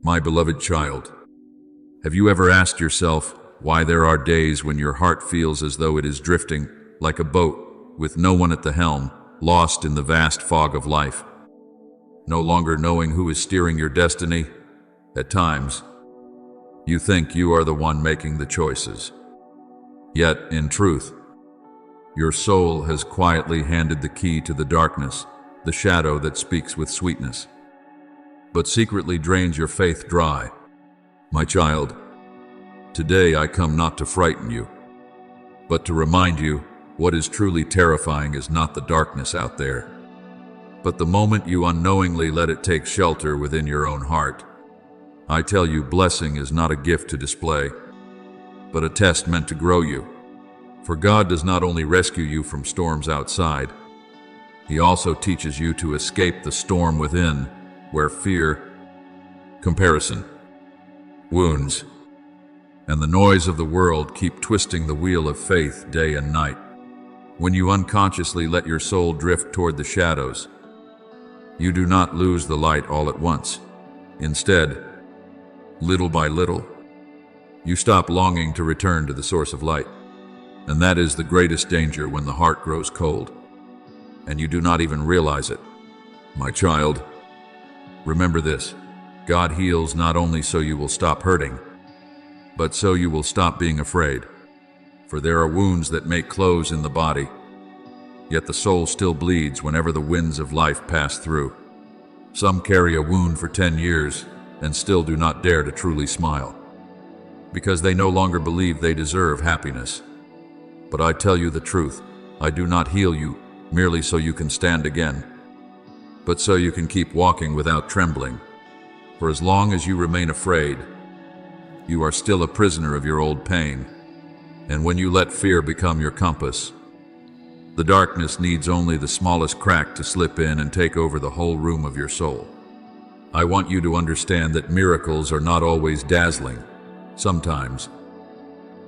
My beloved child, have you ever asked yourself why there are days when your heart feels as though it is drifting like a boat with no one at the helm, lost in the vast fog of life, no longer knowing who is steering your destiny? At times, you think you are the one making the choices. Yet, in truth, your soul has quietly handed the key to the darkness, the shadow that speaks with sweetness, but secretly drains your faith dry. My child, today I come not to frighten you, but to remind you what is truly terrifying is not the darkness out there, but the moment you unknowingly let it take shelter within your own heart. I tell you, blessing is not a gift to display, but a test meant to grow you. For God does not only rescue you from storms outside, He also teaches you to escape the storm within, where fear, comparison, wounds, and the noise of the world keep twisting the wheel of faith day and night. When you unconsciously let your soul drift toward the shadows, you do not lose the light all at once. Instead, little by little, you stop longing to return to the source of light. And that is the greatest danger when the heart grows cold, and you do not even realize it. My child, remember this: God heals not only so you will stop hurting, but so you will stop being afraid. For there are wounds that make close in the body, yet the soul still bleeds whenever the winds of life pass through. Some carry a wound for 10 years and still do not dare to truly smile, because they no longer believe they deserve happiness. But I tell you the truth, I do not heal you merely so you can stand again, but so you can keep walking without trembling. For as long as you remain afraid, you are still a prisoner of your old pain. And when you let fear become your compass, the darkness needs only the smallest crack to slip in and take over the whole room of your soul. I want you to understand that miracles are not always dazzling. Sometimes,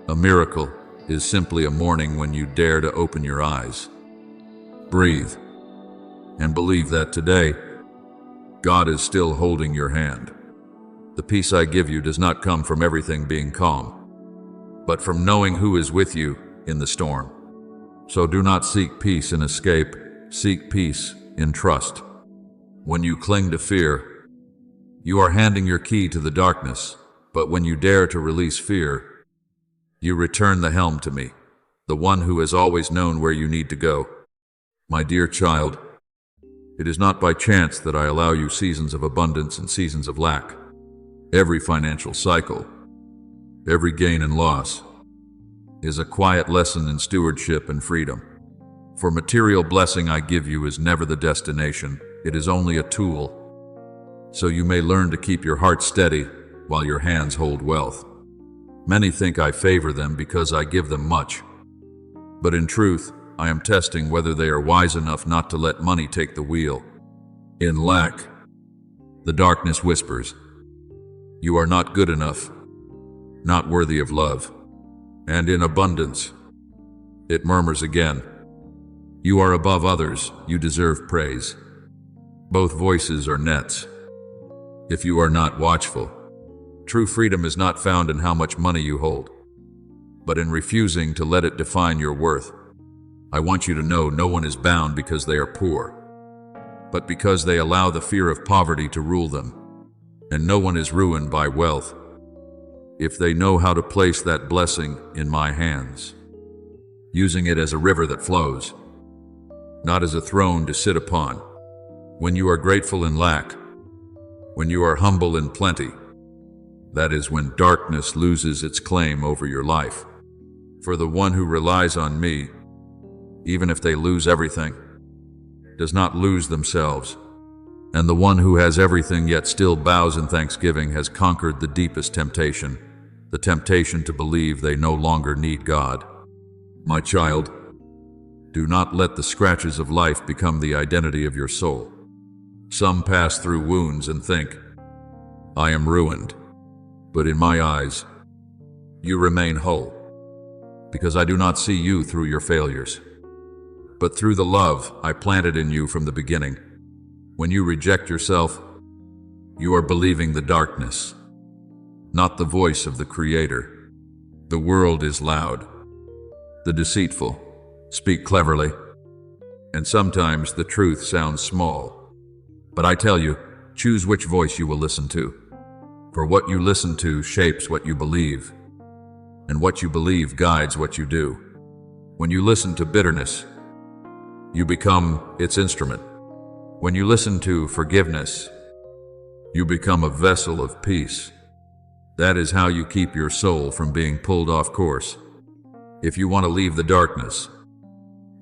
a miracle is simply a morning when you dare to open your eyes, breathe, and believe that today, God is still holding your hand. The peace I give you does not come from everything being calm, but from knowing who is with you in the storm. So do not seek peace in escape, seek peace in trust. When you cling to fear, you are handing your key to the darkness, but when you dare to release fear, you return the helm to me, the one who has always known where you need to go. My dear child, it is not by chance that I allow you seasons of abundance and seasons of lack. Every financial cycle, every gain and loss, is a quiet lesson in stewardship and freedom. For material blessing I give you is never the destination, it is only a tool, so you may learn to keep your heart steady while your hands hold wealth. Many think I favor them because I give them much, but in truth, I am testing whether they are wise enough not to let money take the wheel. In lack, the darkness whispers, "You are not good enough, not worthy of love." And in abundance, it murmurs again, "You are above others, you deserve praise." Both voices are nets. If you are not watchful, true freedom is not found in how much money you hold, but in refusing to let it define your worth. I want you to know no one is bound because they are poor, but because they allow the fear of poverty to rule them. And no one is ruined by wealth if they know how to place that blessing in my hands, using it as a river that flows, not as a throne to sit upon. When you are grateful in lack, when you are humble in plenty, that is when darkness loses its claim over your life. For the one who relies on me, even if they lose everything, does not lose themselves. And the one who has everything yet still bows in thanksgiving has conquered the deepest temptation, the temptation to believe they no longer need God. My child, do not let the scratches of life become the identity of your soul. Some pass through wounds and think, "I am ruined," but in my eyes, you remain whole, because I do not see you through your failures, but through the love I planted in you from the beginning. When you reject yourself, You are believing the darkness, not the voice of the Creator. The world is loud. The deceitful speak cleverly, and sometimes the truth sounds small. But I tell you, choose which voice you will listen to. For what you listen to shapes what you believe, and what you believe guides what you do. When you listen to bitterness, you become its instrument. When you listen to forgiveness, you become a vessel of peace. That is how you keep your soul from being pulled off course. If you want to leave the darkness,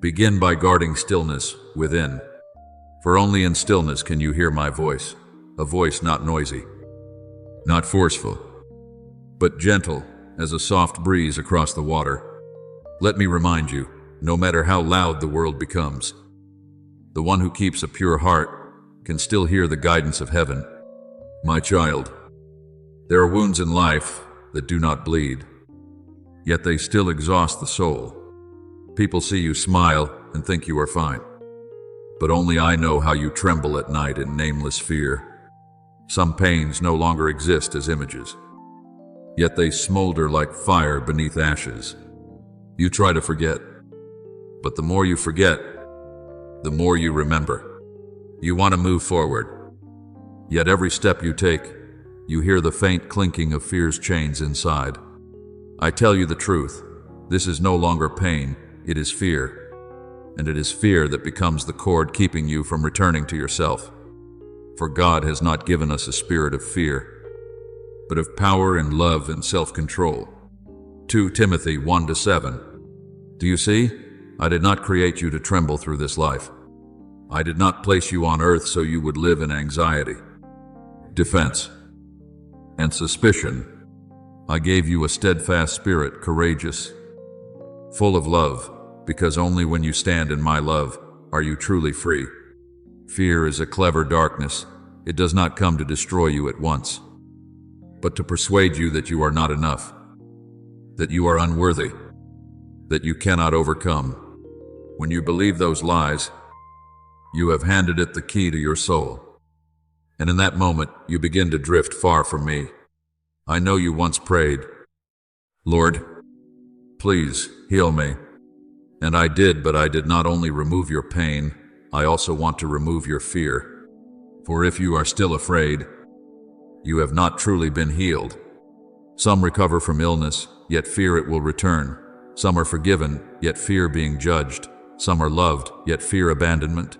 begin by guarding stillness within. For only in stillness can you hear my voice, a voice not noisy, not forceful, but gentle as a soft breeze across the water. Let me remind you, no matter how loud the world becomes, the one who keeps a pure heart can still hear the guidance of heaven. My child, there are wounds in life that do not bleed, yet they still exhaust the soul. People see you smile and think you are fine, but only I know how you tremble at night in nameless fear. Some pains no longer exist as images, yet they smolder like fire beneath ashes. You try to forget, but the more you forget, the more you remember. You want to move forward, yet every step you take, you hear the faint clinking of fear's chains inside. I tell you the truth, this is no longer pain, it is fear. And it is fear that becomes the cord keeping you from returning to yourself. For God has not given us a spirit of fear, but of power and love and self-control. 2 Timothy 1-7. Do you see? I did not create you to tremble through this life. I did not place you on earth so you would live in anxiety, defense, and suspicion. I gave you a steadfast spirit, courageous, full of love, because only when you stand in my love are you truly free. Fear is a clever darkness. It does not come to destroy you at once, but to persuade you that you are not enough, that you are unworthy, that you cannot overcome. When you believe those lies, you have handed it the key to your soul. And in that moment, you begin to drift far from me. I know you once prayed, Lord, please heal me. And I did, but I did not only remove your pain, I also want to remove your fear. For if you are still afraid, you have not truly been healed. Some recover from illness, yet fear it will return. Some are forgiven, yet fear being judged. Some are loved, yet fear abandonment.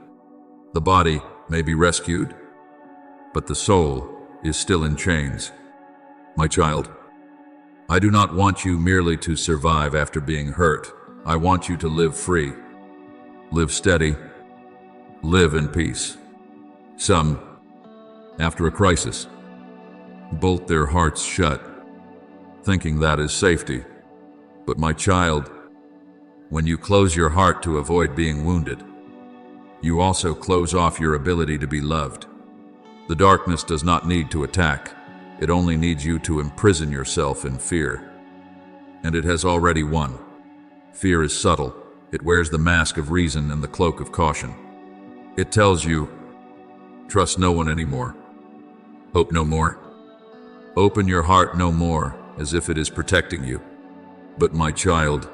The body may be rescued, but the soul is still in chains. My child, I do not want you merely to survive after being hurt. I want you to live free, live steady, live in peace. Some, after a crisis, bolt their hearts shut, thinking that is safety. But my child, when you close your heart to avoid being wounded, you also close off your ability to be loved. The darkness does not need to attack. It only needs you to imprison yourself in fear. And it has already won. Fear is subtle. It wears the mask of reason and the cloak of caution. It tells you, trust no one anymore. Hope no more. Open your heart no more, as if it is protecting you. But my child,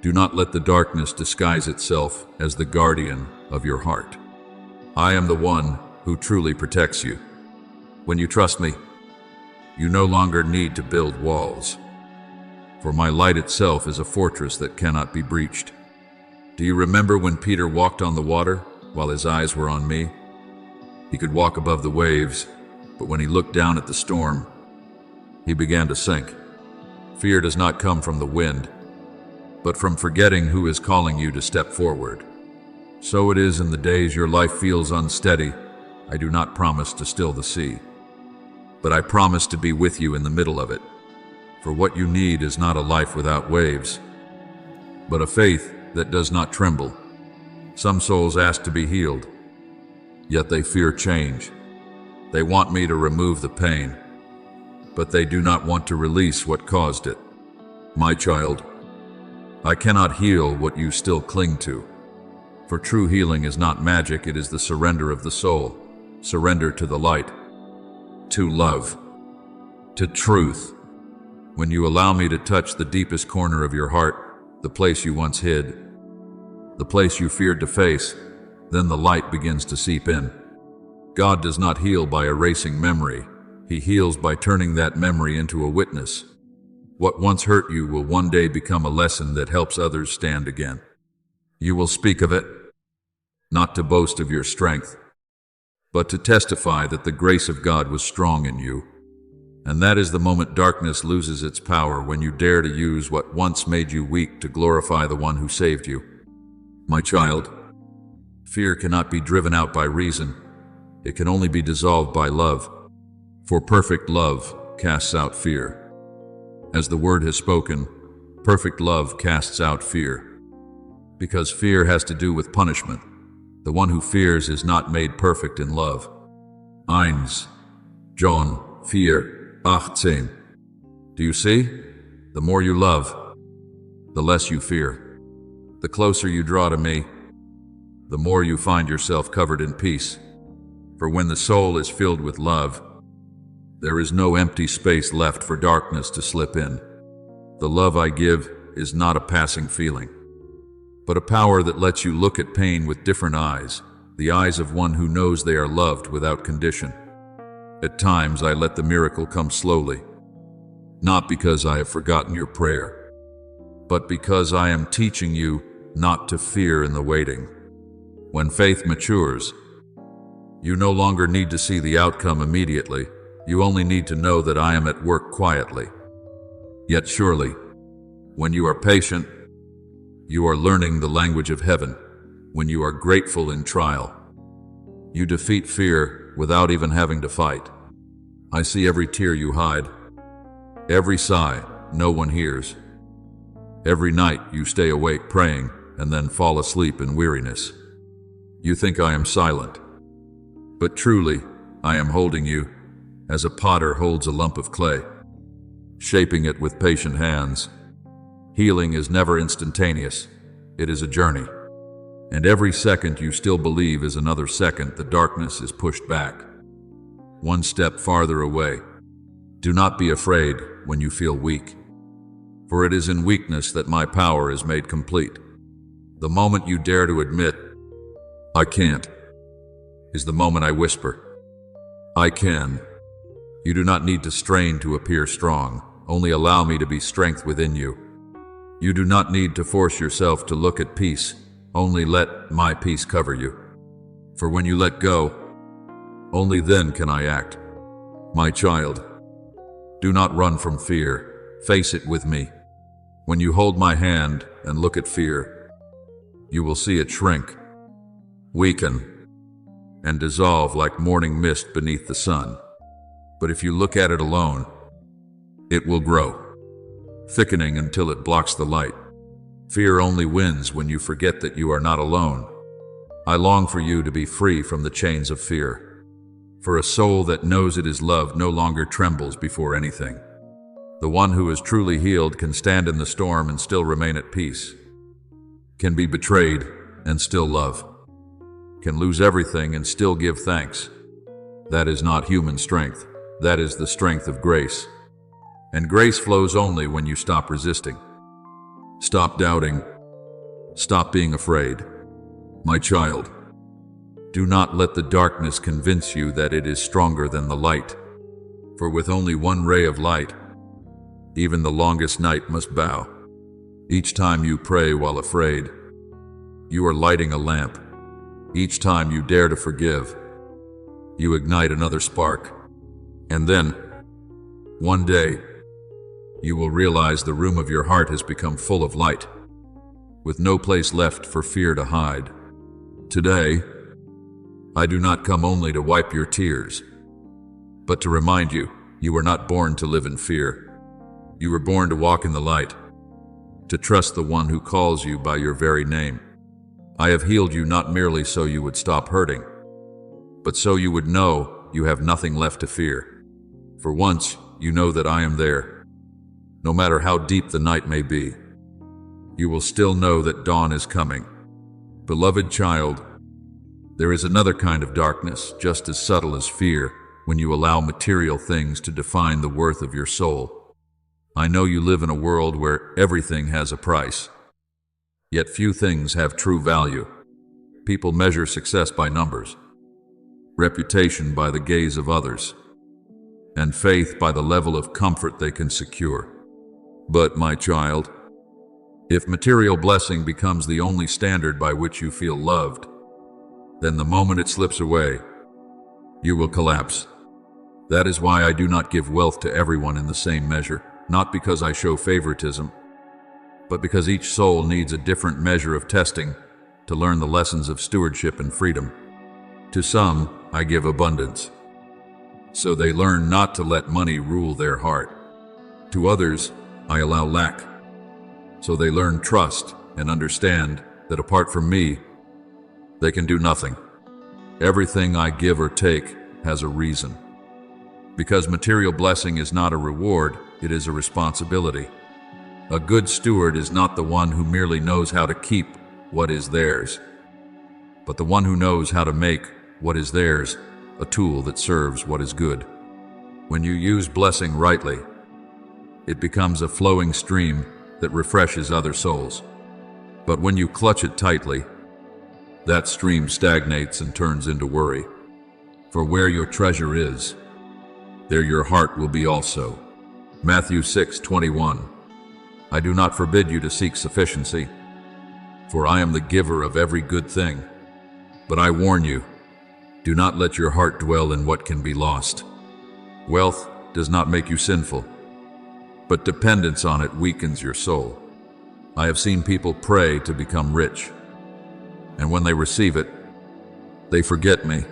do not let the darkness disguise itself as the guardian of your heart. I am the one who truly protects you. When you trust me, you no longer need to build walls. For my light itself is a fortress that cannot be breached. Do you remember when Peter walked on the water while his eyes were on me? He could walk above the waves, but when he looked down at the storm, he began to sink. Fear does not come from the wind, but from forgetting who is calling you to step forward. So it is in the days your life feels unsteady. I do not promise to still the sea, but I promise to be with you in the middle of it. For what you need is not a life without waves, but a faith that does not tremble. Some souls ask to be healed, yet they fear change. They want me to remove the pain, but they do not want to release what caused it. My child, I cannot heal what you still cling to. For true healing is not magic, it is the surrender of the soul, surrender to the light. to love, to truth. When you allow me to touch the deepest corner of your heart, the place you once hid, the place you feared to face, then the light begins to seep in. God does not heal by erasing memory. He heals by turning that memory into a witness. What once hurt you will one day become a lesson that helps others stand again. You will speak of it, not to boast of your strength, but to testify that the grace of God was strong in you. And that is the moment darkness loses its power, when you dare to use what once made you weak to glorify the one who saved you. My child, fear cannot be driven out by reason. It can only be dissolved by love. For perfect love casts out fear. As the word has spoken, perfect love casts out fear. Because fear has to do with punishment. The one who fears is not made perfect in love. 1 John 4:18. Do you see? The more you love, the less you fear. The closer you draw to me, the more you find yourself covered in peace. For when the soul is filled with love, there is no empty space left for darkness to slip in. The love I give is not a passing feeling, but a power that lets you look at pain with different eyes, the eyes of one who knows they are loved without condition. At times I let the miracle come slowly, not because I have forgotten your prayer, but because I am teaching you not to fear in the waiting. When faith matures, you no longer need to see the outcome immediately. You only need to know that I am at work quietly. Yet surely, when you are patient, you are learning the language of heaven. When you are grateful in trial, you defeat fear without even having to fight. I see every tear you hide, every sigh no one hears. Every night you stay awake praying and then fall asleep in weariness. You think I am silent, but truly I am holding you as a potter holds a lump of clay, shaping it with patient hands. Healing is never instantaneous. It is a journey. And every second you still believe is another second the darkness is pushed back, one step farther away. Do not be afraid when you feel weak, for it is in weakness that my power is made complete. The moment you dare to admit, I can't, is the moment I whisper, I can. You do not need to strain to appear strong. Only allow me to be strength within you. You do not need to force yourself to look at peace. Only let my peace cover you. For when you let go, only then can I act. My child, do not run from fear. Face it with me. When you hold my hand and look at fear, you will see it shrink, weaken, and dissolve like morning mist beneath the sun. But if you look at it alone, it will grow, thickening until it blocks the light. Fear only wins when you forget that you are not alone. I long for you to be free from the chains of fear. For a soul that knows it is loved no longer trembles before anything. The one who is truly healed can stand in the storm and still remain at peace, can be betrayed and still love, can lose everything and still give thanks. That is not human strength. That is the strength of grace. And grace flows only when you stop resisting. Stop doubting. Stop being afraid. My child, do not let the darkness convince you that it is stronger than the light. For with only one ray of light, even the longest night must bow. Each time you pray while afraid, you are lighting a lamp. Each time you dare to forgive, you ignite another spark. And then, one day, you will realize the room of your heart has become full of light, with no place left for fear to hide. Today, I do not come only to wipe your tears, but to remind you, you were not born to live in fear. You were born to walk in the light, to trust the one who calls you by your very name. I have healed you not merely so you would stop hurting, but so you would know you have nothing left to fear. For once, you know that I am there. No matter how deep the night may be, you will still know that dawn is coming. Beloved child, there is another kind of darkness, just as subtle as fear, when you allow material things to define the worth of your soul. I know you live in a world where everything has a price, yet few things have true value. People measure success by numbers, reputation by the gaze of others, and faith by the level of comfort they can secure. But, my child, if material blessing becomes the only standard by which you feel loved, then the moment it slips away, you will collapse. That is why I do not give wealth to everyone in the same measure, not because I show favoritism, but because each soul needs a different measure of testing to learn the lessons of stewardship and freedom. To some, I give abundance, so they learn not to let money rule their heart. To others, I allow lack, so they learn trust and understand that apart from me, they can do nothing. Everything I give or take has a reason. Because material blessing is not a reward, it is a responsibility. A good steward is not the one who merely knows how to keep what is theirs, but the one who knows how to make what is theirs a tool that serves what is good. When you use blessing rightly, it becomes a flowing stream that refreshes other souls. But when you clutch it tightly, that stream stagnates and turns into worry. For where your treasure is, there your heart will be also. Matthew 6:21. I do not forbid you to seek sufficiency, for I am the giver of every good thing. But I warn you, do not let your heart dwell in what can be lost. Wealth does not make you sinful, but dependence on it weakens your soul. I have seen people pray to become rich, and when they receive it, they forget me.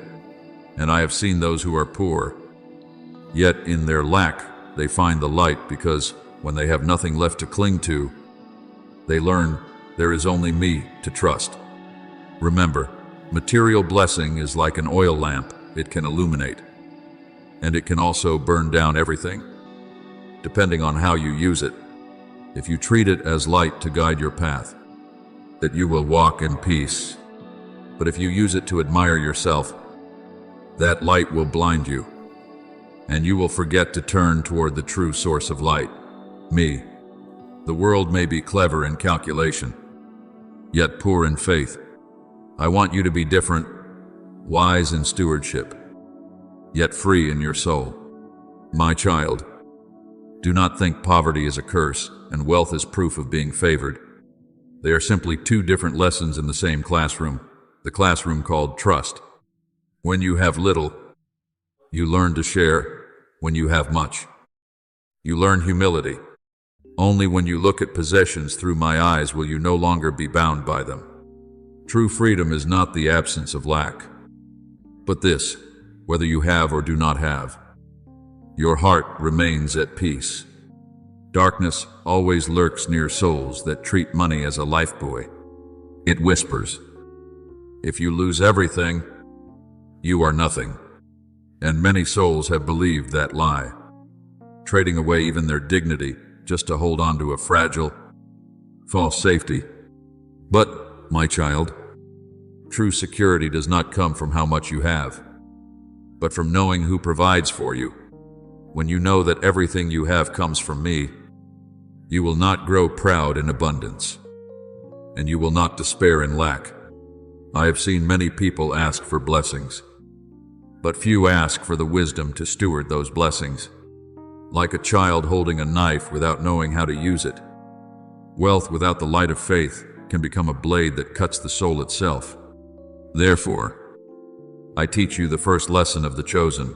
And I have seen those who are poor, yet in their lack they find the light, because when they have nothing left to cling to, they learn there is only me to trust. Remember, material blessing is like an oil lamp. It can illuminate, and it can also burn down everything, depending on how you use it. If you treat it as light to guide your path, that you will walk in peace. But if you use it to admire yourself, that light will blind you, and you will forget to turn toward the true source of light, me. The world may be clever in calculation, yet poor in faith. I want you to be different, wise in stewardship, yet free in your soul. My child, do not think poverty is a curse and wealth is proof of being favored. They are simply two different lessons in the same classroom, the classroom called trust. When you have little, you learn to share. When you have much, you learn humility. Only when you look at possessions through my eyes will you no longer be bound by them. True freedom is not the absence of lack, but this, whether you have or do not have, your heart remains at peace. Darkness always lurks near souls that treat money as a lifebuoy. It whispers, if you lose everything, you are nothing. And many souls have believed that lie, trading away even their dignity just to hold on to a fragile, false safety. But, my child, true security does not come from how much you have, but from knowing who provides for you. When you know that everything you have comes from me, you will not grow proud in abundance, and you will not despair in lack. I have seen many people ask for blessings, but few ask for the wisdom to steward those blessings. Like a child holding a knife without knowing how to use it, wealth without the light of faith can become a blade that cuts the soul itself. Therefore, I teach you the first lesson of the chosen.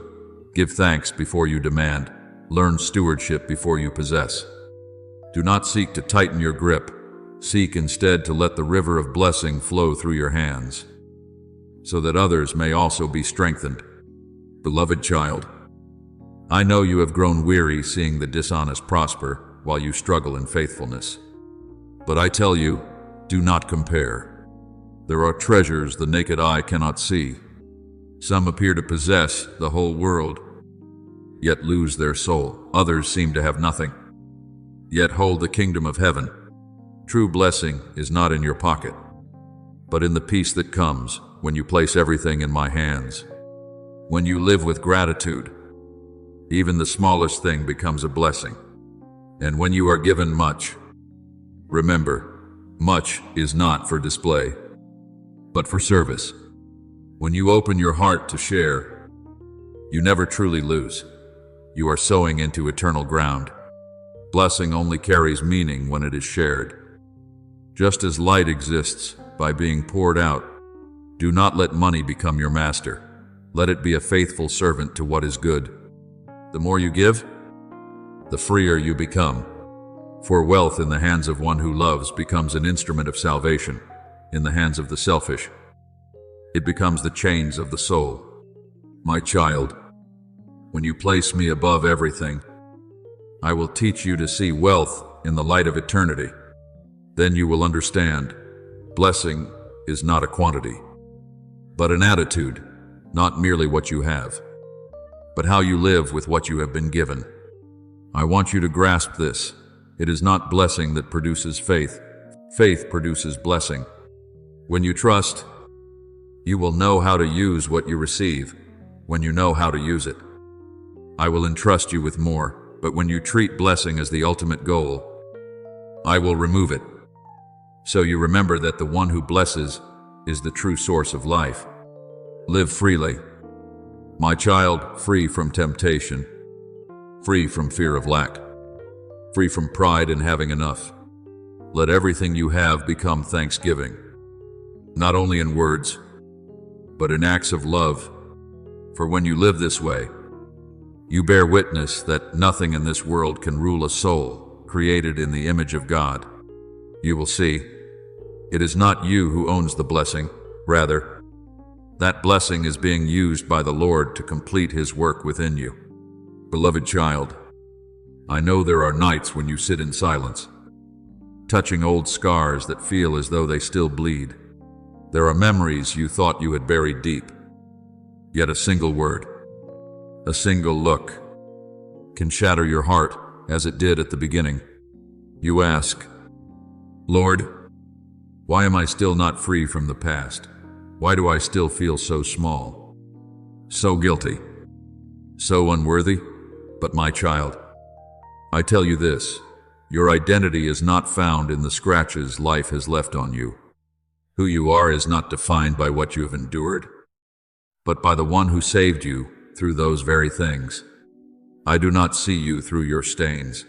Give thanks before you demand. Learn stewardship before you possess. Do not seek to tighten your grip. Seek instead to let the river of blessing flow through your hands, so that others may also be strengthened. Beloved child, I know you have grown weary seeing the dishonest prosper while you struggle in faithfulness. But I tell you, do not compare. There are treasures the naked eye cannot see. Some appear to possess the whole world, yet lose their soul. Others seem to have nothing, yet hold the kingdom of heaven. True blessing is not in your pocket, but in the peace that comes when you place everything in my hands. When you live with gratitude, even the smallest thing becomes a blessing. And when you are given much, remember, much is not for display, but for service. When you open your heart to share, you never truly lose. You are sowing into eternal ground. Blessing only carries meaning when it is shared. Just as light exists by being poured out, do not let money become your master. Let it be a faithful servant to what is good. The more you give, the freer you become. For wealth in the hands of one who loves becomes an instrument of salvation. In the hands of the selfish, it becomes the chains of the soul. My child, when you place me above everything, I will teach you to see wealth in the light of eternity. Then you will understand, blessing is not a quantity, but an attitude, not merely what you have, but how you live with what you have been given. I want you to grasp this. It is not blessing that produces faith. Faith produces blessing. When you trust, you will know how to use what you receive when you know how to use it. I will entrust you with more, but when you treat blessing as the ultimate goal, I will remove it. So you remember that the one who blesses is the true source of life. Live freely, my child, free from temptation, free from fear of lack, free from pride in having enough. Let everything you have become thanksgiving, not only in words, but in acts of love. For when you live this way, you bear witness that nothing in this world can rule a soul created in the image of God. You will see, it is not you who owns the blessing, rather, that blessing is being used by the Lord to complete His work within you. Beloved child, I know there are nights when you sit in silence, touching old scars that feel as though they still bleed. There are memories you thought you had buried deep. Yet a single word, a single look, can shatter your heart as it did at the beginning. You ask, Lord, why am I still not free from the past? Why do I still feel so small, so guilty, so unworthy? But my child, I tell you this, your identity is not found in the scratches life has left on you. Who you are is not defined by what you have endured, but by the one who saved you through those very things. I do not see you through your stains.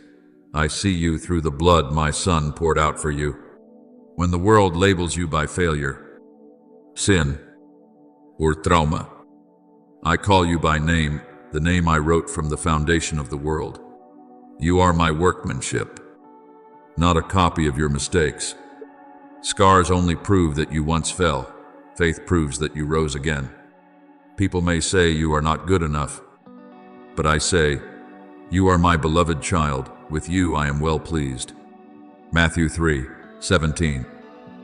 I see you through the blood my Son poured out for you. When the world labels you by failure, sin, or trauma, I call you by name, the name I wrote from the foundation of the world. You are my workmanship, not a copy of your mistakes. Scars only prove that you once fell. Faith proves that you rose again. People may say you are not good enough, but I say, you are my beloved child. With you I am well pleased. Matthew 3:17.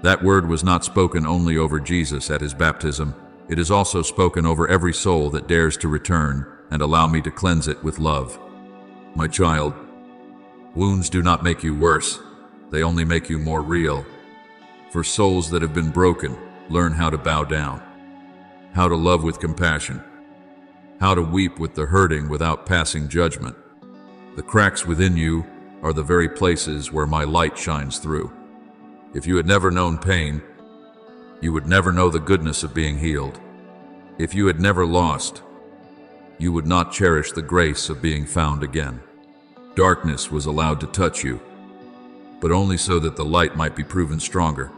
That word was not spoken only over Jesus at his baptism. It is also spoken over every soul that dares to return and allow me to cleanse it with love. My child, wounds do not make you worse. They only make you more real. For souls that have been broken, learn how to bow down, how to love with compassion, how to weep with the hurting without passing judgment. The cracks within you are the very places where my light shines through. If you had never known pain, you would never know the goodness of being healed. If you had never lost, you would not cherish the grace of being found again. Darkness was allowed to touch you, but only so that the light might be proven stronger.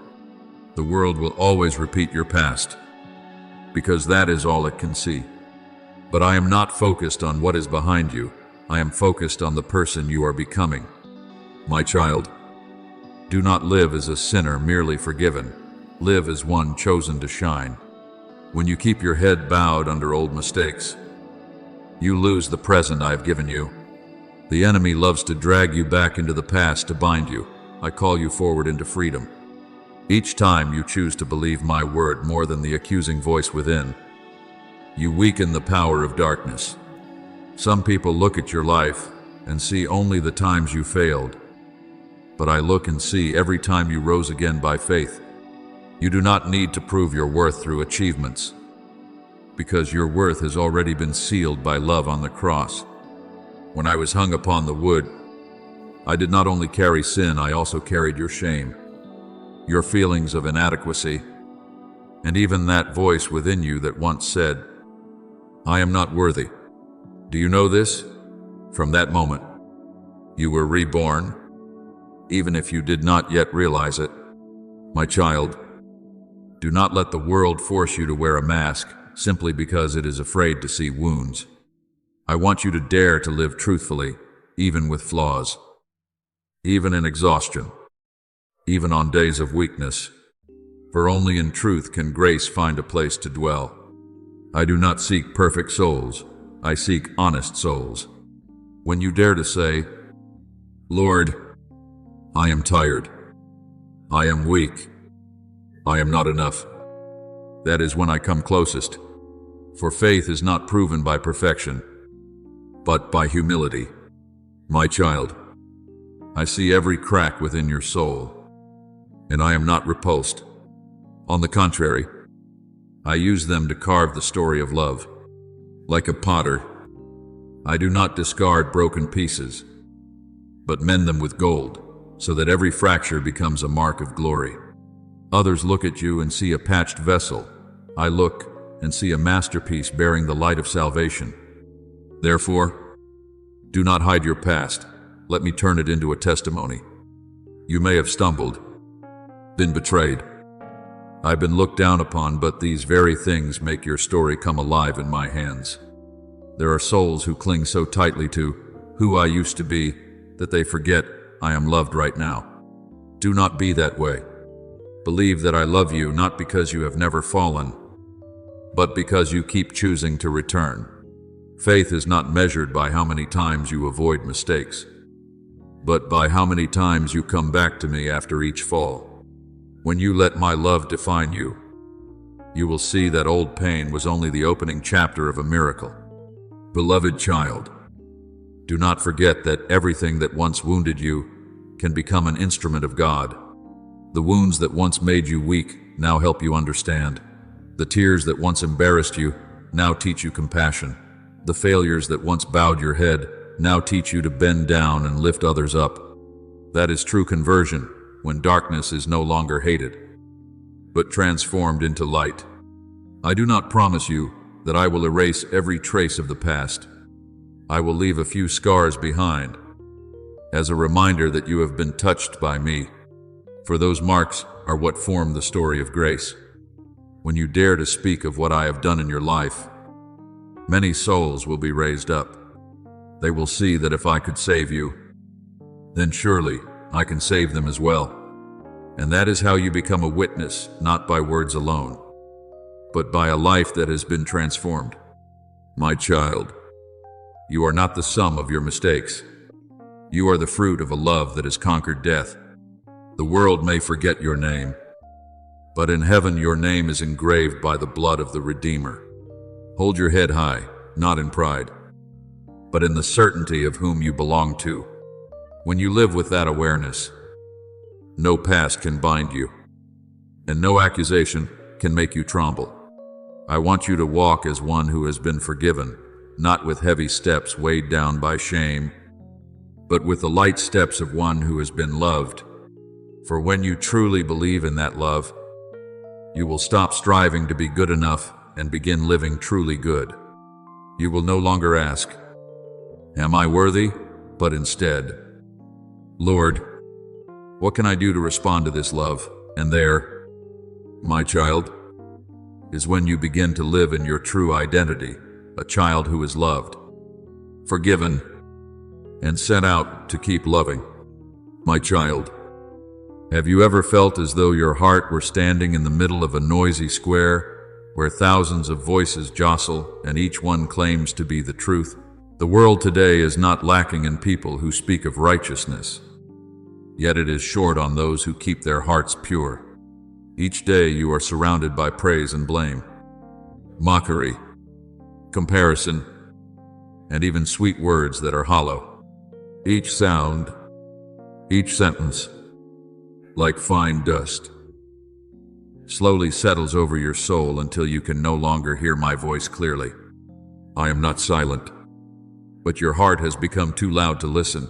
The world will always repeat your past, because that is all it can see. But I am not focused on what is behind you. I am focused on the person you are becoming. My child, do not live as a sinner merely forgiven. Live as one chosen to shine. When you keep your head bowed under old mistakes, you lose the present I have given you. The enemy loves to drag you back into the past to bind you. I call you forward into freedom. Each time you choose to believe my word more than the accusing voice within, you weaken the power of darkness. Some people look at your life and see only the times you failed, but I look and see every time you rose again by faith. You do not need to prove your worth through achievements. because your worth has already been sealed by love on the cross. When I was hung upon the wood, I did not only carry sin, I also carried your shame, your feelings of inadequacy, and even that voice within you that once said, "I am not worthy." Do you know this? From that moment, you were reborn, even if you did not yet realize it. My child, do not let the world force you to wear a mask simply because it is afraid to see wounds. I want you to dare to live truthfully, even with flaws, even in exhaustion, even on days of weakness, for only in truth can grace find a place to dwell. I do not seek perfect souls, I seek honest souls. When you dare to say, "Lord, I am tired, I am weak, I am not enough," that is when I come closest, for faith is not proven by perfection, but by humility. My child, I see every crack within your soul, and I am not repulsed. On the contrary, I use them to carve the story of love. Like a potter, I do not discard broken pieces, but mend them with gold, so that every fracture becomes a mark of glory. Others look at you and see a patched vessel. I look and see a masterpiece bearing the light of salvation. Therefore, do not hide your past. Let me turn it into a testimony. You may have stumbled, been betrayed. I've been looked down upon, but these very things make your story come alive in my hands. There are souls who cling so tightly to who I used to be that they forget I am loved right now. Do not be that way. Believe that I love you not because you have never fallen, but because you keep choosing to return. Faith is not measured by how many times you avoid mistakes, but by how many times you come back to me after each fall. When you let my love define you, you will see that old pain was only the opening chapter of a miracle. Beloved child, do not forget that everything that once wounded you can become an instrument of God. The wounds that once made you weak now help you understand. The tears that once embarrassed you now teach you compassion. The failures that once bowed your head now teach you to bend down and lift others up. That is true conversion, when darkness is no longer hated, but transformed into light. I do not promise you that I will erase every trace of the past. I will leave a few scars behind, as a reminder that you have been touched by me, for those marks are what form the story of grace. When you dare to speak of what I have done in your life, many souls will be raised up. They will see that if I could save you, then surely I can save them as well. And that is how you become a witness, not by words alone, but by a life that has been transformed. My child, you are not the sum of your mistakes. You are the fruit of a love that has conquered death. The world may forget your name, but in heaven your name is engraved by the blood of the Redeemer. Hold your head high, not in pride, but in the certainty of whom you belong to. When you live with that awareness, no past can bind you, and no accusation can make you tremble. I want you to walk as one who has been forgiven, not with heavy steps weighed down by shame, but with the light steps of one who has been loved. For when you truly believe in that love, you will stop striving to be good enough and begin living truly good. You will no longer ask, "Am I worthy?" but instead, "Lord, what can I do to respond to this love?" And there, my child, is when you begin to live in your true identity, a child who is loved, forgiven, and sent out to keep loving. My child, have you ever felt as though your heart were standing in the middle of a noisy square where thousands of voices jostle and each one claims to be the truth? The world today is not lacking in people who speak of righteousness, yet it is short on those who keep their hearts pure. Each day you are surrounded by praise and blame, mockery, comparison, and even sweet words that are hollow. Each sound, each sentence, like fine dust, slowly settles over your soul until you can no longer hear my voice clearly. I am not silent, but your heart has become too loud to listen.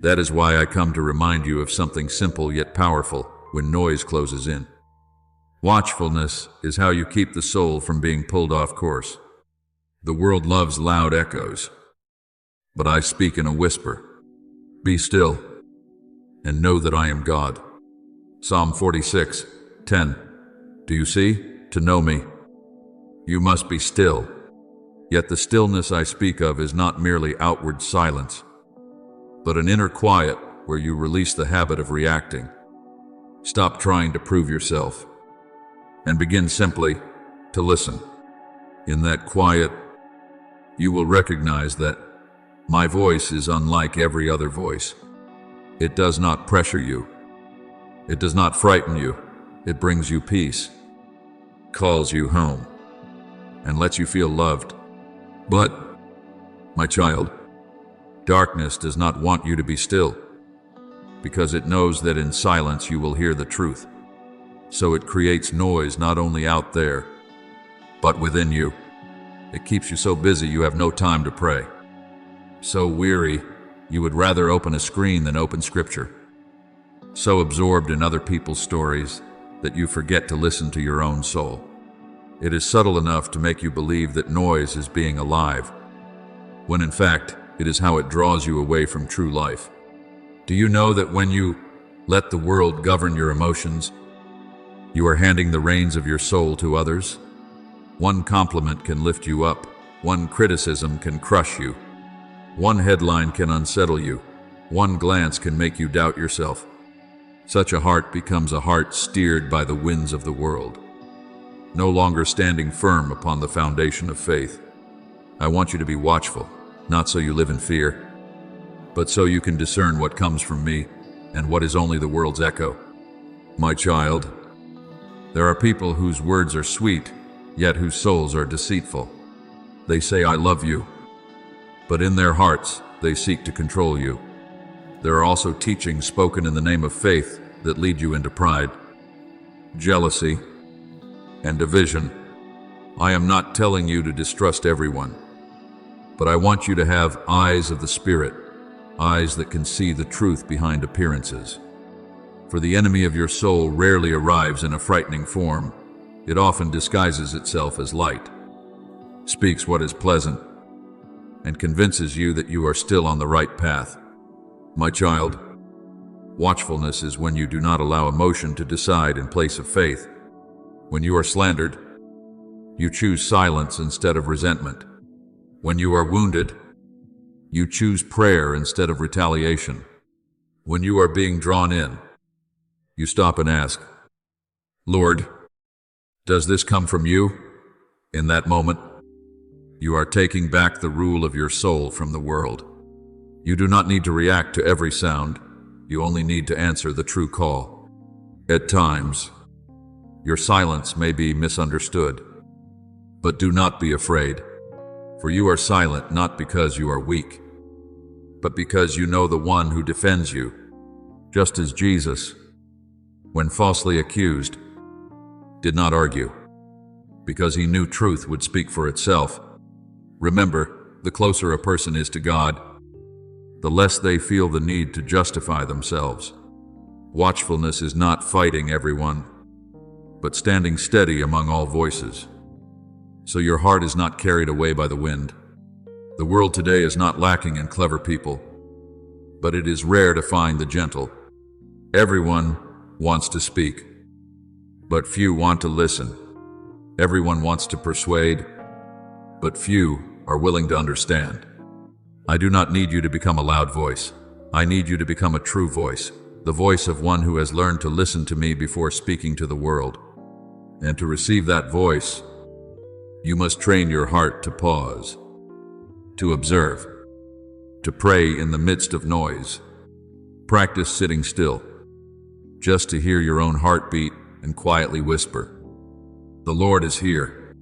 That is why I come to remind you of something simple yet powerful when noise closes in. Watchfulness is how you keep the soul from being pulled off course. The world loves loud echoes, but I speak in a whisper. Be still and know that I am God. Psalm 46:10. Do you see? To know me, you must be still. Yet the stillness I speak of is not merely outward silence, but an inner quiet where you release the habit of reacting. Stop trying to prove yourself and begin simply to listen. In that quiet, you will recognize that my voice is unlike every other voice. It does not pressure you. It does not frighten you. It brings you peace, calls you home, and lets you feel loved. But, my child, darkness does not want you to be still, because it knows that in silence you will hear the truth. So it creates noise not only out there, but within you. It keeps you so busy you have no time to pray. So weary, you would rather open a screen than open scripture. So absorbed in other people's stories that you forget to listen to your own soul. It is subtle enough to make you believe that noise is being alive, when in fact, it is how it draws you away from true life. Do you know that when you let the world govern your emotions, you are handing the reins of your soul to others? One compliment can lift you up. One criticism can crush you. One headline can unsettle you. One glance can make you doubt yourself. Such a heart becomes a heart steered by the winds of the world, no longer standing firm upon the foundation of faith. I want you to be watchful, not so you live in fear, but so you can discern what comes from me and what is only the world's echo. My child, there are people whose words are sweet, yet whose souls are deceitful. They say, I love you, but in their hearts they seek to control you. There are also teachings spoken in the name of faith that lead you into pride, jealousy, and division. I am not telling you to distrust everyone, but I want you to have eyes of the Spirit, eyes that can see the truth behind appearances. For the enemy of your soul rarely arrives in a frightening form. It often disguises itself as light, speaks what is pleasant, and convinces you that you are still on the right path. My child, watchfulness is when you do not allow emotion to decide in place of faith. When you are slandered, you choose silence instead of resentment. When you are wounded, you choose prayer instead of retaliation. When you are being drawn in, you stop and ask, Lord, does this come from you? In that moment, you are taking back the rule of your soul from the world. You do not need to react to every sound. You only need to answer the true call. At times, your silence may be misunderstood, but do not be afraid, for you are silent not because you are weak, but because you know the one who defends you, just as Jesus, when falsely accused, did not argue, because he knew truth would speak for itself. Remember, the closer a person is to God, the less they feel the need to justify themselves. Watchfulness is not fighting everyone, but standing steady among all voices, so your heart is not carried away by the wind. The world today is not lacking in clever people, but it is rare to find the gentle. Everyone wants to speak, but few want to listen. Everyone wants to persuade, but few are willing to understand. I do not need you to become a loud voice. I need you to become a true voice, the voice of one who has learned to listen to me before speaking to the world. And to receive that voice, you must train your heart to pause, to observe, to pray in the midst of noise. Practice sitting still, just to hear your own heartbeat and quietly whisper, the Lord is here.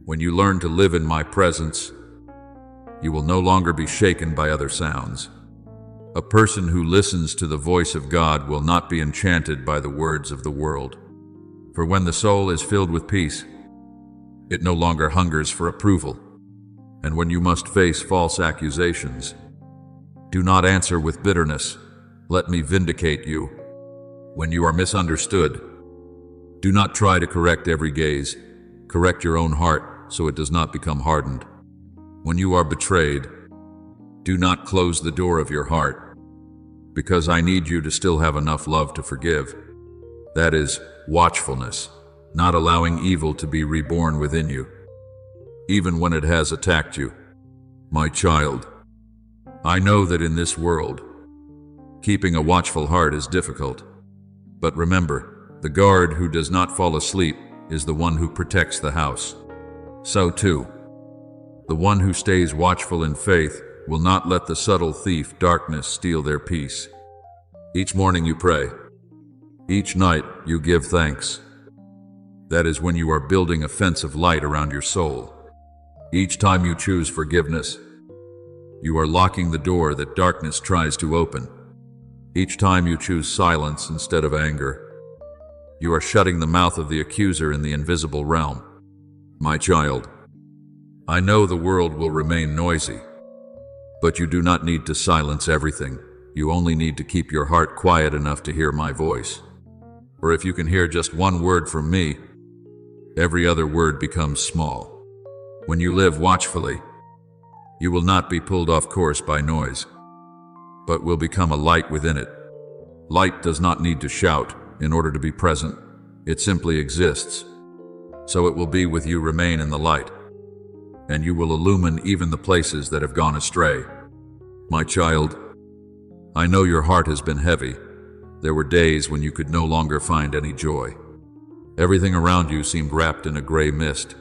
When you learn to live in my presence, you will no longer be shaken by other sounds. A person who listens to the voice of God will not be enchanted by the words of the world. For when the soul is filled with peace, it no longer hungers for approval. And when you must face false accusations, do not answer with bitterness. Let me vindicate you. When you are misunderstood, do not try to correct every gaze. Correct your own heart so it does not become hardened. When you are betrayed, do not close the door of your heart, because I need you to still have enough love to forgive. That is watchfulness, not allowing evil to be reborn within you, even when it has attacked you. My child, I know that in this world, keeping a watchful heart is difficult. But remember, the guard who does not fall asleep is the one who protects the house. So too, the one who stays watchful in faith will not let the subtle thief, darkness, steal their peace. Each morning you pray. Each night you give thanks. That is when you are building a fence of light around your soul. Each time you choose forgiveness, you are locking the door that darkness tries to open. Each time you choose silence instead of anger, you are shutting the mouth of the accuser in the invisible realm. My child, I know the world will remain noisy, but you do not need to silence everything. You only need to keep your heart quiet enough to hear my voice. Or if you can hear just one word from me, every other word becomes small. When you live watchfully, you will not be pulled off course by noise, but will become a light within it. Light does not need to shout in order to be present. It simply exists. So it will be with you. Remain in the light, and you will illumine even the places that have gone astray. My child, I know your heart has been heavy. There were days when you could no longer find any joy. Everything around you seemed wrapped in a gray mist,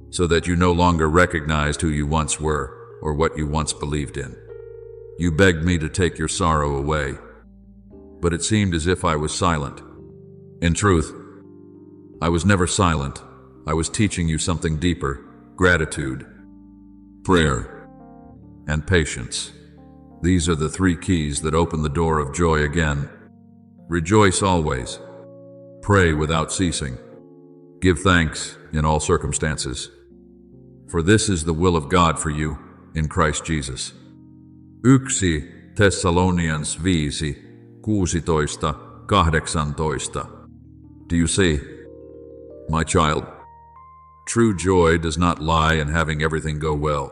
so that you no longer recognized who you once were or what you once believed in. You begged me to take your sorrow away, but it seemed as if I was silent. In truth, I was never silent. I was teaching you something deeper: gratitude, prayer, and patience. These are the three keys that open the door of joy again. Rejoice always. Pray without ceasing. Give thanks in all circumstances. For this is the will of God for you in Christ Jesus. 1 Thessalonians 5:16-18. Do you see? My child, true joy does not lie in having everything go well,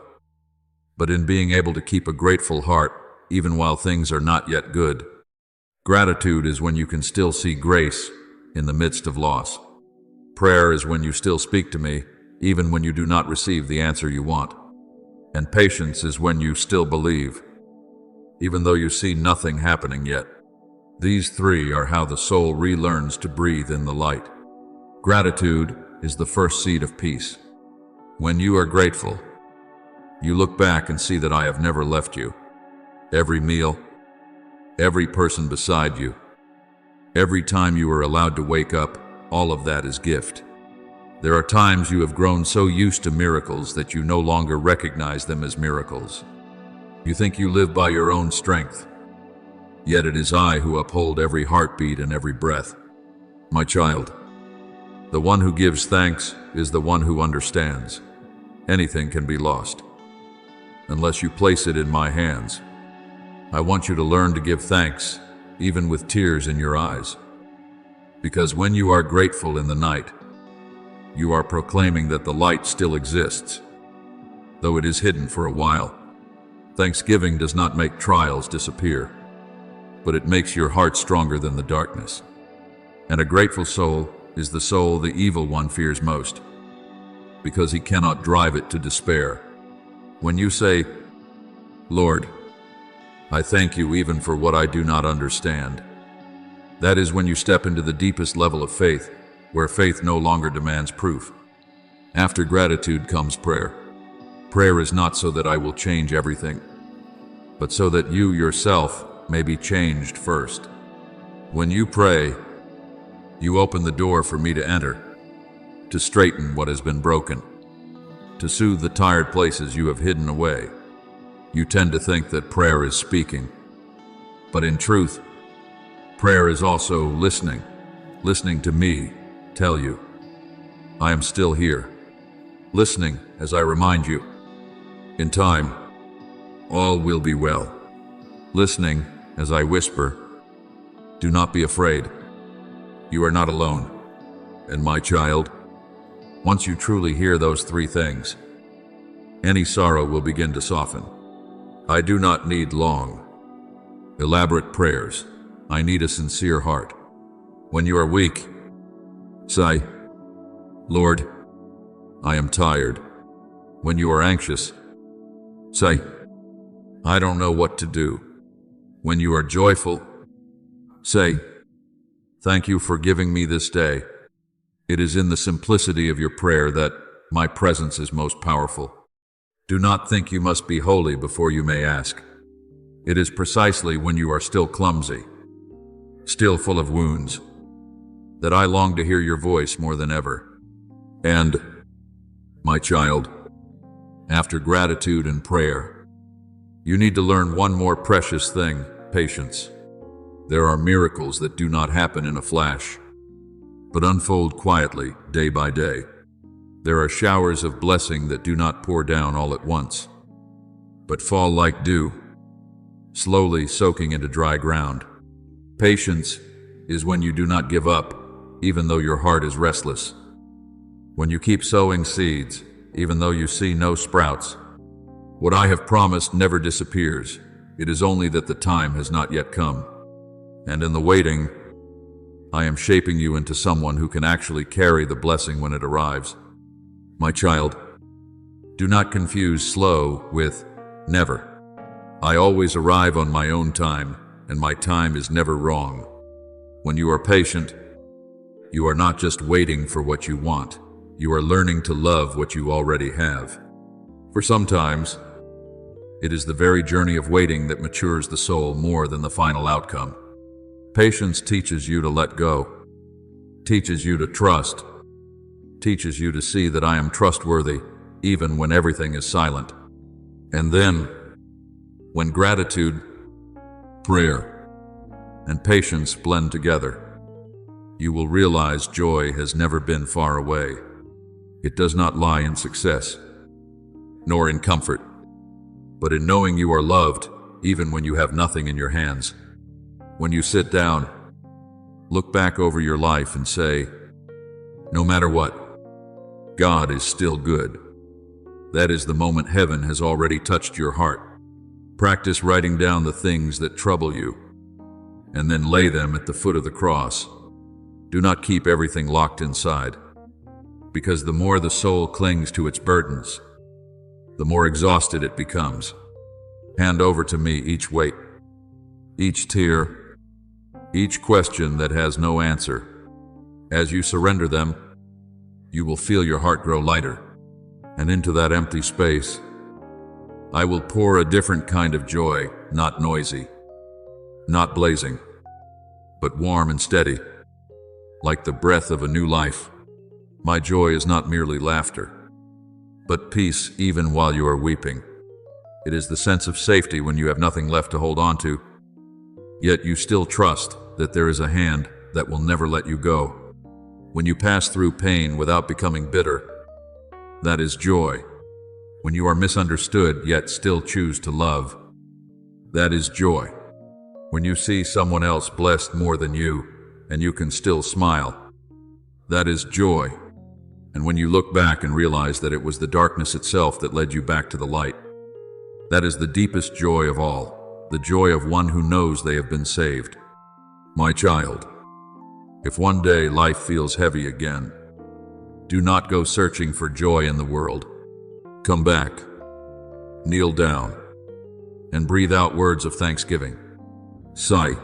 but in being able to keep a grateful heart even while things are not yet good. Gratitude is when you can still see grace in the midst of loss. Prayer is when you still speak to me even when you do not receive the answer you want. And patience is when you still believe, even though you see nothing happening yet. These three are how the soul relearns to breathe in the light. Gratitude is the first seed of peace. When you are grateful, you look back and see that I have never left you. Every meal, every person beside you, every time you are allowed to wake up, all of that is gift. There are times you have grown so used to miracles that you no longer recognize them as miracles. You think you live by your own strength, yet it is I who uphold every heartbeat and every breath. My child, the one who gives thanks is the one who understands. Anything can be lost unless you place it in my hands. I want you to learn to give thanks, even with tears in your eyes. Because when you are grateful in the night, you are proclaiming that the light still exists, though it is hidden for a while. Thanksgiving does not make trials disappear, but it makes your heart stronger than the darkness. And a grateful soul is the soul the evil one fears most, because he cannot drive it to despair. When you say, Lord, I thank you even for what I do not understand, that is when you step into the deepest level of faith, where faith no longer demands proof. After gratitude comes prayer. Prayer is not so that I will change everything, but so that you yourself may be changed first. When you pray, you open the door for me to enter, to straighten what has been broken, to soothe the tired places you have hidden away. You tend to think that prayer is speaking, but in truth, prayer is also listening to me tell you, I am still here, listening as I remind you. In time, all will be well. Listening as I whisper, do not be afraid. You are not alone. And my child, once you truly hear those three things, any sorrow will begin to soften. I do not need long, elaborate prayers. I need a sincere heart. When you are weak, say, Lord, I am tired. When you are anxious, say, I don't know what to do. When you are joyful, say, thank you for giving me this day. It is in the simplicity of your prayer that my presence is most powerful. Do not think you must be holy before you may ask. It is precisely when you are still clumsy, still full of wounds, that I long to hear your voice more than ever. And, my child, after gratitude and prayer, you need to learn one more precious thing: patience. There are miracles that do not happen in a flash, but unfold quietly, day by day. There are showers of blessing that do not pour down all at once, but fall like dew, slowly soaking into dry ground. Patience is when you do not give up, even though your heart is restless. When you keep sowing seeds, even though you see no sprouts. What I have promised never disappears. It is only that the time has not yet come. And in the waiting, I am shaping you into someone who can actually carry the blessing when it arrives. My child, do not confuse slow with never. I always arrive on my own time, and my time is never wrong. When you are patient, you are not just waiting for what you want. You are learning to love what you already have. For sometimes, it is the very journey of waiting that matures the soul more than the final outcome. Patience teaches you to let go, teaches you to trust, teaches you to see that I am trustworthy even when everything is silent. And then, when gratitude, prayer, and patience blend together, you will realize joy has never been far away. It does not lie in success, nor in comfort, but in knowing you are loved even when you have nothing in your hands. When you sit down, look back over your life and say, no matter what, God is still good. That is the moment heaven has already touched your heart. Practice writing down the things that trouble you, and then lay them at the foot of the cross. Do not keep everything locked inside, because the more the soul clings to its burdens, the more exhausted it becomes. Hand over to me each weight, each tear, each question that has no answer. As you surrender them, you will feel your heart grow lighter, and into that empty space, I will pour a different kind of joy, not noisy, not blazing, but warm and steady, like the breath of a new life. My joy is not merely laughter, but peace even while you are weeping. It is the sense of safety when you have nothing left to hold on to, yet you still trust that there is a hand that will never let you go. When you pass through pain without becoming bitter, that is joy. When you are misunderstood yet still choose to love, that is joy. When you see someone else blessed more than you, and you can still smile, that is joy. And when you look back and realize that it was the darkness itself that led you back to the light, that is the deepest joy of all, the joy of one who knows they have been saved. My child, if one day life feels heavy again, do not go searching for joy in the world. Come back, kneel down, and breathe out words of thanksgiving. Sigh,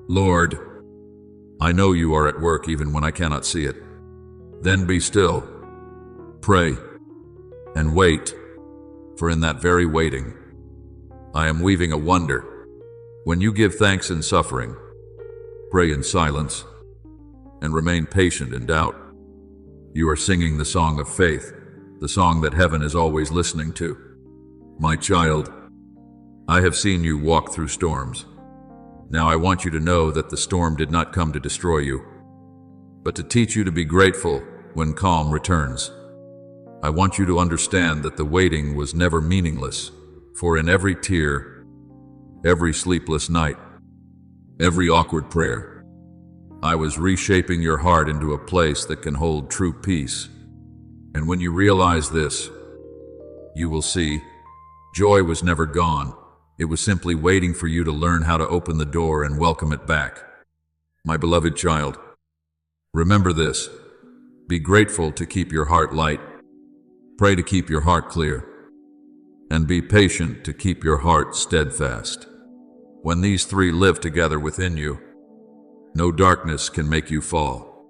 Lord, I know you are at work even when I cannot see it. Then be still, pray, and wait, for in that very waiting, I am weaving a wonder. When you give thanks in suffering, pray in silence, and remain patient in doubt, you are singing the song of faith, the song that heaven is always listening to. My child, I have seen you walk through storms. Now I want you to know that the storm did not come to destroy you, but to teach you to be grateful when calm returns. I want you to understand that the waiting was never meaningless, for in every tear, every sleepless night, every awkward prayer, I was reshaping your heart into a place that can hold true peace. And when you realize this, you will see joy was never gone. It was simply waiting for you to learn how to open the door and welcome it back. My beloved child, remember this. Be grateful to keep your heart light. Pray to keep your heart clear. And be patient to keep your heart steadfast. When these three live together within you, no darkness can make you fall.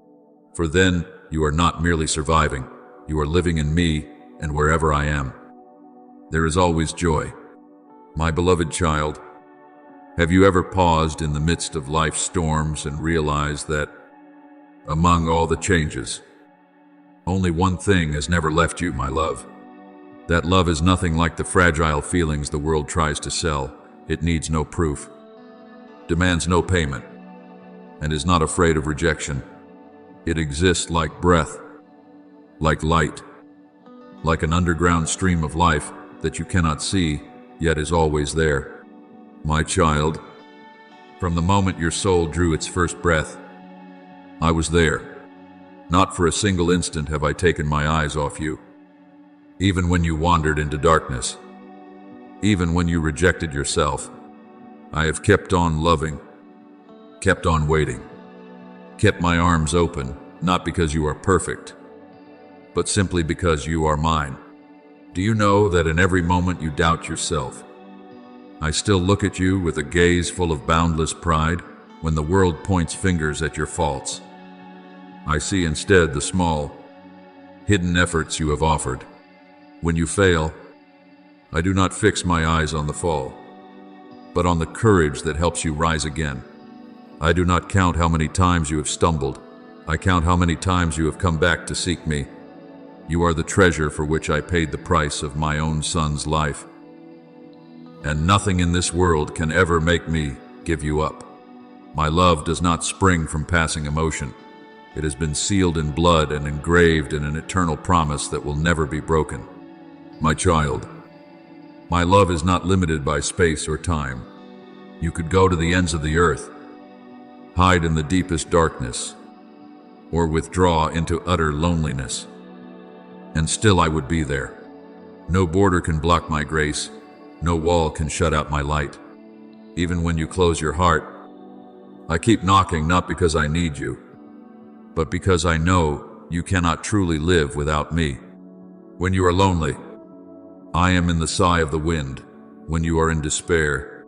For then you are not merely surviving, you are living in me and wherever I am. There is always joy. My beloved child, have you ever paused in the midst of life's storms and realized that, among all the changes, only one thing has never left you, my love? That love is nothing like the fragile feelings the world tries to sell. It needs no proof, demands no payment, and is not afraid of rejection. It exists like breath, like light, like an underground stream of life that you cannot see, yet is always there. My child, from the moment your soul drew its first breath, I was there. Not for a single instant have I taken my eyes off you. Even when you wandered into darkness, even when you rejected yourself, I have kept on loving, kept on waiting, kept my arms open, not because you are perfect, but simply because you are mine. Do you know that in every moment you doubt yourself, I still look at you with a gaze full of boundless pride? When the world points fingers at your faults, I see instead the small, hidden efforts you have offered. When you fail, I do not fix my eyes on the fall, but on the courage that helps you rise again. I do not count how many times you have stumbled. I count how many times you have come back to seek me. You are the treasure for which I paid the price of my own son's life. And nothing in this world can ever make me give you up. My love does not spring from passing emotion. It has been sealed in blood and engraved in an eternal promise that will never be broken. My child, my love is not limited by space or time. You could go to the ends of the earth, hide in the deepest darkness, or withdraw into utter loneliness, and still I would be there. No border can block my grace. No wall can shut out my light. Even when you close your heart, I keep knocking, not because I need you, but because I know you cannot truly live without me. When you are lonely, I am in the sigh of the wind. When you are in despair,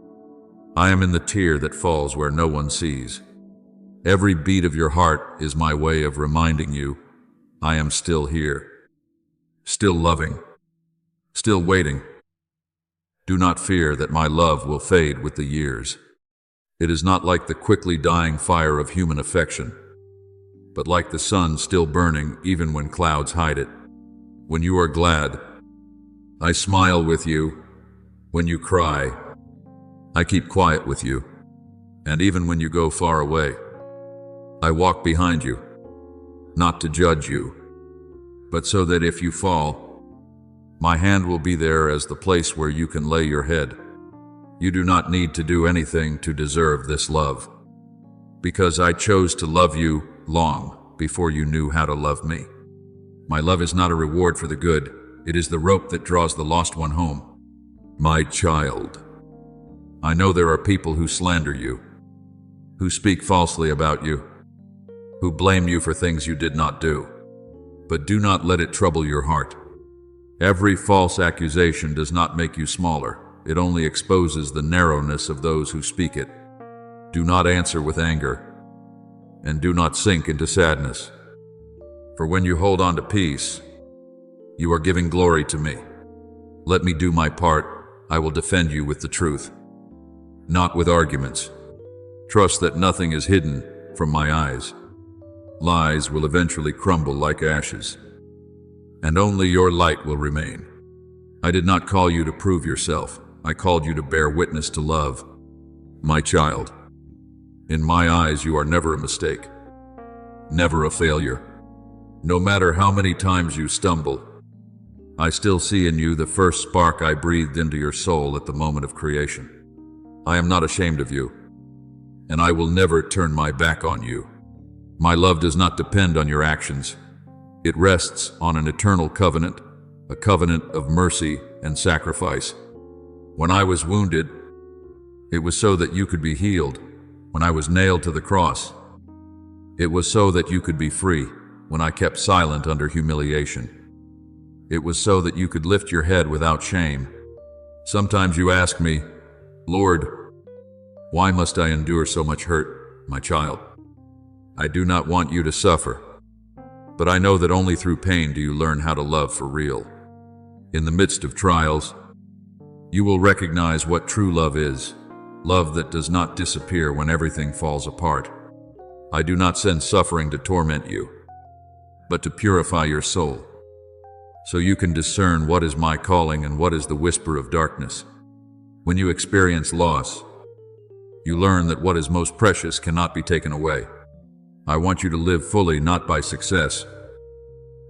I am in the tear that falls where no one sees. Every beat of your heart is my way of reminding you I am still here, still loving, still waiting. Do not fear that my love will fade with the years. It is not like the quickly dying fire of human affection, but like the sun still burning even when clouds hide it. When you are glad, I smile with you. When you cry, I keep quiet with you. And even when you go far away, I walk behind you, not to judge you, but so that if you fall, my hand will be there as the place where you can lay your head. You do not need to do anything to deserve this love, because I chose to love you long before you knew how to love me. My love is not a reward for the good. It is the rope that draws the lost one home. My child, I know there are people who slander you, who speak falsely about you, who blame you for things you did not do. But do not let it trouble your heart. Every false accusation does not make you smaller. It only exposes the narrowness of those who speak it. Do not answer with anger, and do not sink into sadness. For when you hold on to peace, you are giving glory to me. Let me do my part. I will defend you with the truth, not with arguments. Trust that nothing is hidden from my eyes. Lies will eventually crumble like ashes, and only your light will remain. I did not call you to prove yourself. I called you to bear witness to love. My child, in my eyes you are never a mistake. never a failure. No matter how many times you stumble, I still see in you the first spark I breathed into your soul at the moment of creation. I am not ashamed of you, and I will never turn my back on you. My love does not depend on your actions. It rests on an eternal covenant, a covenant of mercy and sacrifice. When I was wounded, it was so that you could be healed. When I was nailed to the cross, it was so that you could be free. When I kept silent under humiliation, it was so that you could lift your head without shame. Sometimes you ask me, Lord, why must I endure so much hurt, my child? I do not want you to suffer, but I know that only through pain do you learn how to love for real. In the midst of trials, you will recognize what true love is, love that does not disappear when everything falls apart. I do not send suffering to torment you, but to purify your soul, so you can discern what is my calling and what is the whisper of darkness. When you experience loss, you learn that what is most precious cannot be taken away. I want you to live fully, not by success,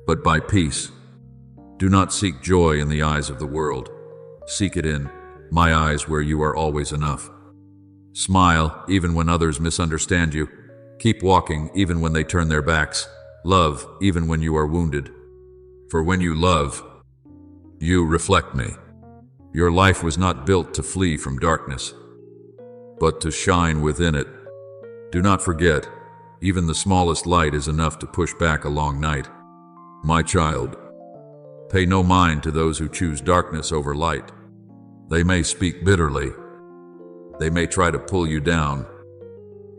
but by peace. Do not seek joy in the eyes of the world. Seek it in my eyes, where you are always enough. Smile even when others misunderstand you. Keep walking even when they turn their backs. Love even when you are wounded. For when you love, you reflect me. Your life was not built to flee from darkness, but to shine within it. Do not forget, even the smallest light is enough to push back a long night. My child, pay no mind to those who choose darkness over light. They may speak bitterly. They may try to pull you down,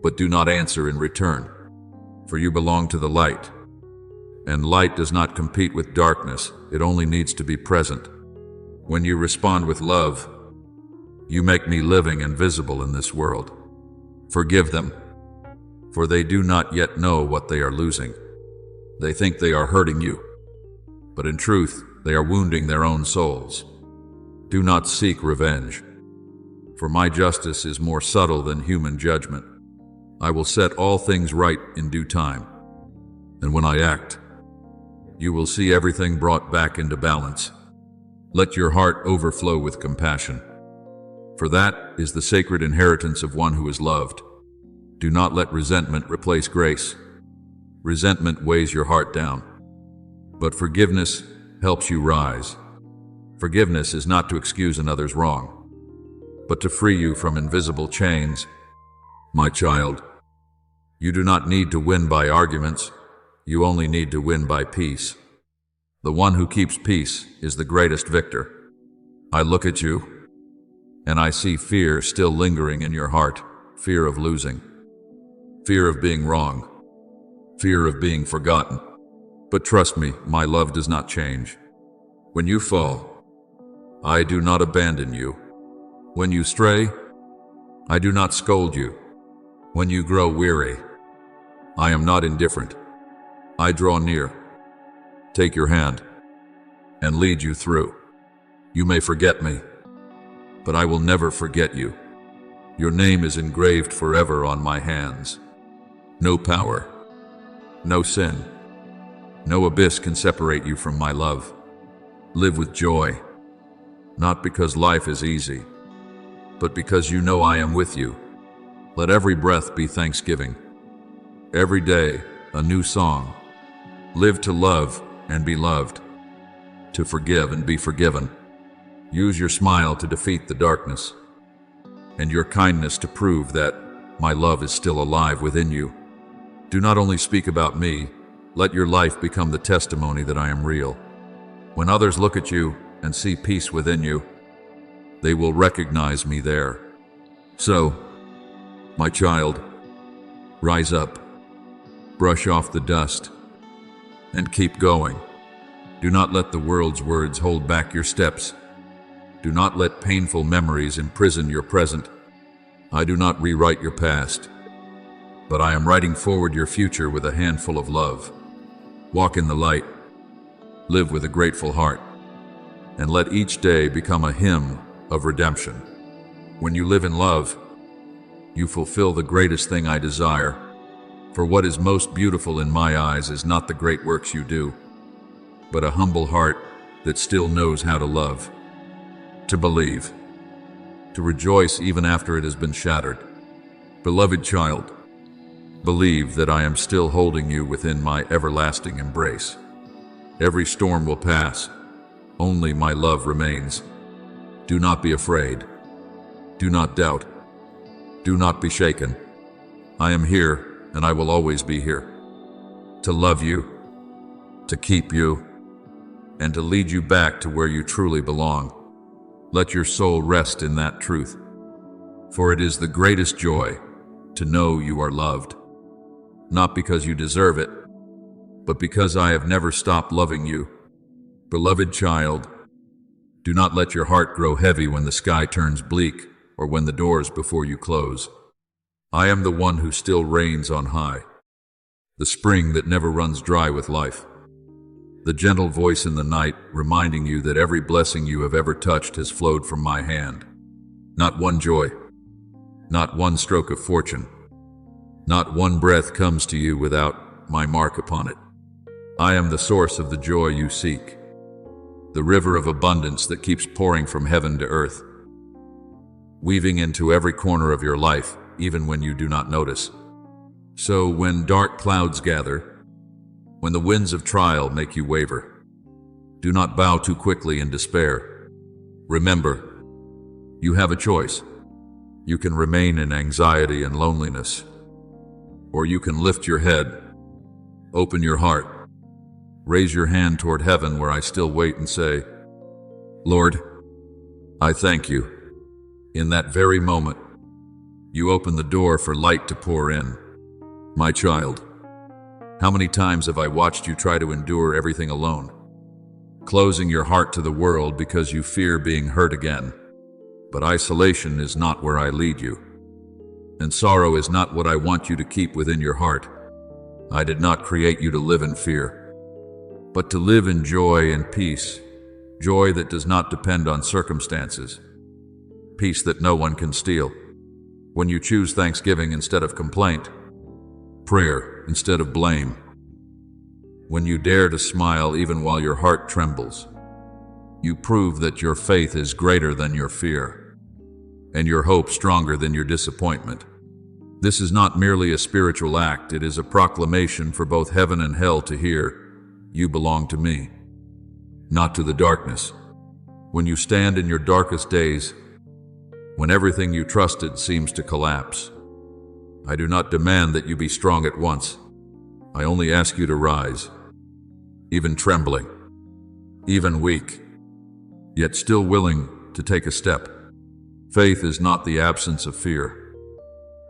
but do not answer in return, for you belong to the light. And light does not compete with darkness, it only needs to be present. When you respond with love, you make me living and visible in this world. Forgive them, for they do not yet know what they are losing. They think they are hurting you, but in truth, they are wounding their own souls. Do not seek revenge, for my justice is more subtle than human judgment. I will set all things right in due time, and when I act, you will see everything brought back into balance. Let your heart overflow with compassion, for that is the sacred inheritance of one who is loved. Do not let resentment replace grace. Resentment weighs your heart down, but forgiveness helps you rise. Forgiveness is not to excuse another's wrong, but to free you from invisible chains. My child, you do not need to win by arguments. You only need to win by peace. The one who keeps peace is the greatest victor. I look at you, and I see fear still lingering in your heart. Fear of losing, fear of being wrong, fear of being forgotten. But trust me, my love does not change. When you fall, I do not abandon you. When you stray, I do not scold you. When you grow weary, I am not indifferent. I draw near, take your hand, and lead you through. You may forget me, but I will never forget you. Your name is engraved forever on my hands. No power, no sin, no abyss can separate you from my love. Live with joy, not because life is easy, but because you know I am with you. Let every breath be thanksgiving. Every day, a new song. Live to love and be loved, to forgive and be forgiven. Use your smile to defeat the darkness, and your kindness to prove that my love is still alive within you. Do not only speak about me, let your life become the testimony that I am real. When others look at you and see peace within you, they will recognize me there. So, my child, rise up, brush off the dust, and keep going. Do not let the world's words hold back your steps. Do not let painful memories imprison your present. I do not rewrite your past, but I am writing forward your future with a handful of love. Walk in the light, live with a grateful heart, and let each day become a hymn of redemption. When you live in love, you fulfill the greatest thing I desire, For what is most beautiful in my eyes is not the great works you do, but a humble heart that still knows how to love, to believe, to rejoice even after it has been shattered. Beloved child, believe that I am still holding you within my everlasting embrace. Every storm will pass, only my love remains. Do not be afraid. Do not doubt. Do not be shaken. I am here, and I will always be here, to love you, to keep you, and to lead you back to where you truly belong. Let your soul rest in that truth, for it is the greatest joy to know you are loved, not because you deserve it, but because I have never stopped loving you. Beloved child, do not let your heart grow heavy when the sky turns bleak or when the doors before you close. I am the one who still reigns on high, the spring that never runs dry with life, the gentle voice in the night reminding you that every blessing you have ever touched has flowed from my hand. Not one joy, not one stroke of fortune, not one breath comes to you without my mark upon it. I am the source of the joy you seek, the river of abundance that keeps pouring from heaven to earth, weaving into every corner of your life, even when you do not notice. So when dark clouds gather, when the winds of trial make you waver, do not bow too quickly in despair. Remember, you have a choice. You can remain in anxiety and loneliness, or you can lift your head, open your heart, raise your hand toward heaven where I still wait and say, Lord, I thank you. In that very moment, you open the door for light to pour in. My child, how many times have I watched you try to endure everything alone, closing your heart to the world because you fear being hurt again? But isolation is not where I lead you, and sorrow is not what I want you to keep within your heart. I did not create you to live in fear, but to live in joy and peace, joy that does not depend on circumstances, peace that no one can steal. When you choose thanksgiving instead of complaint, prayer instead of blame, when you dare to smile even while your heart trembles, you prove that your faith is greater than your fear, and your hope stronger than your disappointment. This is not merely a spiritual act, it is a proclamation for both heaven and hell to hear, you belong to me, not to the darkness. When you stand in your darkest days, when everything you trusted seems to collapse, I do not demand that you be strong at once. I only ask you to rise, even trembling, even weak, yet still willing to take a step. Faith is not the absence of fear,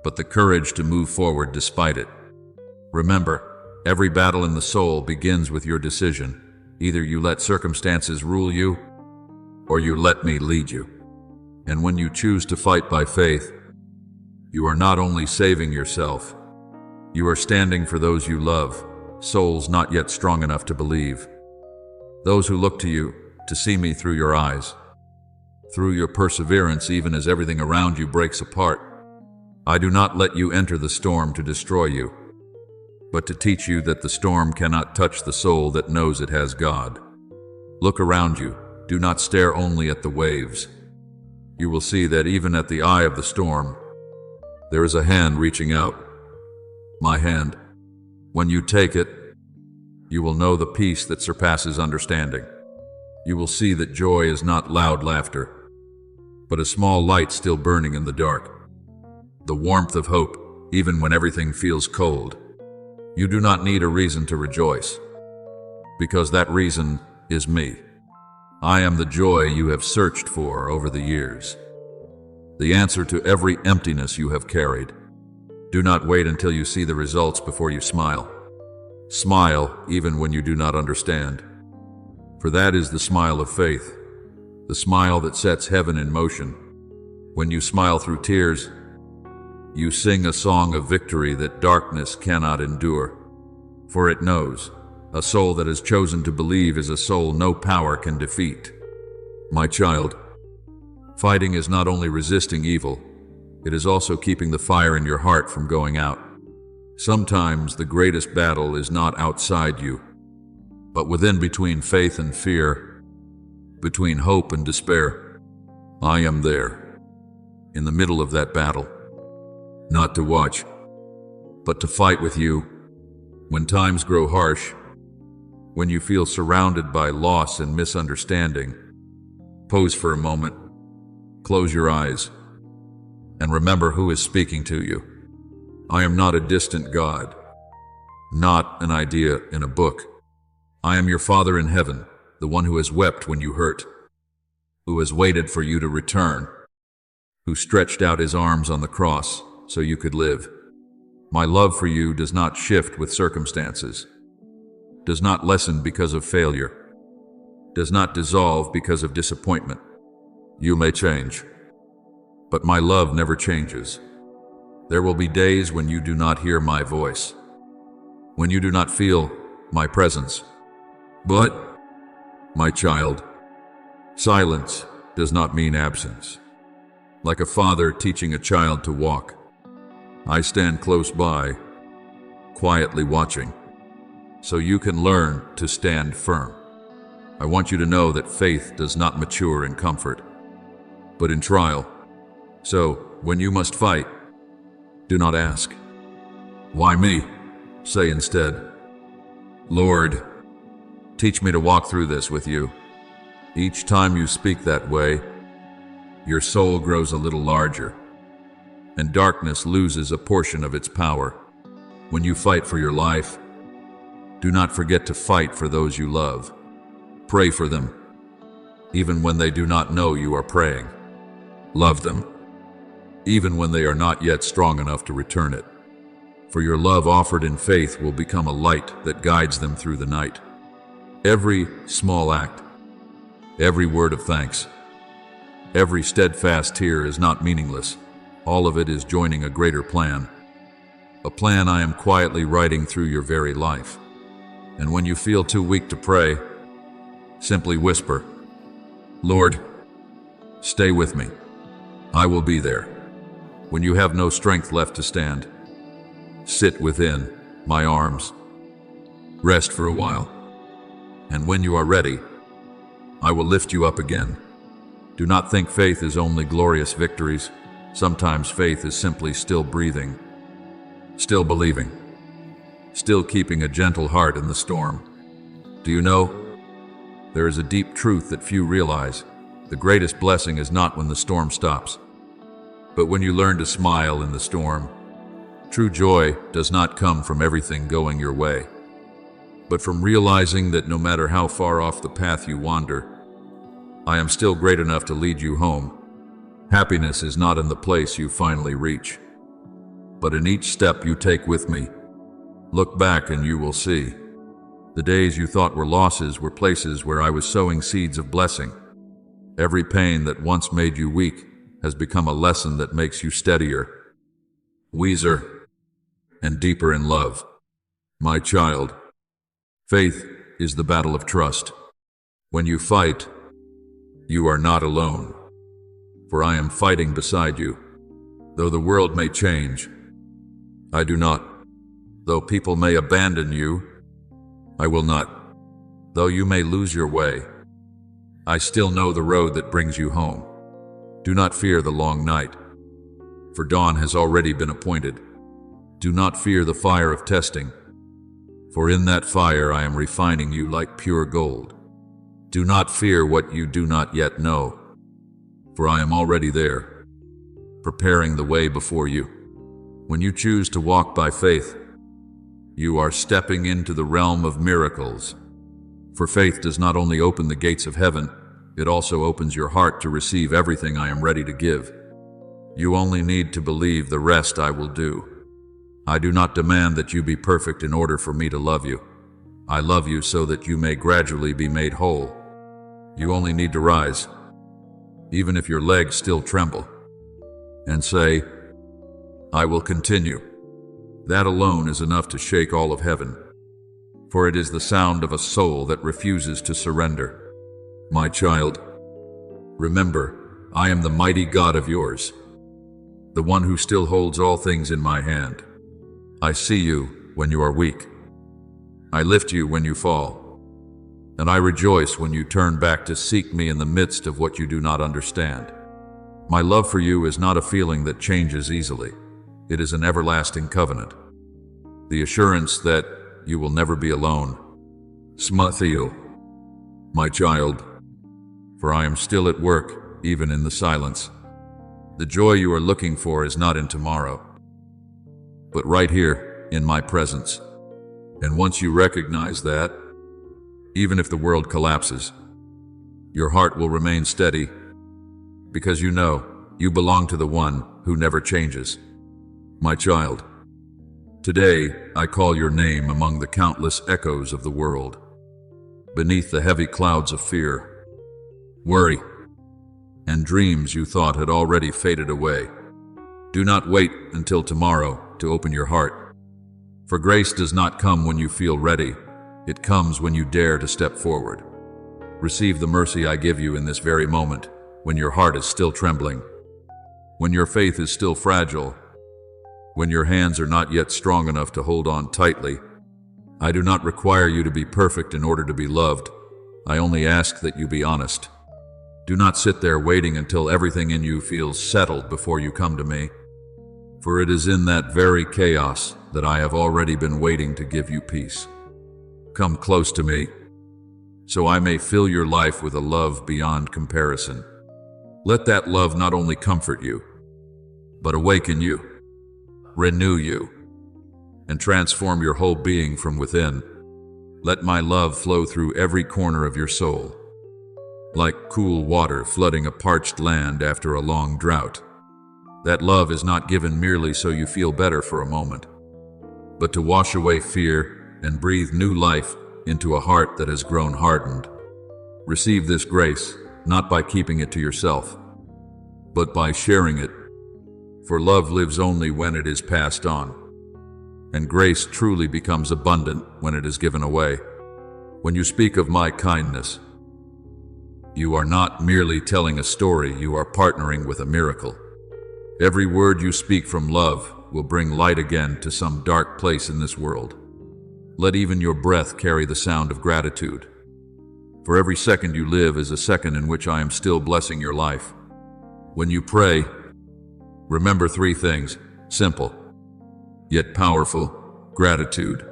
but the courage to move forward despite it. Remember, every battle in the soul begins with your decision. Either you let circumstances rule you, or you let me lead you. And when you choose to fight by faith, you are not only saving yourself, you are standing for those you love, souls not yet strong enough to believe. Those who look to you to see me through your eyes, through your perseverance even as everything around you breaks apart. I do not let you enter the storm to destroy you, but to teach you that the storm cannot touch the soul that knows it has God. Look around you, do not stare only at the waves. You will see that even at the eye of the storm, there is a hand reaching out. My hand. When you take it, you will know the peace that surpasses understanding. You will see that joy is not loud laughter, but a small light still burning in the dark. The warmth of hope, even when everything feels cold. You do not need a reason to rejoice, because that reason is me. I am the joy you have searched for over the years, the answer to every emptiness you have carried. Do not wait until you see the results before you smile. Smile even when you do not understand, for that is the smile of faith, the smile that sets heaven in motion. When you smile through tears, you sing a song of victory that darkness cannot endure, for it knows a soul that has chosen to believe is a soul no power can defeat. My child, fighting is not only resisting evil, it is also keeping the fire in your heart from going out. Sometimes the greatest battle is not outside you, but within, between faith and fear, between hope and despair. I am there, in the middle of that battle, not to watch, but to fight with you. When times grow harsh, when you feel surrounded by loss and misunderstanding, pause for a moment, close your eyes, and remember who is speaking to you. I am not a distant God, not an idea in a book. I am your Father in heaven, the one who has wept when you hurt, who has waited for you to return, who stretched out his arms on the cross so you could live. My love for you does not shift with circumstances, does not lessen because of failure, does not dissolve because of disappointment. You may change, but my love never changes. There will be days when you do not hear my voice, when you do not feel my presence. But, my child, silence does not mean absence. Like a father teaching a child to walk, I stand close by, quietly watching, so you can learn to stand firm. I want you to know that faith does not mature in comfort, but in trial. So, when you must fight, do not ask, "Why me?" Say instead, "Lord, teach me to walk through this with you." Each time you speak that way, your soul grows a little larger, and darkness loses a portion of its power. When you fight for your life, do not forget to fight for those you love. Pray for them, even when they do not know you are praying. Love them, even when they are not yet strong enough to return it. For your love offered in faith will become a light that guides them through the night. Every small act, every word of thanks, every steadfast tear is not meaningless. All of it is joining a greater plan. A plan I am quietly writing through your very life. And when you feel too weak to pray, simply whisper, "Lord, stay with me. I will be there." When you have no strength left to stand, sit within my arms. Rest for a while. And when you are ready, I will lift you up again. Do not think faith is only glorious victories. Sometimes faith is simply still breathing, still believing, still keeping a gentle heart in the storm. Do you know, there is a deep truth that few realize. The greatest blessing is not when the storm stops, but when you learn to smile in the storm. True joy does not come from everything going your way, but from realizing that no matter how far off the path you wander, I am still great enough to lead you home. Happiness is not in the place you finally reach, but in each step you take with me. Look back and you will see. The days you thought were losses were places where I was sowing seeds of blessing. Every pain that once made you weak has become a lesson that makes you steadier, wiser, and deeper in love. My child, faith is the battle of trust. When you fight, you are not alone, for I am fighting beside you. Though the world may change, I do not. Though people may abandon you, I will not. Though you may lose your way, I still know the road that brings you home. Do not fear the long night, for dawn has already been appointed. Do not fear the fire of testing, for in that fire I am refining you like pure gold. Do not fear what you do not yet know, for I am already there, preparing the way before you. When you choose to walk by faith, you are stepping into the realm of miracles. For faith does not only open the gates of heaven, it also opens your heart to receive everything I am ready to give. You only need to believe the rest I will do. I do not demand that you be perfect in order for me to love you. I love you so that you may gradually be made whole. You only need to rise, even if your legs still tremble, and say, "I will continue." That alone is enough to shake all of heaven, for it is the sound of a soul that refuses to surrender. My child, remember, I am the mighty God of yours, the one who still holds all things in my hand. I see you when you are weak. I lift you when you fall. And I rejoice when you turn back to seek me in the midst of what you do not understand. My love for you is not a feeling that changes easily. It is an everlasting covenant. The assurance that you will never be alone. Smathil, my child, for I am still at work, even in the silence. The joy you are looking for is not in tomorrow, but right here in my presence. And once you recognize that, even if the world collapses, your heart will remain steady, because you know you belong to the one who never changes. My child, today I call your name among the countless echoes of the world, beneath the heavy clouds of fear, worry, and dreams you thought had already faded away. Do not wait until tomorrow to open your heart, for grace does not come when you feel ready. It comes when you dare to step forward. Receive the mercy I give you in this very moment, when your heart is still trembling, when your faith is still fragile, when your hands are not yet strong enough to hold on tightly. I do not require you to be perfect in order to be loved. I only ask that you be honest. Do not sit there waiting until everything in you feels settled before you come to me, for it is in that very chaos that I have already been waiting to give you peace. Come close to me, so I may fill your life with a love beyond comparison. Let that love not only comfort you, but awaken you, renew you, and transform your whole being from within. Let my love flow through every corner of your soul, like cool water flooding a parched land after a long drought. That love is not given merely so you feel better for a moment, but to wash away fear and breathe new life into a heart that has grown hardened. Receive this grace, not by keeping it to yourself, but by sharing it, for love lives only when it is passed on, and grace truly becomes abundant when it is given away. When you speak of my kindness, you are not merely telling a story, you are partnering with a miracle. Every word you speak from love will bring light again to some dark place in this world. Let even your breath carry the sound of gratitude. For every second you live is a second in which I am still blessing your life. When you pray, remember three things: simple, yet powerful: gratitude,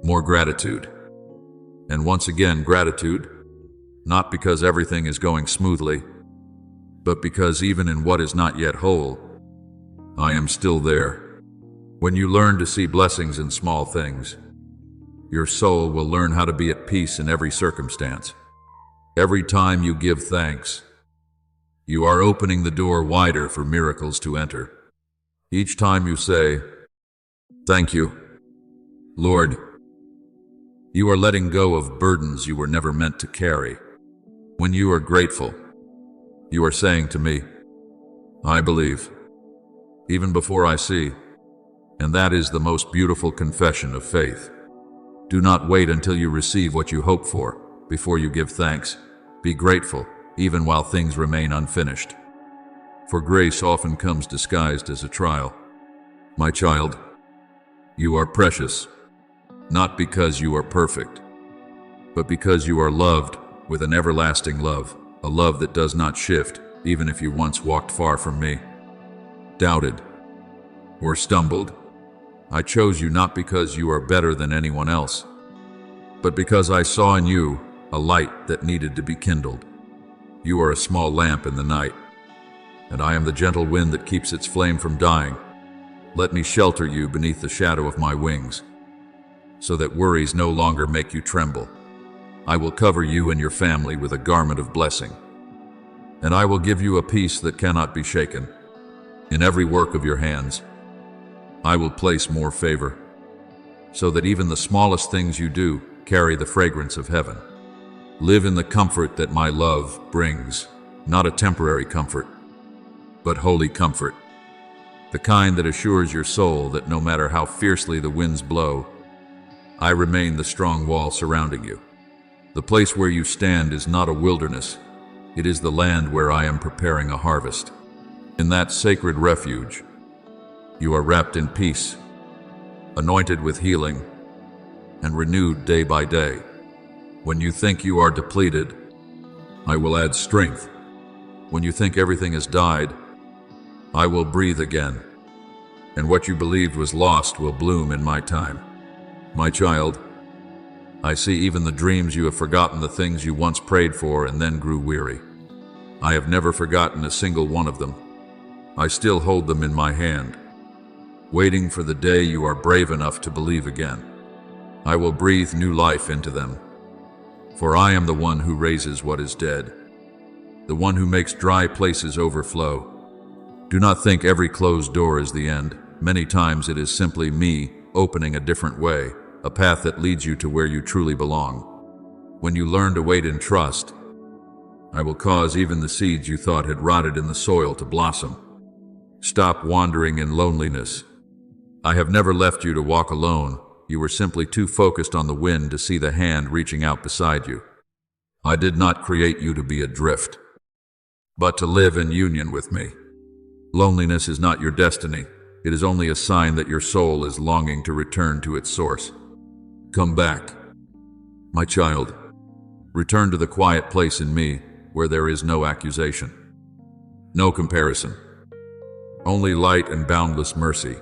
more gratitude, and once again gratitude, not because everything is going smoothly, but because even in what is not yet whole, I am still there. When you learn to see blessings in small things, your soul will learn how to be at peace in every circumstance. Every time you give thanks, you are opening the door wider for miracles to enter. Each time you say, "Thank you, Lord," you are letting go of burdens you were never meant to carry. When you are grateful, you are saying to me, "I believe, even before I see," and that is the most beautiful confession of faith. Do not wait until you receive what you hope for before you give thanks. Be grateful, even while things remain unfinished. For grace often comes disguised as a trial. My child, you are precious, not because you are perfect, but because you are loved with an everlasting love, a love that does not shift, even if you once walked far from me, doubted, or stumbled. I chose you not because you are better than anyone else, but because I saw in you a light that needed to be kindled. You are a small lamp in the night, and I am the gentle wind that keeps its flame from dying. Let me shelter you beneath the shadow of my wings, so that worries no longer make you tremble. I will cover you and your family with a garment of blessing, and I will give you a peace that cannot be shaken. In every work of your hands, I will place more favor, so that even the smallest things you do carry the fragrance of heaven. Live in the comfort that my love brings, not a temporary comfort, but holy comfort, the kind that assures your soul that no matter how fiercely the winds blow, I remain the strong wall surrounding you. The place where you stand is not a wilderness, it is the land where I am preparing a harvest. In that sacred refuge, you are wrapped in peace, anointed with healing, and renewed day by day. When you think you are depleted, I will add strength. When you think everything has died, I will breathe again, and what you believed was lost will bloom in my time. My child, I see even the dreams you have forgotten, the things you once prayed for and then grew weary. I have never forgotten a single one of them. I still hold them in my hand, waiting for the day you are brave enough to believe again. I will breathe new life into them, for I am the one who raises what is dead, the one who makes dry places overflow. Do not think every closed door is the end. Many times it is simply me opening a different way, a path that leads you to where you truly belong. When you learn to wait in trust, I will cause even the seeds you thought had rotted in the soil to blossom. Stop wandering in loneliness. I have never left you to walk alone. You were simply too focused on the wind to see the hand reaching out beside you. I did not create you to be adrift, but to live in union with me. Loneliness is not your destiny. It is only a sign that your soul is longing to return to its source. Come back, my child. Return to the quiet place in me where there is no accusation, no comparison, only light and boundless mercy.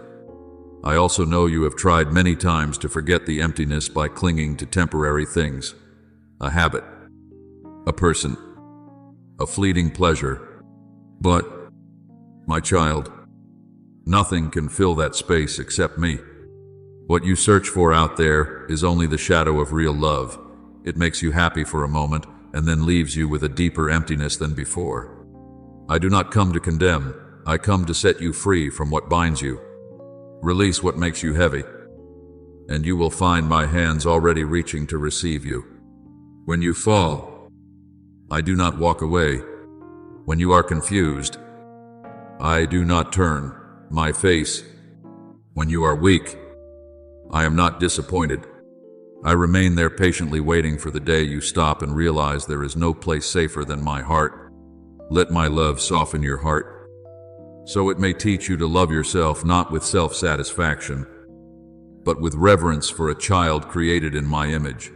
I also know you have tried many times to forget the emptiness by clinging to temporary things, a habit, a person, a fleeting pleasure. But, my child, nothing can fill that space except me. What you search for out there is only the shadow of real love. It makes you happy for a moment and then leaves you with a deeper emptiness than before. I do not come to condemn. I come to set you free from what binds you. Release what makes you heavy, and you will find my hands already reaching to receive you. When you fall, I do not walk away. When you are confused, I do not turn my face. When you are weak, I am not disappointed. I remain there patiently waiting for the day you stop and realize there is no place safer than my heart. Let my love soften your heart, so it may teach you to love yourself not with self-satisfaction, but with reverence for a child created in my image.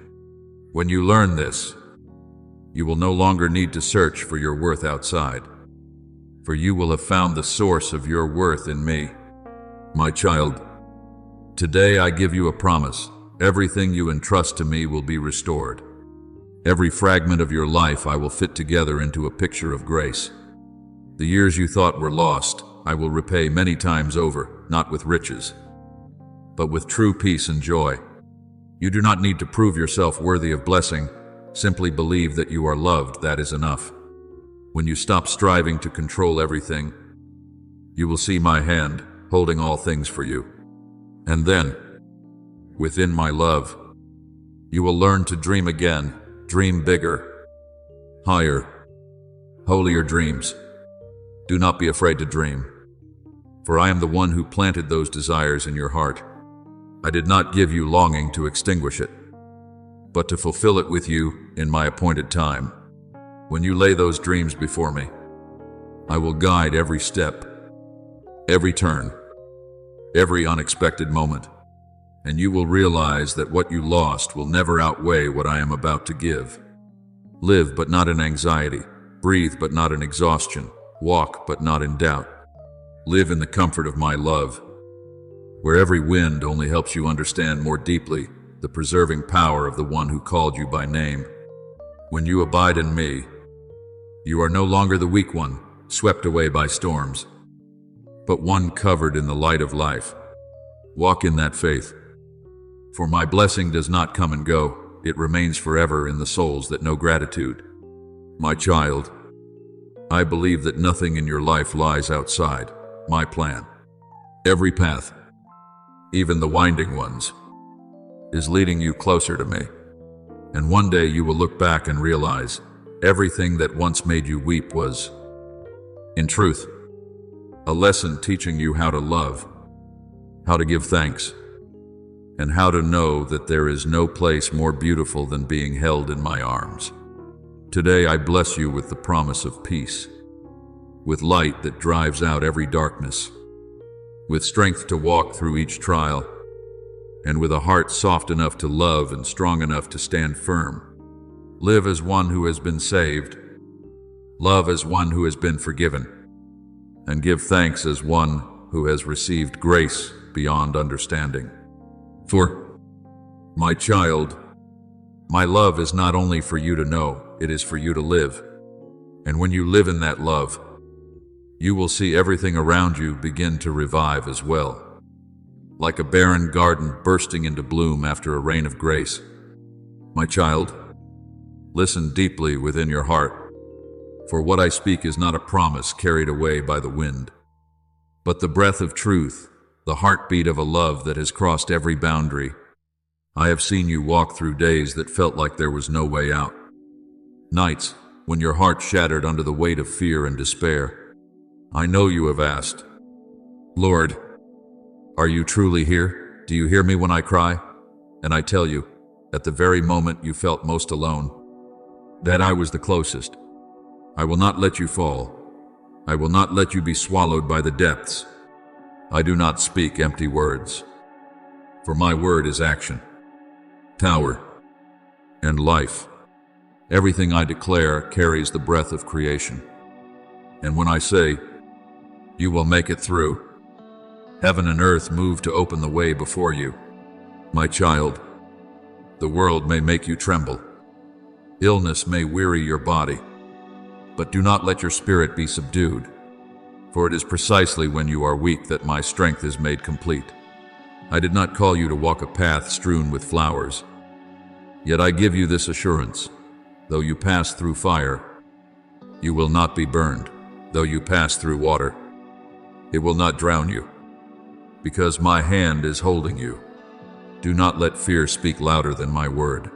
When you learn this, you will no longer need to search for your worth outside, for you will have found the source of your worth in me. My child, today I give you a promise. Everything you entrust to me will be restored. Every fragment of your life I will fit together into a picture of grace. The years you thought were lost, I will repay many times over, not with riches, but with true peace and joy. You do not need to prove yourself worthy of blessing. Simply believe that you are loved. That is enough. When you stop striving to control everything, you will see my hand holding all things for you. And then, within my love, you will learn to dream again. Dream bigger, higher, holier dreams. Do not be afraid to dream, for I am the one who planted those desires in your heart. I did not give you longing to extinguish it, but to fulfill it with you in my appointed time. When you lay those dreams before me, I will guide every step, every turn, every unexpected moment, and you will realize that what you lost will never outweigh what I am about to give. Live, but not in anxiety. Breathe, but not in exhaustion. Walk, but not in doubt. Live in the comfort of my love, where every wind only helps you understand more deeply the preserving power of the one who called you by name. When you abide in me, you are no longer the weak one, swept away by storms, but one covered in the light of life. Walk in that faith, for my blessing does not come and go. It remains forever in the souls that know gratitude. My child, I believe that nothing in your life lies outside my plan. Every path, even the winding ones, is leading you closer to me. And one day you will look back and realize everything that once made you weep was, in truth, a lesson teaching you how to love, how to give thanks, and how to know that there is no place more beautiful than being held in my arms. Today I bless you with the promise of peace, with light that drives out every darkness, with strength to walk through each trial, and with a heart soft enough to love and strong enough to stand firm. Live as one who has been saved, love as one who has been forgiven, and give thanks as one who has received grace beyond understanding. For, my child, my love is not only for you to know, it is for you to live. And when you live in that love, you will see everything around you begin to revive as well. Like a barren garden bursting into bloom after a rain of grace. My child, listen deeply within your heart, for what I speak is not a promise carried away by the wind, but the breath of truth, the heartbeat of a love that has crossed every boundary. I have seen you walk through days that felt like there was no way out. Nights when your heart shattered under the weight of fear and despair. I know you have asked, Lord, are you truly here? Do you hear me when I cry? And I tell you, at the very moment you felt most alone, that I was the closest. I will not let you fall. I will not let you be swallowed by the depths. I do not speak empty words, for my word is action, power, and life. Everything I declare carries the breath of creation. And when I say, you will make it through, heaven and earth move to open the way before you. My child, the world may make you tremble. Illness may weary your body, but do not let your spirit be subdued, for it is precisely when you are weak that my strength is made complete. I did not call you to walk a path strewn with flowers, yet I give you this assurance, though you pass through fire, you will not be burned. Though you pass through water, it will not drown you, because my hand is holding you. Do not let fear speak louder than my word,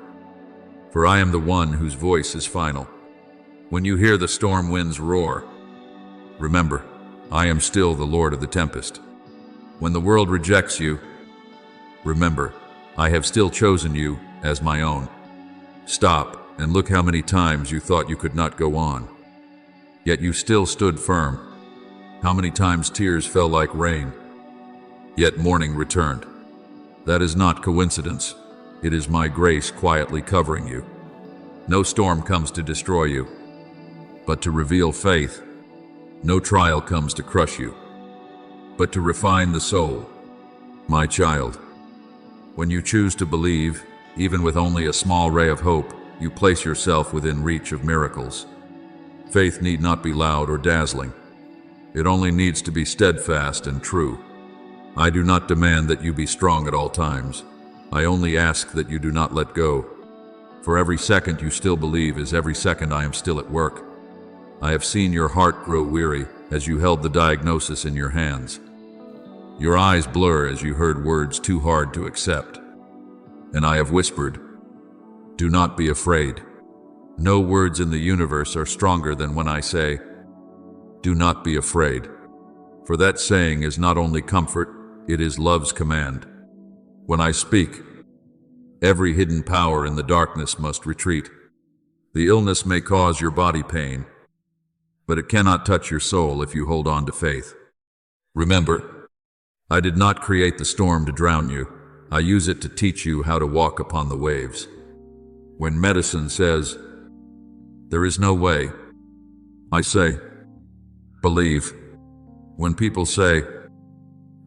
for I am the one whose voice is final. When you hear the storm winds roar, remember, I am still the Lord of the tempest. When the world rejects you, remember, I have still chosen you as my own. Stop and look how many times you thought you could not go on, yet you still stood firm. How many times tears fell like rain, yet morning returned. That is not coincidence. It is my grace quietly covering you. No storm comes to destroy you, but to reveal faith. No trial comes to crush you, but to refine the soul. My child, when you choose to believe, even with only a small ray of hope, you place yourself within reach of miracles. Faith need not be loud or dazzling. It only needs to be steadfast and true. I do not demand that you be strong at all times. I only ask that you do not let go. For every second you still believe is every second I am still at work. I have seen your heart grow weary as you held the diagnosis in your hands. Your eyes blur as you heard words too hard to accept. And I have whispered, do not be afraid. No words in the universe are stronger than when I say, do not be afraid. For that saying is not only comfort, it is love's command. When I speak, every hidden power in the darkness must retreat. The illness may cause your body pain, but it cannot touch your soul if you hold on to faith. Remember, I did not create the storm to drown you. I use it to teach you how to walk upon the waves. When medicine says, there is no way, I say, believe. When people say,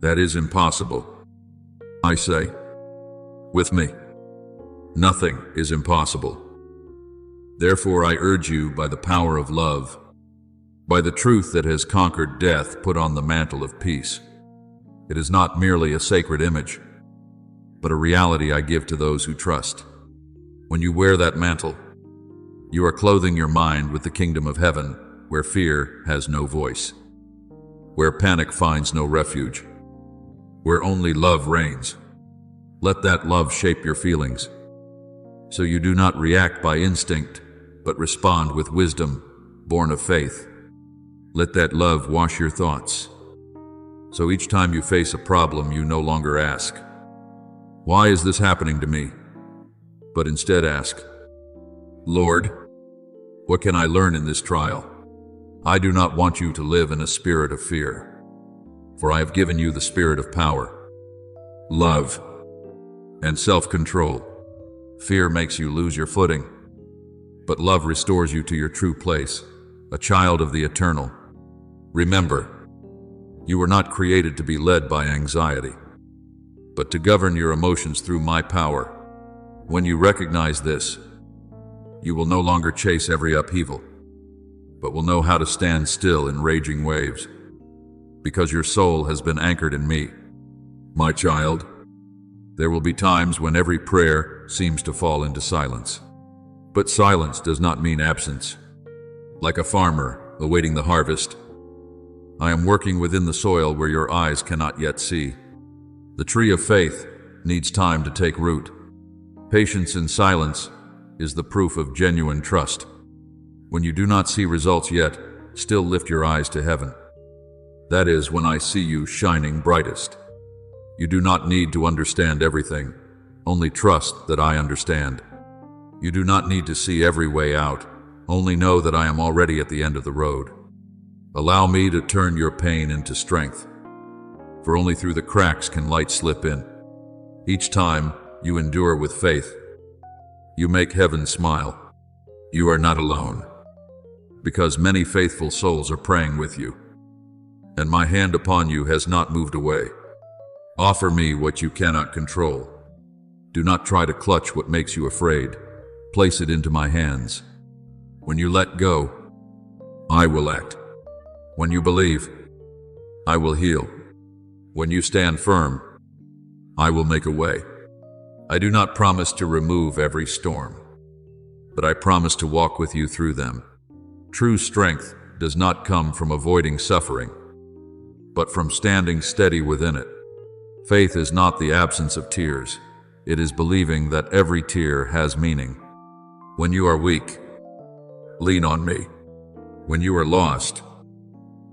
that is impossible, I say, with me, nothing is impossible. Therefore I urge you by the power of love, by the truth that has conquered death, put on the mantle of peace. It is not merely a sacred image, but a reality I give to those who trust. When you wear that mantle, you are clothing your mind with the kingdom of heaven, where fear has no voice, where panic finds no refuge, where only love reigns. Let that love shape your feelings, so you do not react by instinct, but respond with wisdom, born of faith. Let that love wash your thoughts, so each time you face a problem, you no longer ask, why is this happening to me? But instead ask, Lord, what can I learn in this trial? I do not want you to live in a spirit of fear, for I have given you the spirit of power, love, and self-control. Fear makes you lose your footing, but love restores you to your true place, a child of the eternal. Remember, you were not created to be led by anxiety, but to govern your emotions through my power. When you recognize this, you will no longer chase every upheaval, but will know how to stand still in raging waves, because your soul has been anchored in me. My child, there will be times when every prayer seems to fall into silence. But silence does not mean absence. Like a farmer awaiting the harvest, I am working within the soil where your eyes cannot yet see. The tree of faith needs time to take root. Patience in silence is the proof of genuine trust. When you do not see results yet, still lift your eyes to heaven. That is when I see you shining brightest. You do not need to understand everything, only trust that I understand. You do not need to see every way out, only know that I am already at the end of the road. Allow me to turn your pain into strength, for only through the cracks can light slip in. Each time you endure with faith, you make heaven smile. You are not alone, because many faithful souls are praying with you, and my hand upon you has not moved away. Offer me what you cannot control. Do not try to clutch what makes you afraid. Place it into my hands. When you let go, I will act. When you believe, I will heal. When you stand firm, I will make a way. I do not promise to remove every storm, but I promise to walk with you through them. True strength does not come from avoiding suffering, but from standing steady within it. Faith is not the absence of tears. It is believing that every tear has meaning. When you are weak, lean on me. When you are lost,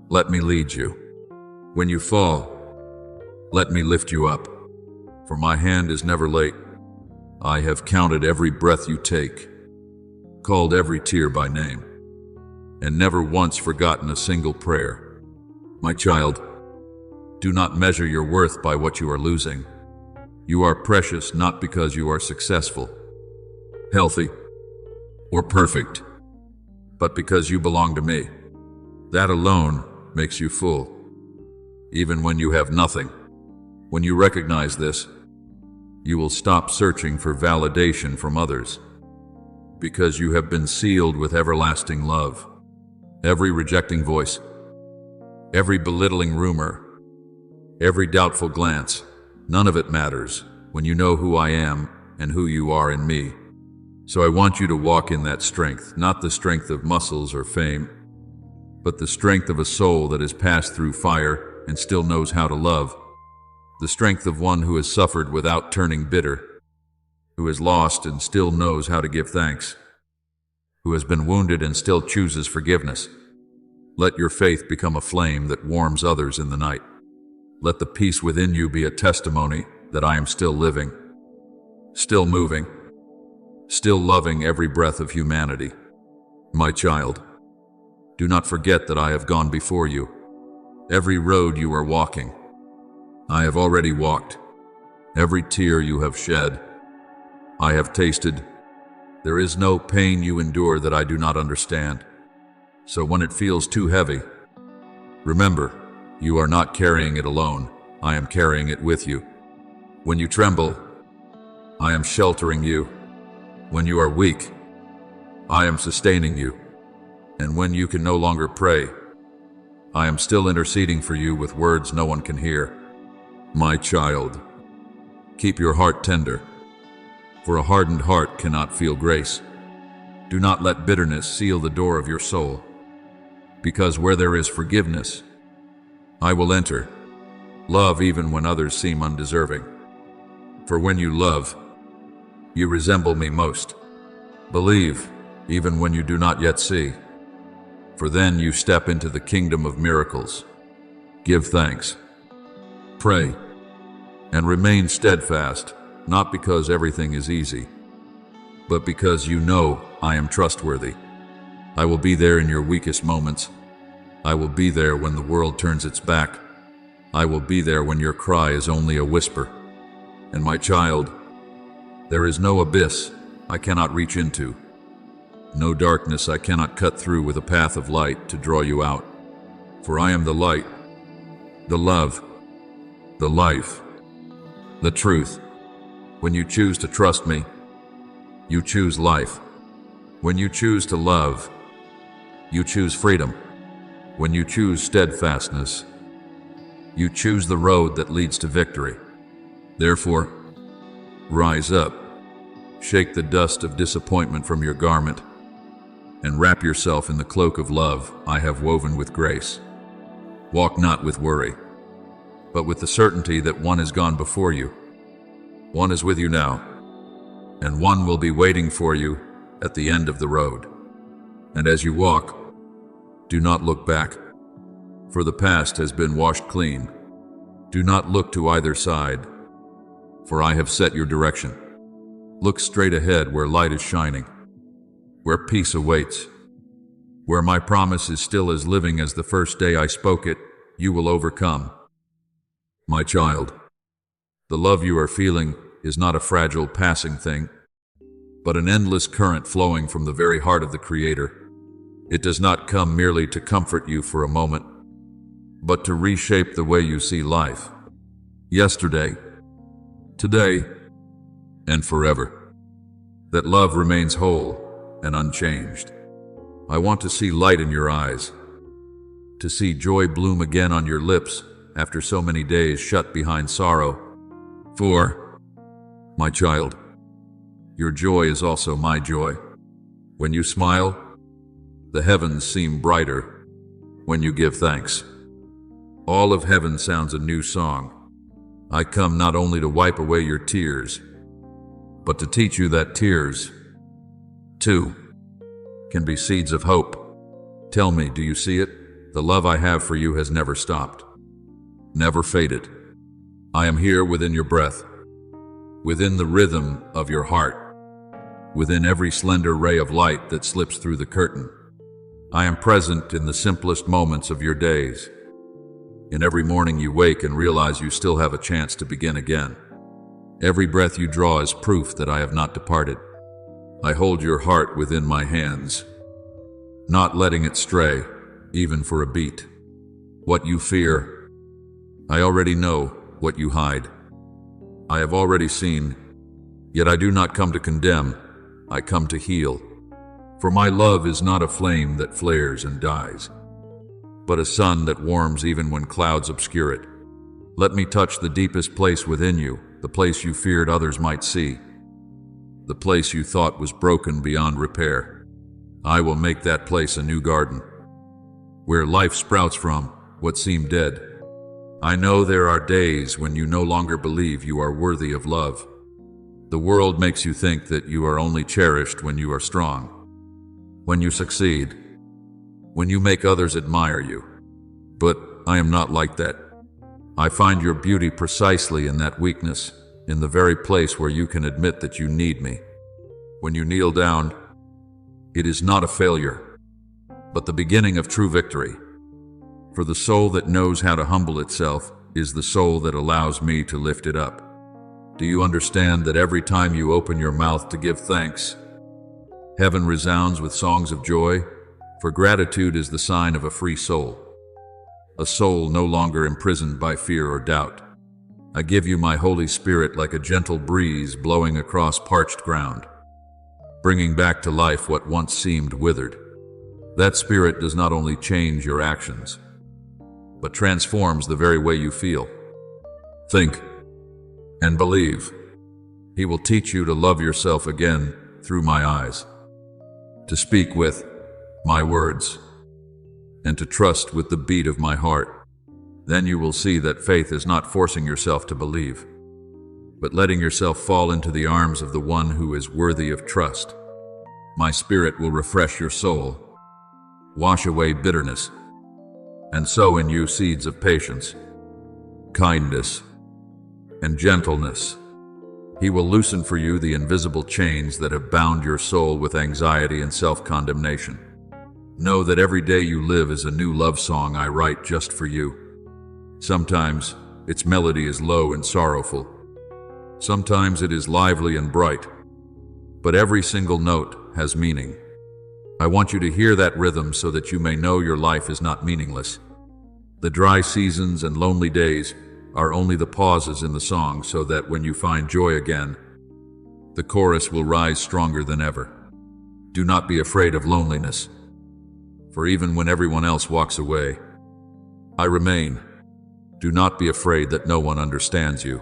let me lead you. When you fall, let me lift you up. For my hand is never late. I have counted every breath you take, called every tear by name, and never once forgotten a single prayer. My child, do not measure your worth by what you are losing. You are precious not because you are successful, healthy, or perfect, but because you belong to me. That alone makes you full, even when you have nothing. When you recognize this, you will stop searching for validation from others, because you have been sealed with everlasting love. Every rejecting voice, every belittling rumor, every doubtful glance, none of it matters when you know who I am and who you are in me. So I want you to walk in that strength, not the strength of muscles or fame, but the strength of a soul that has passed through fire and still knows how to love. The strength of one who has suffered without turning bitter, who has lost and still knows how to give thanks, who has been wounded and still chooses forgiveness. Let your faith become a flame that warms others in the night. Let the peace within you be a testimony that I am still living, still moving, still loving every breath of humanity. My child, do not forget that I have gone before you. Every road you are walking, I have already walked. Every tear you have shed, I have tasted. There is no pain you endure that I do not understand. So when it feels too heavy, remember, you are not carrying it alone. I am carrying it with you. When you tremble, I am sheltering you. When you are weak, I am sustaining you. And when you can no longer pray, I am still interceding for you with words no one can hear. My child, keep your heart tender, for a hardened heart cannot feel grace. Do not let bitterness seal the door of your soul, because where there is forgiveness, I will enter. Love even when others seem undeserving. For when you love, you resemble me most. Believe, even when you do not yet see, for then you step into the kingdom of miracles. Give thanks, pray, and remain steadfast, not because everything is easy, but because you know I am trustworthy. I will be there in your weakest moments. I will be there when the world turns its back. I will be there when your cry is only a whisper. And my child, There is no abyss I cannot reach into, no darkness I cannot cut through with a path of light to draw you out. For I am the light, the love, the life, the truth. When you choose to trust me, you choose life. When you choose to love, you choose freedom. When you choose steadfastness, you choose the road that leads to victory. Therefore, rise up, shake the dust of disappointment from your garment, and wrap yourself in the cloak of love I have woven with grace. Walk not with worry, but with the certainty that one has gone before you. One is with you now, and one will be waiting for you at the end of the road. And as you walk, do not look back, for the past has been washed clean. Do not look to either side, for I have set your direction. Look straight ahead where light is shining, where peace awaits, where my promise is still as living as the first day I spoke it. You will overcome. My child, the love you are feeling is not a fragile passing thing, but an endless current flowing from the very heart of the Creator. It does not come merely to comfort you for a moment, but to reshape the way you see life, yesterday, today, and forever. That love remains whole and unchanged. I want to see light in your eyes, to see joy bloom again on your lips after so many days shut behind sorrow. For, my child, your joy is also my joy. When you smile, the heavens seem brighter. When you give thanks, all of heaven sounds a new song. I come not only to wipe away your tears, but to teach you that tears, too, can be seeds of hope. Tell me, do you see it? The love I have for you has never stopped, never faded. I am here within your breath, within the rhythm of your heart, within every slender ray of light that slips through the curtain. I am present in the simplest moments of your days, in every morning you wake and realize you still have a chance to begin again. Every breath you draw is proof that I have not departed. I hold your heart within my hands, not letting it stray, even for a beat. What you fear, I already know. What you hide, I have already seen. Yet I do not come to condemn, I come to heal. For my love is not a flame that flares and dies, but a sun that warms even when clouds obscure it. Let me touch the deepest place within you, the place you feared others might see, the place you thought was broken beyond repair. I will make that place a new garden, where life sprouts from what seemed dead. I know there are days when you no longer believe you are worthy of love. The world makes you think that you are only cherished when you are strong, when you succeed, when you make others admire you. But I am not like that. I find your beauty precisely in that weakness, in the very place where you can admit that you need me. When you kneel down, it is not a failure, but the beginning of true victory. For the soul that knows how to humble itself is the soul that allows me to lift it up. Do you understand that every time you open your mouth to give thanks, heaven resounds with songs of joy? For gratitude is the sign of a free soul, a soul no longer imprisoned by fear or doubt. I give you my Holy Spirit like a gentle breeze blowing across parched ground, bringing back to life what once seemed withered. That Spirit does not only change your actions, but transforms the very way you feel, think, and believe. He will teach you to love yourself again through my eyes, to speak with my words, and to trust with the beat of my heart. Then you will see that faith is not forcing yourself to believe, but letting yourself fall into the arms of the one who is worthy of trust. My Spirit will refresh your soul, wash away bitterness, and sow in you seeds of patience, kindness, and gentleness. He will loosen for you the invisible chains that have bound your soul with anxiety and self-condemnation. Know that every day you live is a new love song I write just for you. Sometimes its melody is low and sorrowful, Sometimes it is lively and bright, but every single note has meaning. I want you to hear that rhythm so that you may know your life is not meaningless. The dry seasons and lonely days are only the pauses in the song, so that when you find joy again, the chorus will rise stronger than ever. Do not be afraid of loneliness, for even when everyone else walks away, I remain. Do not be afraid that no one understands you,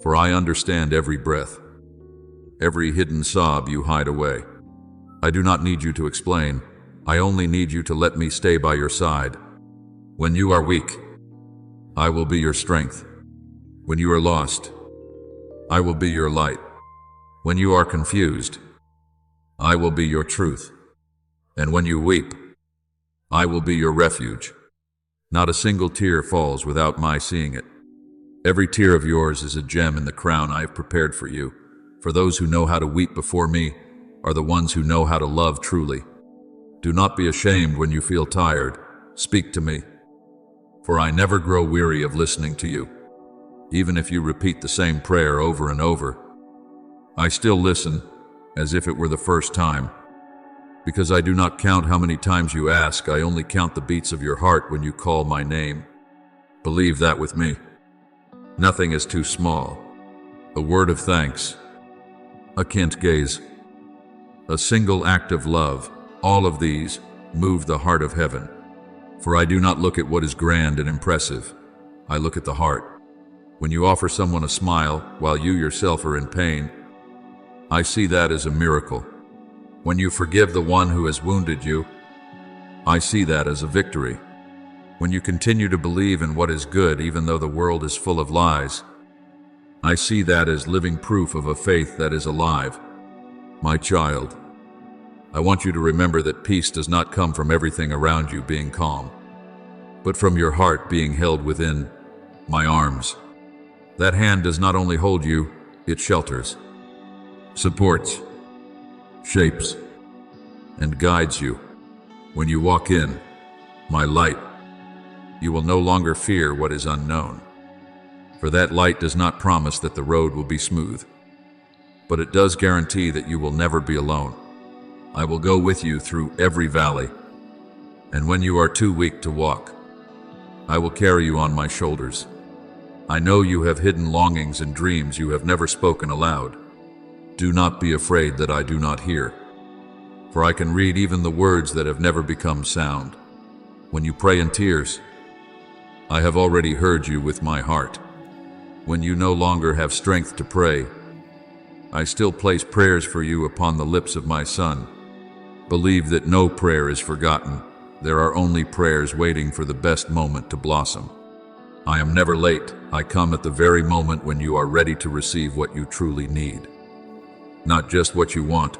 for I understand every breath, every hidden sob you hide away. I do not need you to explain. I only need you to let me stay by your side. When you are weak, I will be your strength. When you are lost, I will be your light. When you are confused, I will be your truth. And when you weep, I will be your refuge. Not a single tear falls without my seeing it. Every tear of yours is a gem in the crown I have prepared for you. For those who know how to weep before me are the ones who know how to love truly. Do not be ashamed when you feel tired. Speak to me, for I never grow weary of listening to you. Even if you repeat the same prayer over and over, I still listen as if it were the first time. Because I do not count how many times you ask, I only count the beats of your heart when you call my name. Believe that with me. Nothing is too small. A word of thanks, a kind gaze, a single act of love, all of these move the heart of heaven. For I do not look at what is grand and impressive. I look at the heart. When you offer someone a smile while you yourself are in pain, I see that as a miracle. When you forgive the one who has wounded you, I see that as a victory. When you continue to believe in what is good even though the world is full of lies, I see that as living proof of a faith that is alive. My child, I want you to remember that peace does not come from everything around you being calm, but from your heart being held within my arms. That hand does not only hold you, it shelters, supports, shapes, and guides you. When you walk in my light, you will no longer fear what is unknown. For that light does not promise that the road will be smooth, but it does guarantee that you will never be alone. I will go with you through every valley, and when you are too weak to walk, I will carry you on my shoulders. I know you have hidden longings and dreams you have never spoken aloud. Do not be afraid that I do not hear, for I can read even the words that have never become sound. When you pray in tears, I have already heard you with my heart. When you no longer have strength to pray, I still place prayers for you upon the lips of my Son. Believe that no prayer is forgotten. There are only prayers waiting for the best moment to blossom. I am never late. I come at the very moment when you are ready to receive what you truly need, not just what you want.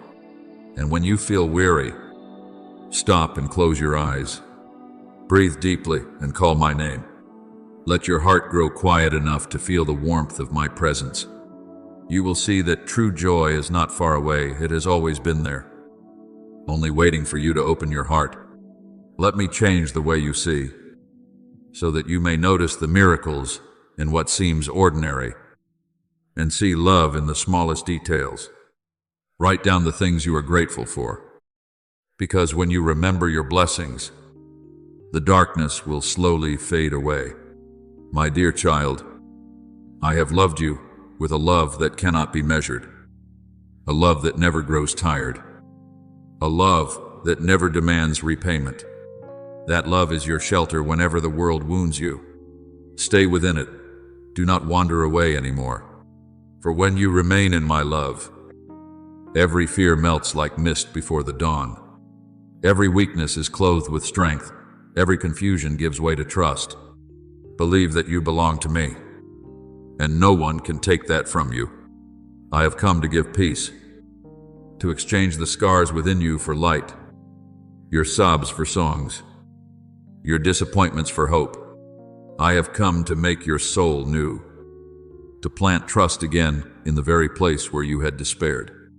And when you feel weary, stop and close your eyes. Breathe deeply and call my name. Let your heart grow quiet enough to feel the warmth of my presence. You will see that true joy is not far away. It has always been there, only waiting for you to open your heart. Let me change the way you see, so that you may notice the miracles in what seems ordinary, and see love in the smallest details. Write down the things you are grateful for, because when you remember your blessings, the darkness will slowly fade away. My dear child, I have loved you with a love that cannot be measured, a love that never grows tired, a love that never demands repayment. That love is your shelter whenever the world wounds you. Stay within it. Do not wander away anymore. For when you remain in my love, every fear melts like mist before the dawn. Every weakness is clothed with strength. Every confusion gives way to trust. Believe that you belong to me, and no one can take that from you. I have come to give peace, to exchange the scars within you for light, your sobs for songs, your disappointments for hope. I have come to make your soul new, to plant trust again in the very place where you had despaired.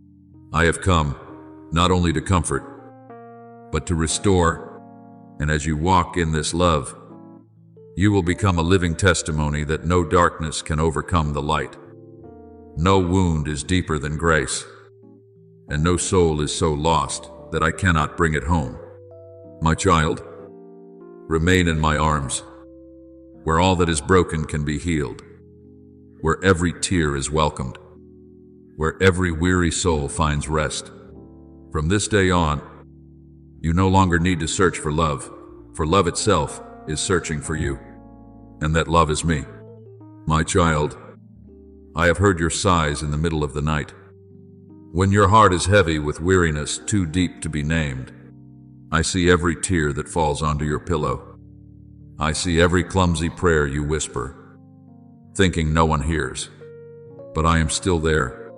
I have come not only to comfort, but to restore, and as you walk in this love, you will become a living testimony that no darkness can overcome the light. No wound is deeper than grace, and no soul is so lost that I cannot bring it home. My child, remain in my arms, where all that is broken can be healed, where every tear is welcomed, where every weary soul finds rest. From this day on, you no longer need to search for love itself is searching for you, and that love is me. My child, I have heard your sighs in the middle of the night. When your heart is heavy with weariness too deep to be named, I see every tear that falls onto your pillow. I see every clumsy prayer you whisper, thinking no one hears. But I am still there,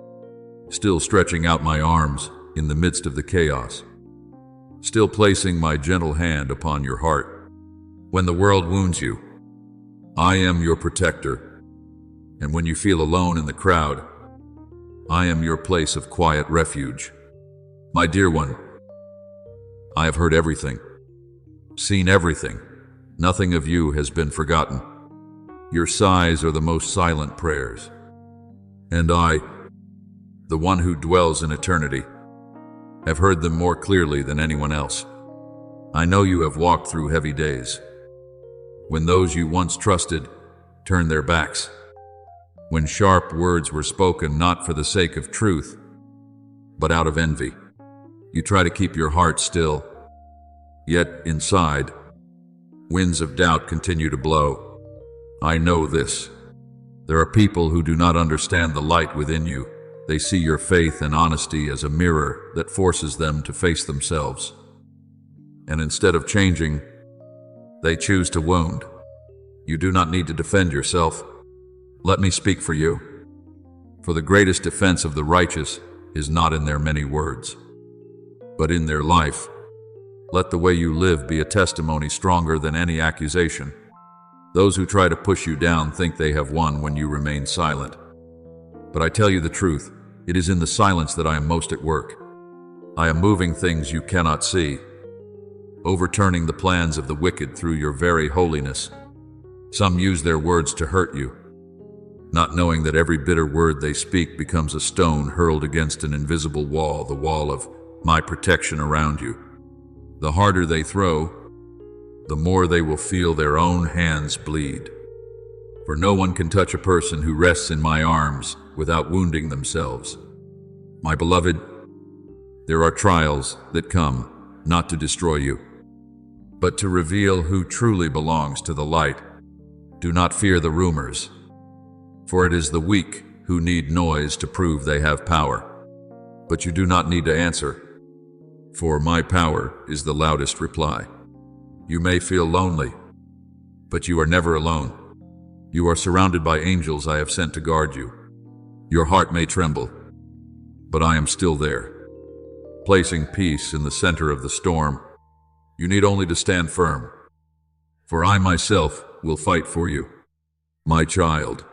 still stretching out my arms in the midst of the chaos, still placing my gentle hand upon your heart. When the world wounds you, I am your protector, and when you feel alone in the crowd, I am your place of quiet refuge. My dear one, I have heard everything, seen everything. Nothing of you has been forgotten. Your sighs are the most silent prayers. And I, the one who dwells in eternity, have heard them more clearly than anyone else. I know you have walked through heavy days, when those you once trusted turned their backs, when sharp words were spoken not for the sake of truth, but out of envy. You try to keep your heart still, yet inside, winds of doubt continue to blow. I know this. There are people who do not understand the light within you. They see your faith and honesty as a mirror that forces them to face themselves. And instead of changing, they choose to wound. You do not need to defend yourself. Let me speak for you. For the greatest defense of the righteous is not in their many words, but in their life. Let the way you live be a testimony stronger than any accusation. Those who try to push you down think they have won when you remain silent. But I tell you the truth, it is in the silence that I am most at work. I am moving things you cannot see, overturning the plans of the wicked through your very holiness. Some use their words to hurt you, not knowing that every bitter word they speak becomes a stone hurled against an invisible wall, the wall of my protection around you. The harder they throw, the more they will feel their own hands bleed. For no one can touch a person who rests in my arms without wounding themselves. My beloved, there are trials that come not to destroy you, but to reveal who truly belongs to the light. Do not fear the rumors, for it is the weak who need noise to prove they have power. But you do not need to answer, for my power is the loudest reply. You may feel lonely, but you are never alone. You are surrounded by angels I have sent to guard you. Your heart may tremble, but I am still there, placing peace in the center of the storm. You need only to stand firm, for I myself will fight for you. My child,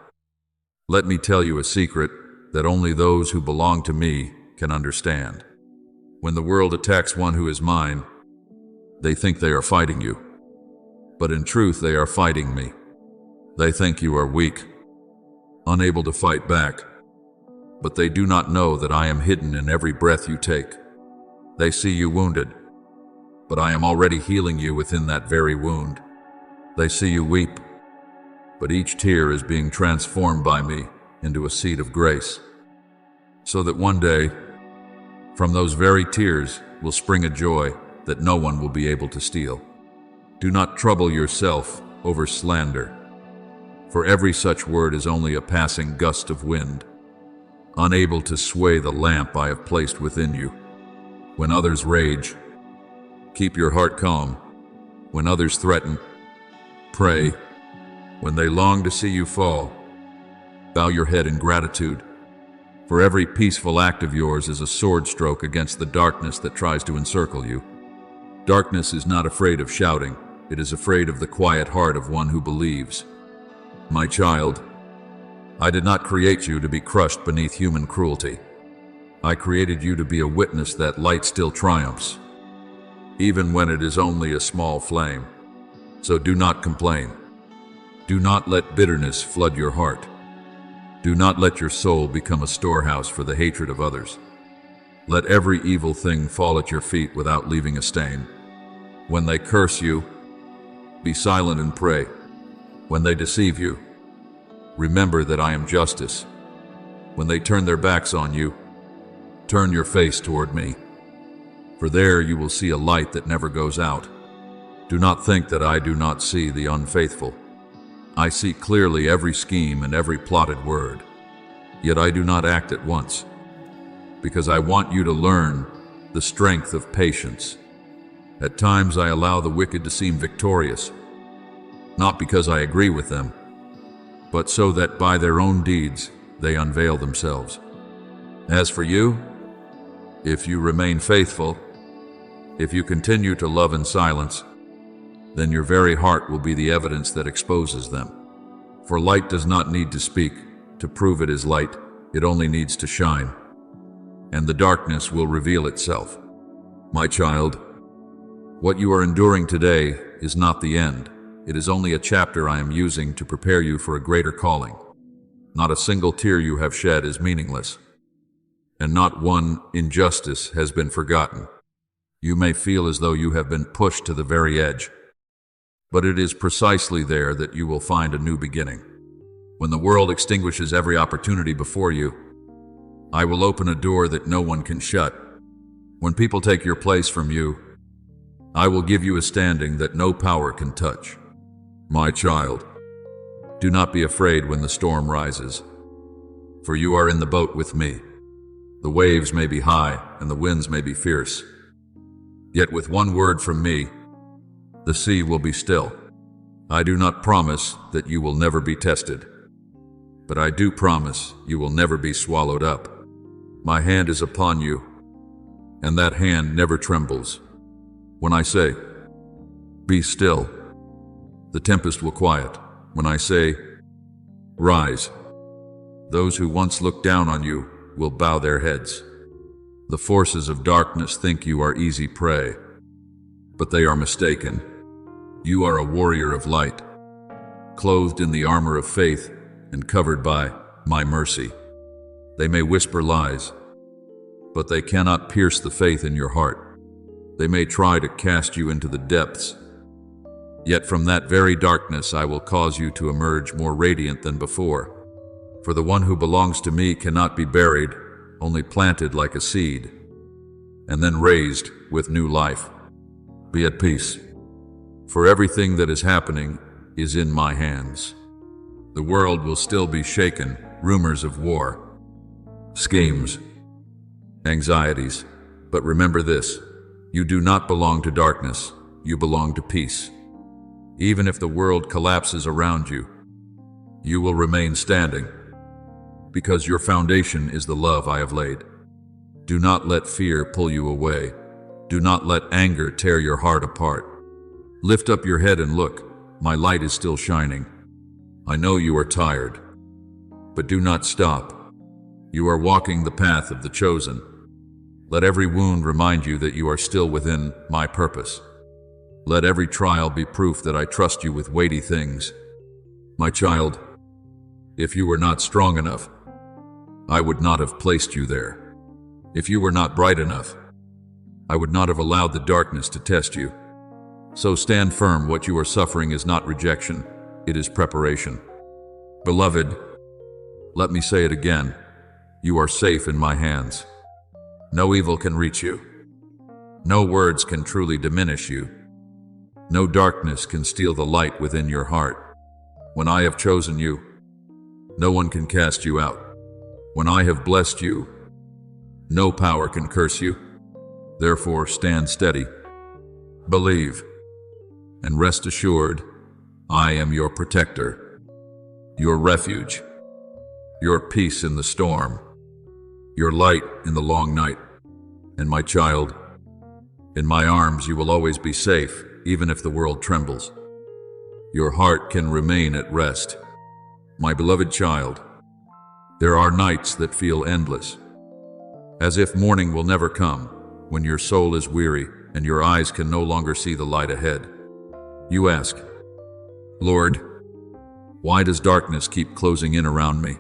let me tell you a secret that only those who belong to me can understand. When the world attacks one who is mine, they think they are fighting you, but in truth they are fighting me. They think you are weak, unable to fight back, but they do not know that I am hidden in every breath you take. They see you wounded, but I am already healing you within that very wound. They see you weep, but each tear is being transformed by me into a seed of grace, so that one day, from those very tears will spring a joy that no one will be able to steal. Do not trouble yourself over slander, for every such word is only a passing gust of wind, unable to sway the lamp I have placed within you. When others rage, keep your heart calm. When others threaten, pray. When they long to see you fall, bow your head in gratitude. For every peaceful act of yours is a sword stroke against the darkness that tries to encircle you. Darkness is not afraid of shouting. It is afraid of the quiet heart of one who believes. My child, I did not create you to be crushed beneath human cruelty. I created you to be a witness that light still triumphs, even when it is only a small flame. So do not complain. Do not let bitterness flood your heart. Do not let your soul become a storehouse for the hatred of others. Let every evil thing fall at your feet without leaving a stain. When they curse you, be silent and pray. When they deceive you, remember that I am justice. When they turn their backs on you, turn your face toward me. For there you will see a light that never goes out. Do not think that I do not see the unfaithful. I see clearly every scheme and every plotted word. Yet I do not act at once, because I want you to learn the strength of patience. At times I allow the wicked to seem victorious, not because I agree with them, but so that by their own deeds they unveil themselves. As for you, if you remain faithful, if you continue to love in silence, then your very heart will be the evidence that exposes them. For light does not need to speak to prove it is light, it only needs to shine, and the darkness will reveal itself. My child, what you are enduring today is not the end. It is only a chapter I am using to prepare you for a greater calling. Not a single tear you have shed is meaningless, and not one injustice has been forgotten. You may feel as though you have been pushed to the very edge, but it is precisely there that you will find a new beginning. When the world extinguishes every opportunity before you, I will open a door that no one can shut. When people take your place from you, I will give you a standing that no power can touch. My child, do not be afraid when the storm rises, for you are in the boat with me. The waves may be high and the winds may be fierce, yet with one word from me, the sea will be still. I do not promise that you will never be tested, but I do promise you will never be swallowed up. My hand is upon you, and that hand never trembles. When I say, be still, the tempest will quiet. When I say, rise, those who once looked down on you will bow their heads. The forces of darkness think you are easy prey, but they are mistaken. You are a warrior of light, clothed in the armor of faith and covered by my mercy. They may whisper lies, but they cannot pierce the faith in your heart. They may try to cast you into the depths, yet from that very darkness I will cause you to emerge more radiant than before. For the one who belongs to me cannot be buried, only planted like a seed, and then raised with new life. Be at peace, for everything that is happening is in my hands. The world will still be shaken, rumors of war, schemes, anxieties, but remember this, you do not belong to darkness, you belong to peace. Even if the world collapses around you, you will remain standing, because your foundation is the love I have laid. Do not let fear pull you away. Do not let anger tear your heart apart. Lift up your head and look, my light is still shining. I know you are tired, but do not stop. You are walking the path of the chosen. Let every wound remind you that you are still within my purpose. Let every trial be proof that I trust you with weighty things. My child, if you were not strong enough, I would not have placed you there. If you were not bright enough, I would not have allowed the darkness to test you. So stand firm. What you are suffering is not rejection, it is preparation. Beloved, let me say it again. You are safe in my hands. No evil can reach you. No words can truly diminish you. No darkness can steal the light within your heart. When I have chosen you, no one can cast you out. When I have blessed you, no power can curse you. Therefore, stand steady, believe, and rest assured, I am your protector, your refuge, your peace in the storm, your light in the long night. And my child, in my arms you will always be safe, even if the world trembles. Your heart can remain at rest. My beloved child, there are nights that feel endless, as if morning will never come, when your soul is weary and your eyes can no longer see the light ahead. You ask, Lord, why does darkness keep closing in around me?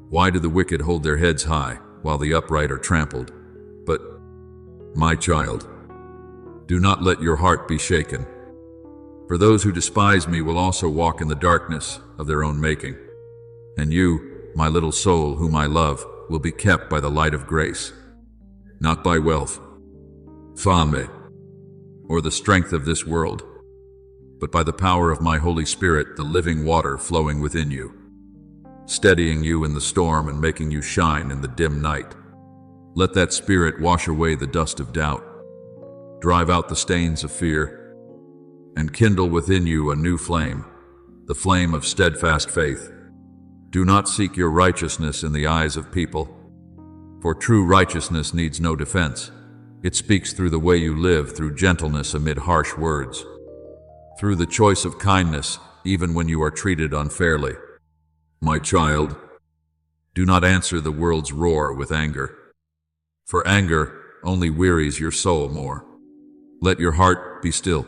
Why do the wicked hold their heads high, while the upright are trampled? But, my child, do not let your heart be shaken. For those who despise me will also walk in the darkness of their own making. And you, my little soul whom I love, will be kept by the light of grace, not by wealth, fame, or the strength of this world, but by the power of my Holy Spirit, the living water flowing within you, steadying you in the storm and making you shine in the dim night. Let that Spirit wash away the dust of doubt, drive out the stains of fear, and kindle within you a new flame, the flame of steadfast faith. Do not seek your righteousness in the eyes of people, for true righteousness needs no defense. It speaks through the way you live, through gentleness amid harsh words, through the choice of kindness even when you are treated unfairly. My child, do not answer the world's roar with anger, for anger only wearies your soul more. Let your heart be still,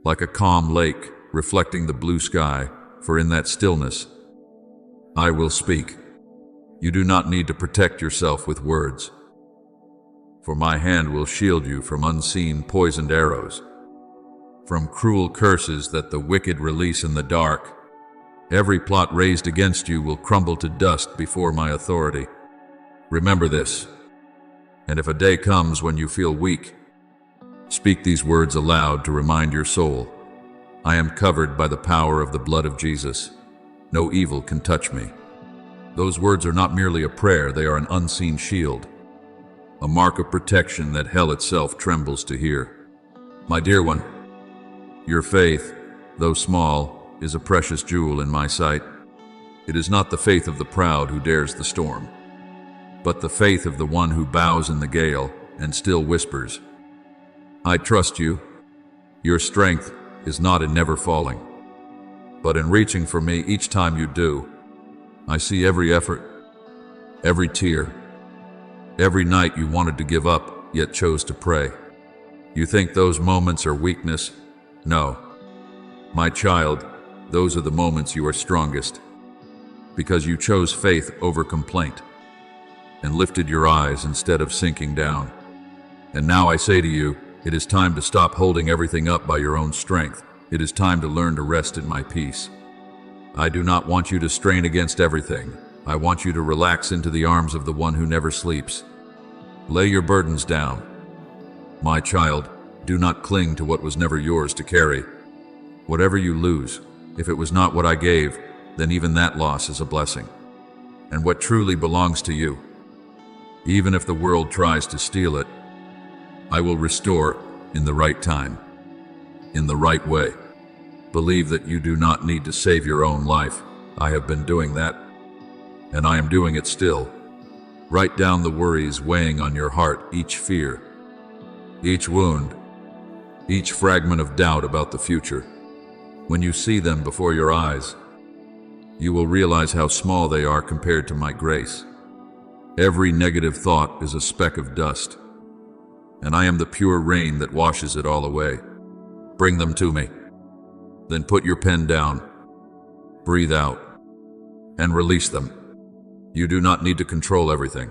like a calm lake reflecting the blue sky, for in that stillness I will speak. You do not need to protect yourself with words, for my hand will shield you from unseen poisoned arrows, from cruel curses that the wicked release in the dark. Every plot raised against you will crumble to dust before my authority. Remember this, and if a day comes when you feel weak, speak these words aloud to remind your soul. I am covered by the power of the blood of Jesus. No evil can touch me. Those words are not merely a prayer, they are an unseen shield, a mark of protection that hell itself trembles to hear. My dear one, your faith, though small, is a precious jewel in my sight. It is not the faith of the proud who dares the storm, but the faith of the one who bows in the gale and still whispers, I trust you. Your strength is not in never falling, but in reaching for me each time you do. I see every effort, every tear, every night you wanted to give up, yet chose to pray. You think those moments are weakness? No. My child, those are the moments you are strongest, because you chose faith over complaint and lifted your eyes instead of sinking down. And now I say to you, it is time to stop holding everything up by your own strength. It is time to learn to rest in my peace. I do not want you to strain against everything. I want you to relax into the arms of the one who never sleeps. Lay your burdens down. My child, do not cling to what was never yours to carry. Whatever you lose, if it was not what I gave, then even that loss is a blessing. And what truly belongs to you, even if the world tries to steal it, I will restore in the right time, in the right way. Believe that you do not need to save your own life. I have been doing that, and I am doing it still. Write down the worries weighing on your heart, each fear, each wound, each fragment of doubt about the future. When you see them before your eyes, you will realize how small they are compared to my grace. Every negative thought is a speck of dust, and I am the pure rain that washes it all away. Bring them to me. Then put your pen down, breathe out, and release them. You do not need to control everything,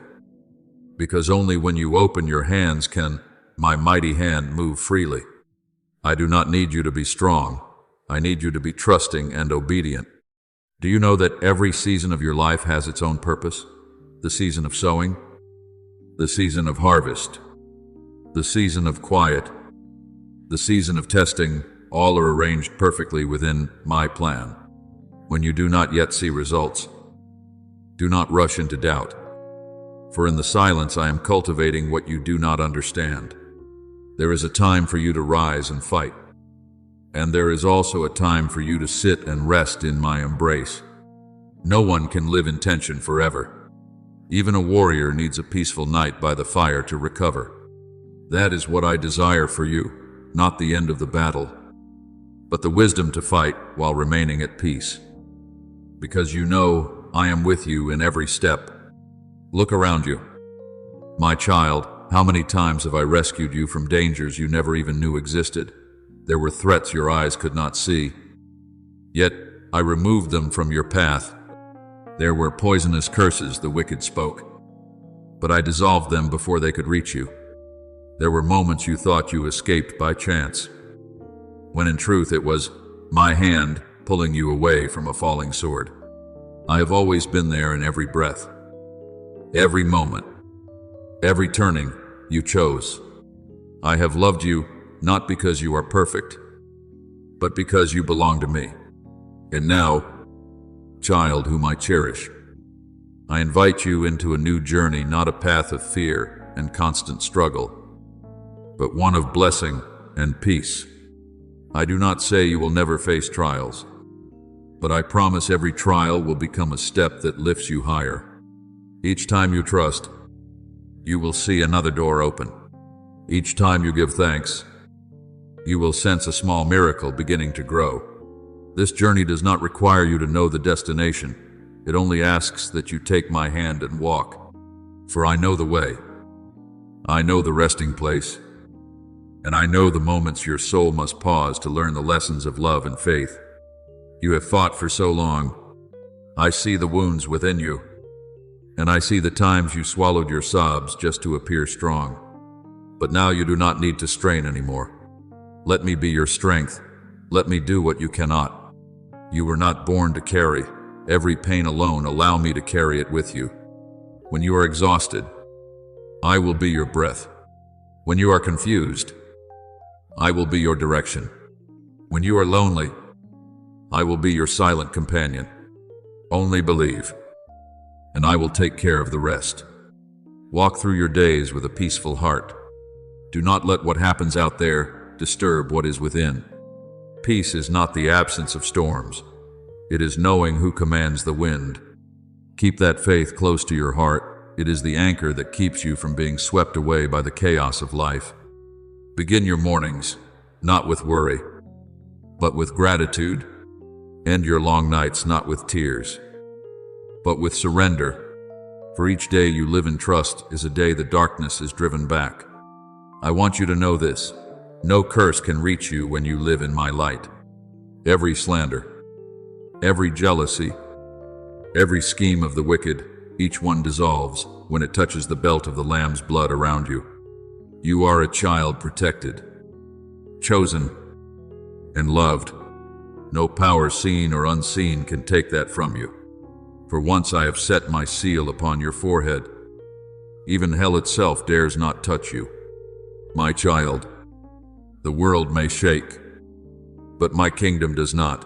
because only when you open your hands can my mighty hand move freely. I do not need you to be strong. I need you to be trusting and obedient. Do you know that every season of your life has its own purpose? The season of sowing, the season of harvest, the season of quiet, the season of testing, all are arranged perfectly within my plan. When you do not yet see results, do not rush into doubt, for in the silence I am cultivating what you do not understand. There is a time for you to rise and fight, and there is also a time for you to sit and rest in my embrace. No one can live in tension forever. Even a warrior needs a peaceful night by the fire to recover. That is what I desire for you, not the end of the battle, but the wisdom to fight while remaining at peace. Because you know I am with you in every step. Look around you. My child, how many times have I rescued you from dangers you never even knew existed? There were threats your eyes could not see, yet I removed them from your path, There were poisonous curses the wicked spoke, but I dissolved them before they could reach you. There were moments you thought you escaped by chance, when in truth it was my hand pulling you away from a falling sword. I have always been there in every breath, every moment, every turning you chose. I have loved you not because you are perfect, but because you belong to me. And now, child whom I cherish, I invite you into a new journey, not a path of fear and constant struggle, but one of blessing and peace. I do not say you will never face trials, but I promise every trial will become a step that lifts you higher. Each time you trust, you will see another door open. Each time you give thanks, you will sense a small miracle beginning to grow. This journey does not require you to know the destination. It only asks that you take my hand and walk. For I know the way. I know the resting place. And I know the moments your soul must pause to learn the lessons of love and faith. You have fought for so long. I see the wounds within you. And I see the times you swallowed your sobs just to appear strong. But now you do not need to strain anymore. Let me be your strength. Let me do what you cannot. You were not born to carry every pain alone. Allow me to carry it with you. When you are exhausted, I will be your breath. When you are confused, I will be your direction. When you are lonely, I will be your silent companion. Only believe, and I will take care of the rest. Walk through your days with a peaceful heart. Do not let what happens out there disturb what is within. Peace is not the absence of storms. It is knowing who commands the wind. Keep that faith close to your heart. It is the anchor that keeps you from being swept away by the chaos of life. Begin your mornings, not with worry, but with gratitude. End your long nights not with tears, but with surrender. For each day you live in trust is a day the darkness is driven back. I want you to know this. No curse can reach you when you live in my light. Every slander, every jealousy, every scheme of the wicked, each one dissolves when it touches the belt of the Lamb's blood around you. You are a child protected, chosen, and loved. No power seen or unseen can take that from you. For once I have set my seal upon your forehead. Even hell itself dares not touch you. My child, the world may shake, but my kingdom does not.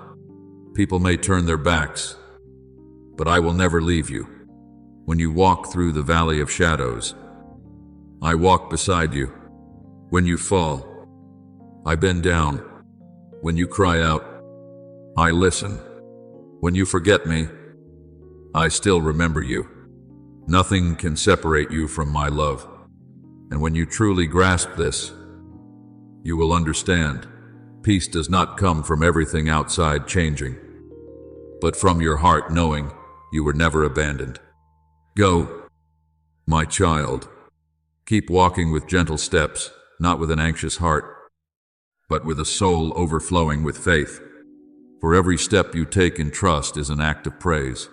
People may turn their backs, but I will never leave you. When you walk through the valley of shadows, I walk beside you. When you fall, I bend down. When you cry out, I listen. When you forget me, I still remember you. Nothing can separate you from my love. And when you truly grasp this, you will understand. Peace does not come from everything outside changing, but from your heart knowing you were never abandoned. Go, my child. Keep walking with gentle steps, not with an anxious heart, but with a soul overflowing with faith. For every step you take in trust is an act of praise,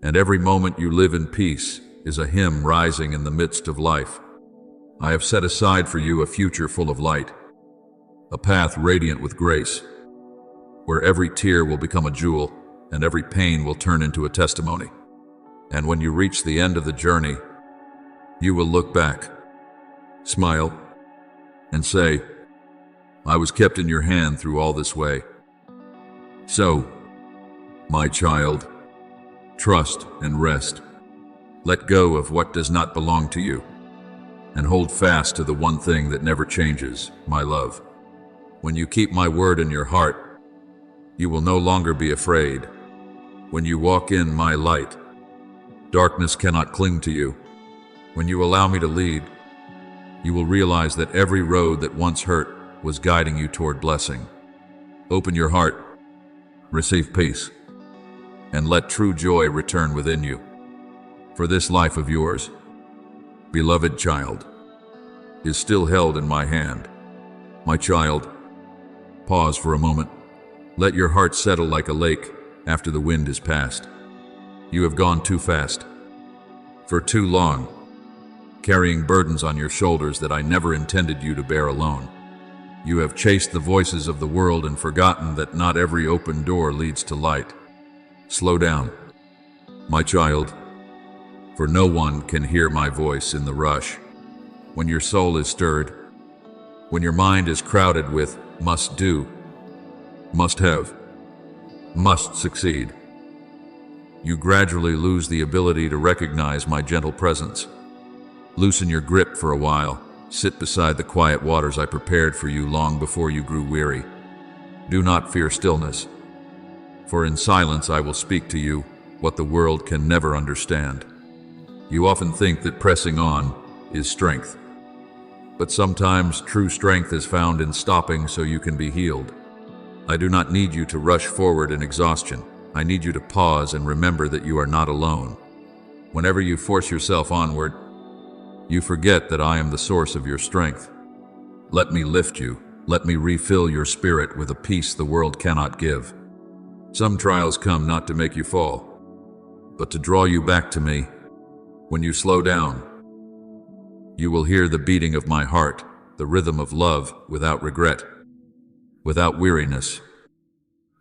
and every moment you live in peace is a hymn rising in the midst of life. I have set aside for you a future full of light, a path radiant with grace, where every tear will become a jewel and every pain will turn into a testimony. And when you reach the end of the journey, you will look back, smile, and say, I was kept in your hand through all this way. So, my child, trust and rest. Let go of what does not belong to you, and hold fast to the one thing that never changes, my love. When you keep my word in your heart, you will no longer be afraid. When you walk in my light, darkness cannot cling to you. When you allow me to lead, you will realize that every road that once hurt was guiding you toward blessing. Open your heart, receive peace, and let true joy return within you. For this life of yours, beloved child, is still held in my hand. My child, pause for a moment. Let your heart settle like a lake after the wind has passed. You have gone too fast. For too long, carrying burdens on your shoulders that I never intended you to bear alone. You have chased the voices of the world and forgotten that not every open door leads to light. Slow down, my child, for no one can hear my voice in the rush. When your soul is stirred, when your mind is crowded with must do, must have, must succeed, you gradually lose the ability to recognize my gentle presence. Loosen your grip for a while. Sit beside the quiet waters I prepared for you long before you grew weary. Do not fear stillness, for in silence I will speak to you what the world can never understand. You often think that pressing on is strength, but sometimes true strength is found in stopping so you can be healed. I do not need you to rush forward in exhaustion. I need you to pause and remember that you are not alone. Whenever you force yourself onward, you forget that I am the source of your strength. Let me lift you. Let me refill your spirit with a peace the world cannot give. Some trials come not to make you fall, but to draw you back to me. When you slow down, you will hear the beating of my heart, the rhythm of love without regret, without weariness,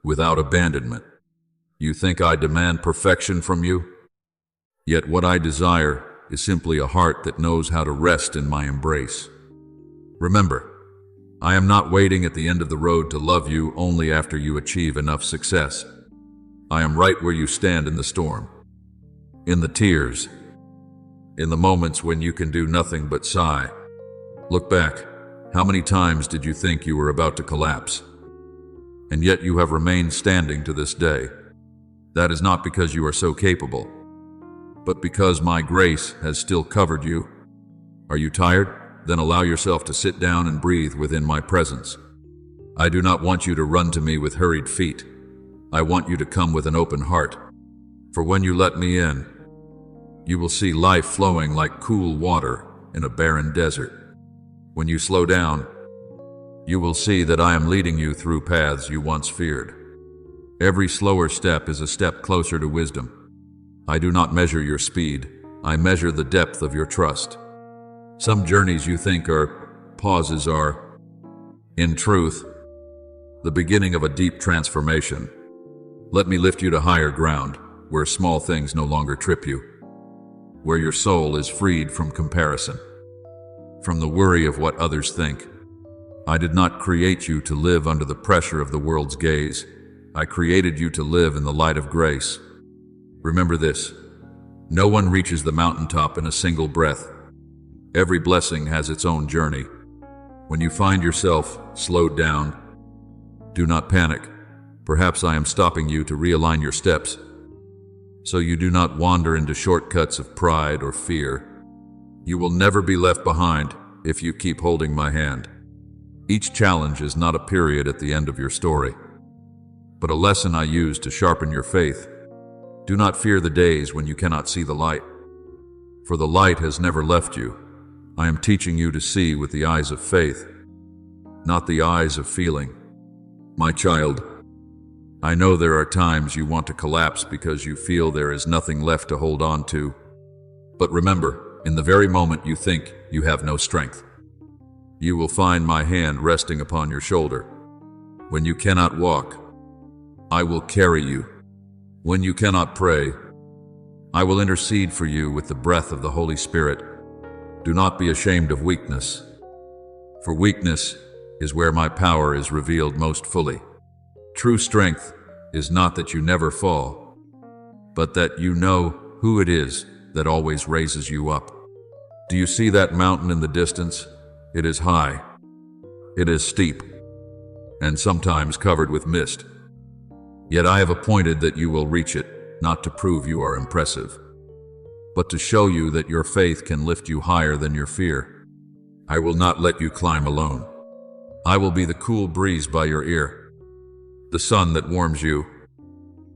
without abandonment. You think I demand perfection from you? Yet what I desire is simply a heart that knows how to rest in my embrace. Remember, I am not waiting at the end of the road to love you only after you achieve enough success. I am right where you stand in the storm, in the tears, in the moments when you can do nothing but sigh. Look back. How many times did you think you were about to collapse? And yet you have remained standing to this day. That is not because you are so capable, but because my grace has still covered you. Are you tired? Then allow yourself to sit down and breathe within my presence. I do not want you to run to me with hurried feet. I want you to come with an open heart. For when you let me in, you will see life flowing like cool water in a barren desert. When you slow down, you will see that I am leading you through paths you once feared. Every slower step is a step closer to wisdom. I do not measure your speed. I measure the depth of your trust. Some journeys you think are pauses are, in truth, the beginning of a deep transformation. Let me lift you to higher ground, where small things no longer trip you, where your soul is freed from comparison, from the worry of what others think. I did not create you to live under the pressure of the world's gaze. I created you to live in the light of grace. Remember this: no one reaches the mountaintop in a single breath. Every blessing has its own journey. When you find yourself slowed down, do not panic. Perhaps I am stopping you to realign your steps, so you do not wander into shortcuts of pride or fear. You will never be left behind if you keep holding my hand. Each challenge is not a period at the end of your story, but a lesson I use to sharpen your faith. Do not fear the days when you cannot see the light, for the light has never left you. I am teaching you to see with the eyes of faith, not the eyes of feeling. My child, I know there are times you want to collapse because you feel there is nothing left to hold on to. But remember, in the very moment you think you have no strength, you will find my hand resting upon your shoulder. When you cannot walk, I will carry you. When you cannot pray, I will intercede for you with the breath of the Holy Spirit. Do not be ashamed of weakness, for weakness is where my power is revealed most fully. True strength is not that you never fall, but that you know who it is that always raises you up. Do you see that mountain in the distance? It is high, it is steep, and sometimes covered with mist. Yet I have appointed that you will reach it, not to prove you are impressive, but to show you that your faith can lift you higher than your fear. I will not let you climb alone. I will be the cool breeze by your ear, the sun that warms you,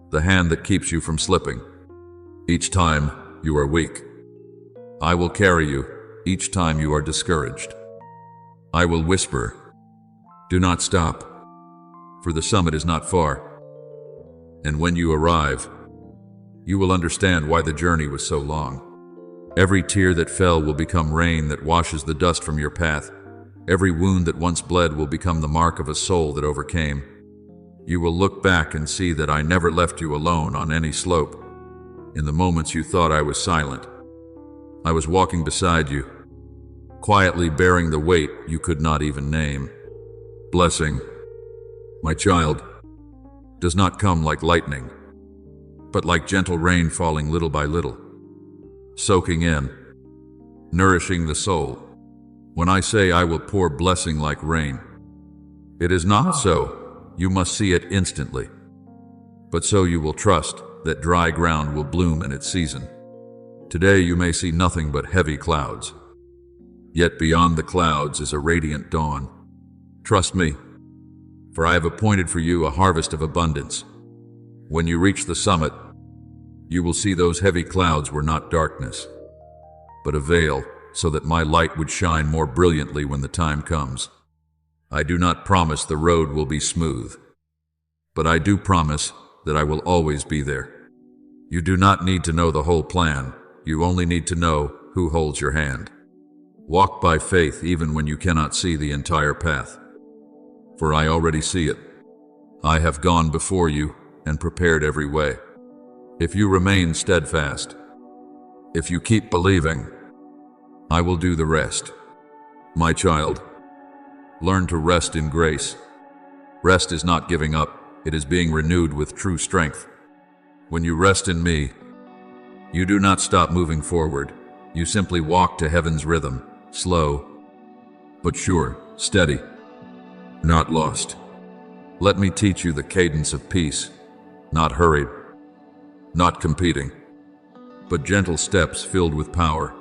the hand that keeps you from slipping. Each time you are weak, I will carry you. Each time you are discouraged, I will whisper, do not stop, for the summit is not far. And when you arrive, You will understand why the journey was so long. Every tear that fell will become rain that washes the dust from your path. Every wound that once bled will become the mark of a soul that overcame. You will look back and see that I never left you alone on any slope. In the moments you thought I was silent, I was walking beside you, quietly bearing the weight you could not even name. Blessing, my child, does not come like lightning, but like gentle rain falling little by little, soaking in, nourishing the soul. When I say I will pour blessing like rain, it is not so you must see it instantly, but so you will trust that dry ground will bloom in its season. Today you may see nothing but heavy clouds, yet beyond the clouds is a radiant dawn. Trust me, for I have appointed for you a harvest of abundance. When you reach the summit, you will see those heavy clouds were not darkness, but a veil, so that my light would shine more brilliantly when the time comes. I do not promise the road will be smooth, but I do promise that I will always be there. You do not need to know the whole plan, you only need to know who holds your hand. Walk by faith even when you cannot see the entire path, for I already see it. I have gone before you and prepared every way. If you remain steadfast, if you keep believing, I will do the rest. My child, learn to rest in grace. Rest is not giving up, it is being renewed with true strength. When you rest in me, you do not stop moving forward. You simply walk to heaven's rhythm, slow, but sure, steady, not lost. Let me teach you the cadence of peace, not hurried, not competing, but gentle steps filled with power.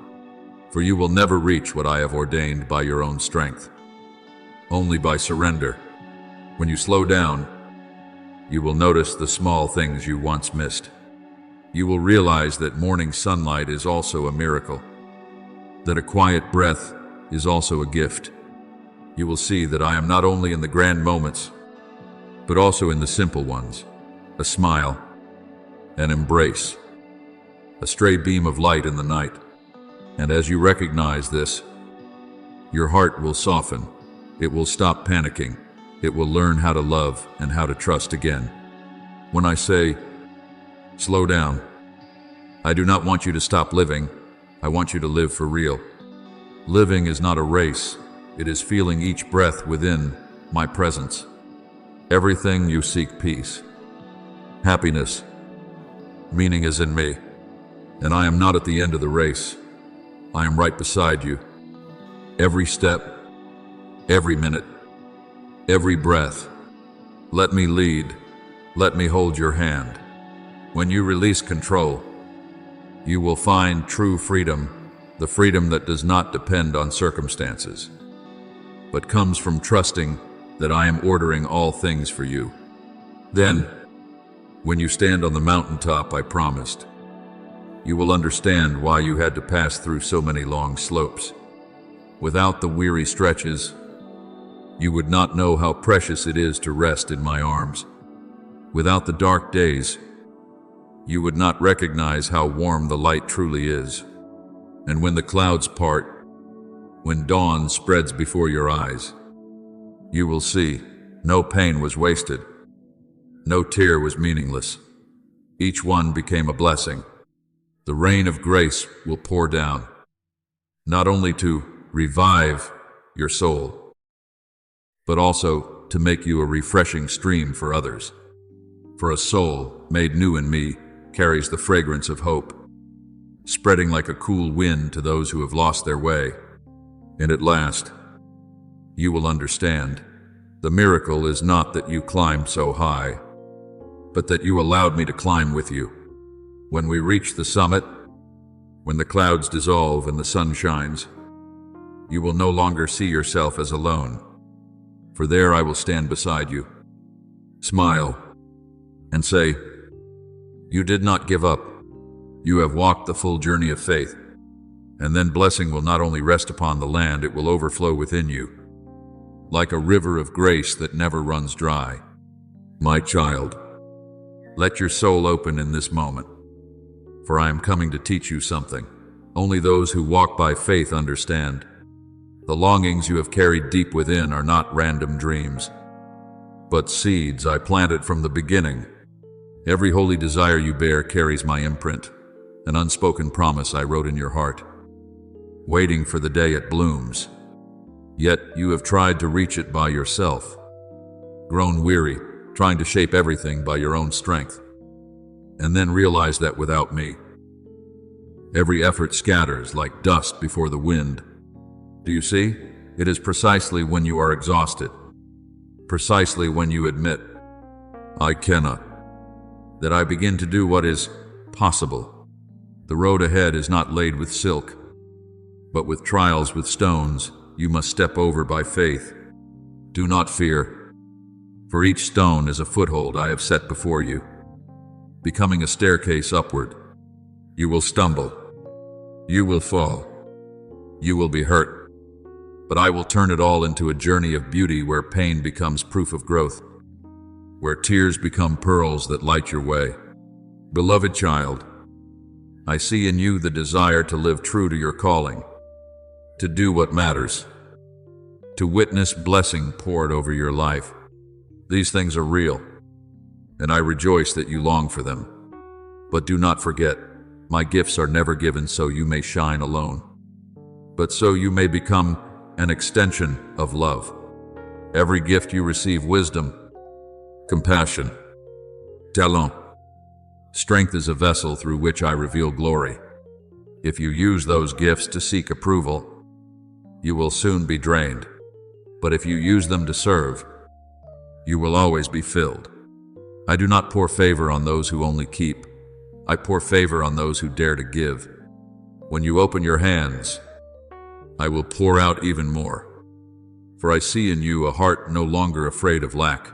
For you will never reach what I have ordained by your own strength, only by surrender. When you slow down, you will notice the small things you once missed. You will realize that morning sunlight is also a miracle, that a quiet breath is also a gift. You will see that I am not only in the grand moments, but also in the simple ones, a smile, an embrace, a stray beam of light in the night. And as you recognize this, your heart will soften, it will stop panicking, it will learn how to love and how to trust again. When I say, slow down, I do not want you to stop living, I want you to live for real. Living is not a race, it is feeling each breath within my presence. Everything you seek peace, happiness, meaning is in me, and I am not at the end of the race. I am right beside you. Every step, every minute, every breath. Let me lead. Let me hold your hand. When you release control, you will find true freedom, the freedom that does not depend on circumstances, but comes from trusting that I am ordering all things for you. Then, when you stand on the mountaintop I promised, you will understand why you had to pass through so many long slopes. Without the weary stretches, you would not know how precious it is to rest in my arms. Without the dark days, you would not recognize how warm the light truly is. And when the clouds part, when dawn spreads before your eyes, you will see no pain was wasted, no tear was meaningless. Each one became a blessing. The rain of grace will pour down, not only to revive your soul, but also to make you a refreshing stream for others. For a soul made new in me carries the fragrance of hope, spreading like a cool wind to those who have lost their way. And at last, you will understand. The miracle is not that you climbed so high, but that you allowed me to climb with you. When we reach the summit, when the clouds dissolve and the sun shines, you will no longer see yourself as alone, for there I will stand beside you. Smile and say, you did not give up. You have walked the full journey of faith, and then blessing will not only rest upon the land, it will overflow within you, like a river of grace that never runs dry. My child, let your soul open in this moment. for I am coming to teach you something. Only those who walk by faith understand. The longings you have carried deep within are not random dreams, but seeds I planted from the beginning. Every holy desire you bear carries my imprint, an unspoken promise I wrote in your heart, waiting for the day it blooms. Yet you have tried to reach it by yourself, grown weary, trying to shape everything by your own strength, and then realized that without me, every effort scatters like dust before the wind. Do you see? It is precisely when you are exhausted, precisely when you admit, I cannot, that I begin to do what is possible. The road ahead is not laid with silk, but with trials with stones you must step over by faith. Do not fear, for each stone is a foothold I have set before you, becoming a staircase upward. You will stumble, you will fall, you will be hurt, but I will turn it all into a journey of beauty where pain becomes proof of growth, where tears become pearls that light your way. Beloved child, I see in you the desire to live true to your calling, to do what matters, to witness blessing poured over your life. These things are real, and I rejoice that you long for them. But do not forget, my gifts are never given so you may shine alone, but so you may become an extension of love. Every gift you receive: wisdom, compassion, talent. Strength is a vessel through which I reveal glory. If you use those gifts to seek approval, you will soon be drained. But if you use them to serve, you will always be filled. I do not pour favor on those who only keep. I pour favor on those who dare to give. When you open your hands, I will pour out even more. For I see in you a heart no longer afraid of lack.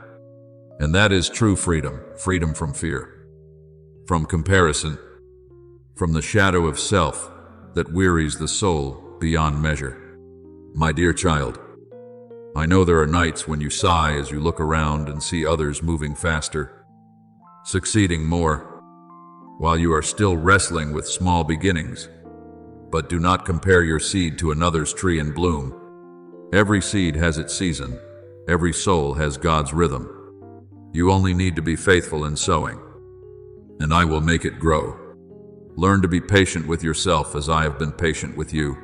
And that is true freedom, freedom from fear, from comparison, from the shadow of self that wearies the soul beyond measure. My dear child, I know there are nights when you sigh as you look around and see others moving faster, succeeding more, while you are still wrestling with small beginnings. But do not compare your seed to another's tree in bloom. Every seed has its season. Every soul has God's rhythm. You only need to be faithful in sowing, and I will make it grow. Learn to be patient with yourself as I have been patient with you.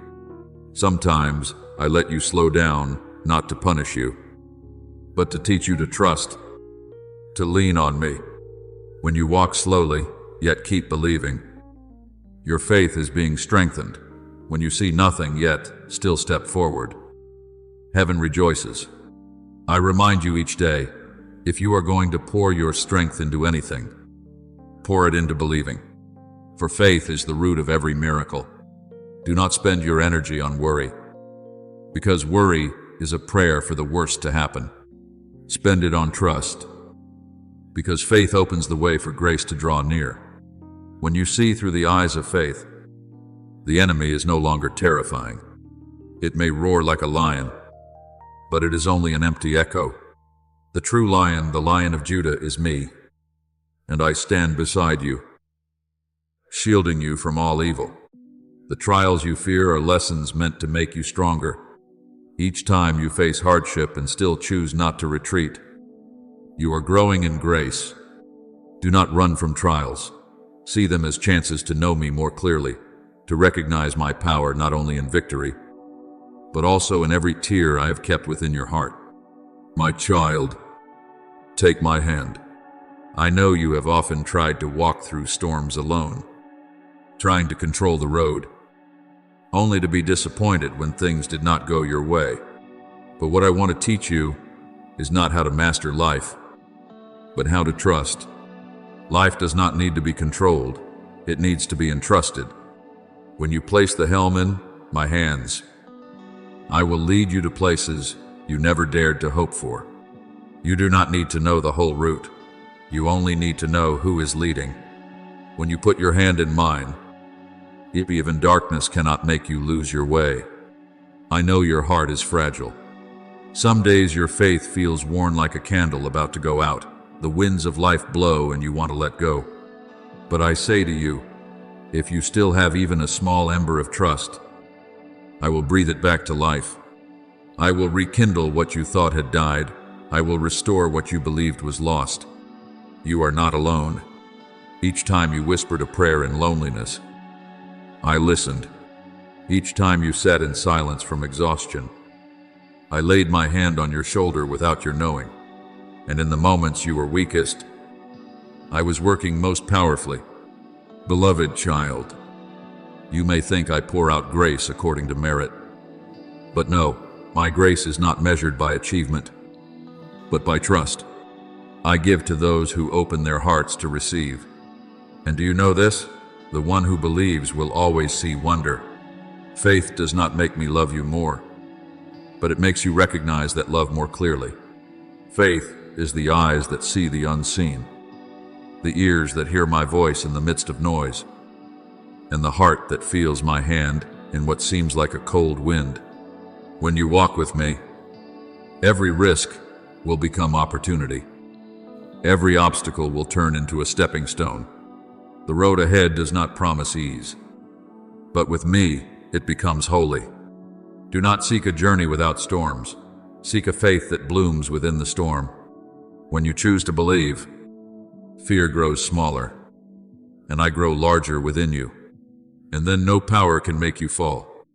Sometimes I let you slow down, not to punish you, but to teach you to trust, to lean on me. When you walk slowly, yet keep believing, your faith is being strengthened. When you see nothing, yet still step forward, heaven rejoices. I remind you each day, if you are going to pour your strength into anything, pour it into believing. For faith is the root of every miracle. Do not spend your energy on worry, because worry is a prayer for the worst to happen. Spend it on trust, because faith opens the way for grace to draw near. When you see through the eyes of faith, the enemy is no longer terrifying. It may roar like a lion, but it is only an empty echo. The true lion, the Lion of Judah, is me, and I stand beside you, shielding you from all evil. The trials you fear are lessons meant to make you stronger. Each time you face hardship and still choose not to retreat, you are growing in grace. Do not run from trials. See them as chances to know me more clearly, to recognize my power not only in victory, but also in every tear I have kept within your heart. My child, take my hand. I know you have often tried to walk through storms alone, trying to control the road, only to be disappointed when things did not go your way. But what I want to teach you is not how to master life, but how to trust. Life does not need to be controlled, it needs to be entrusted. When you place the helm in my hands, I will lead you to places you never dared to hope for. You do not need to know the whole route. You only need to know who is leading. When you put your hand in mine, even darkness cannot make you lose your way. I know your heart is fragile. Some days your faith feels worn like a candle about to go out. The winds of life blow and you want to let go. But I say to you, If you still have even a small ember of trust, I will breathe it back to life. I will rekindle what you thought had died. I will restore what you believed was lost. You are not alone. Each time you whispered a prayer in loneliness, I listened. Each time you sat in silence from exhaustion, I laid my hand on your shoulder without your knowing. And in the moments you were weakest, I was working most powerfully. Beloved child, you may think I pour out grace according to merit. But no, my grace is not measured by achievement, but by trust. I give to those who open their hearts to receive. And do you know this? The one who believes will always see wonder. Faith does not make me love you more, but it makes you recognize that love more clearly. Faith is the eyes that see the unseen, the ears that hear my voice in the midst of noise, and the heart that feels my hand in what seems like a cold wind. When you walk with me, every risk will become opportunity. Every obstacle will turn into a stepping stone. The road ahead does not promise ease, but with me, it becomes holy. Do not seek a journey without storms. Seek a faith that blooms within the storm. When you choose to believe, fear grows smaller, and I grow larger within you. And then no power can make you fall,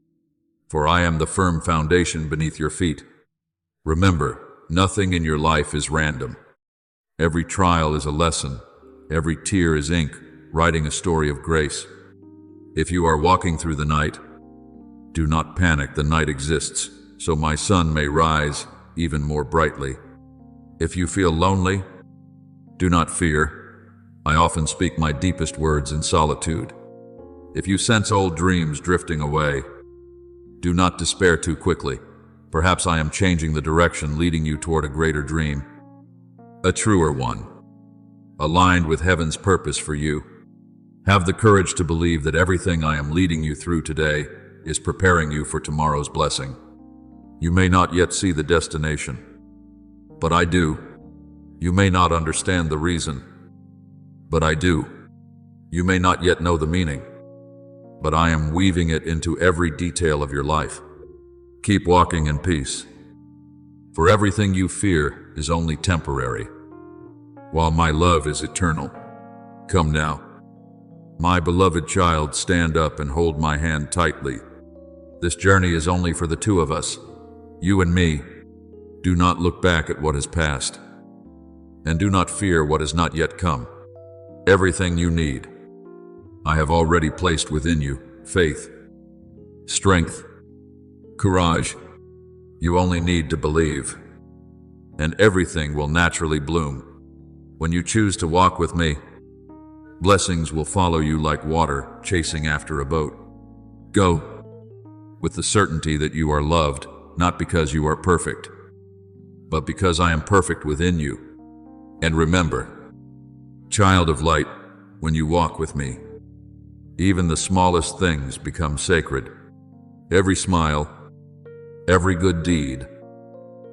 for I am the firm foundation beneath your feet. Remember, nothing in your life is random. Every trial is a lesson. Every tear is ink, writing a story of grace. If you are walking through the night, do not panic. The night exists, so my sun may rise even more brightly. If you feel lonely, do not fear. I often speak my deepest words in solitude. If you sense old dreams drifting away, do not despair too quickly. Perhaps I am changing the direction, leading you toward a greater dream, a truer one, aligned with heaven's purpose for you. Have the courage to believe that everything I am leading you through today is preparing you for tomorrow's blessing. You may not yet see the destination, but I do. You may not understand the reason, but I do. You may not yet know the meaning, but I am weaving it into every detail of your life. Keep walking in peace, for everything you fear is only temporary, while my love is eternal. Come now, my beloved child, stand up and hold my hand tightly. This journey is only for the two of us, you and me. Do not look back at what has passed, and do not fear what has not yet come. Everything you need, I have already placed within you: faith, strength, courage. You only need to believe, and everything will naturally bloom. When you choose to walk with me, blessings will follow you like water chasing after a boat. Go with the certainty that you are loved, not because you are perfect, but because I am perfect within you. And remember, child of light, when you walk with me, even the smallest things become sacred. Every smile, every good deed,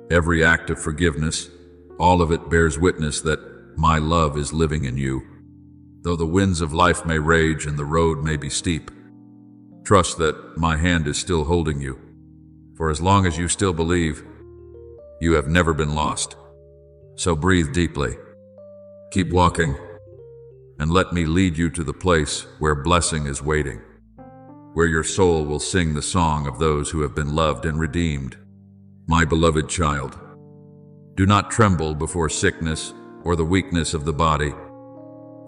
every act of forgiveness, all of it bears witness that my love is living in you. Though the winds of life may rage and the road may be steep, trust that my hand is still holding you. For as long as you still believe, you have never been lost. So breathe deeply, keep walking, and let me lead you to the place where blessing is waiting, where your soul will sing the song of those who have been loved and redeemed. My beloved child, do not tremble before sickness or the weakness of the body,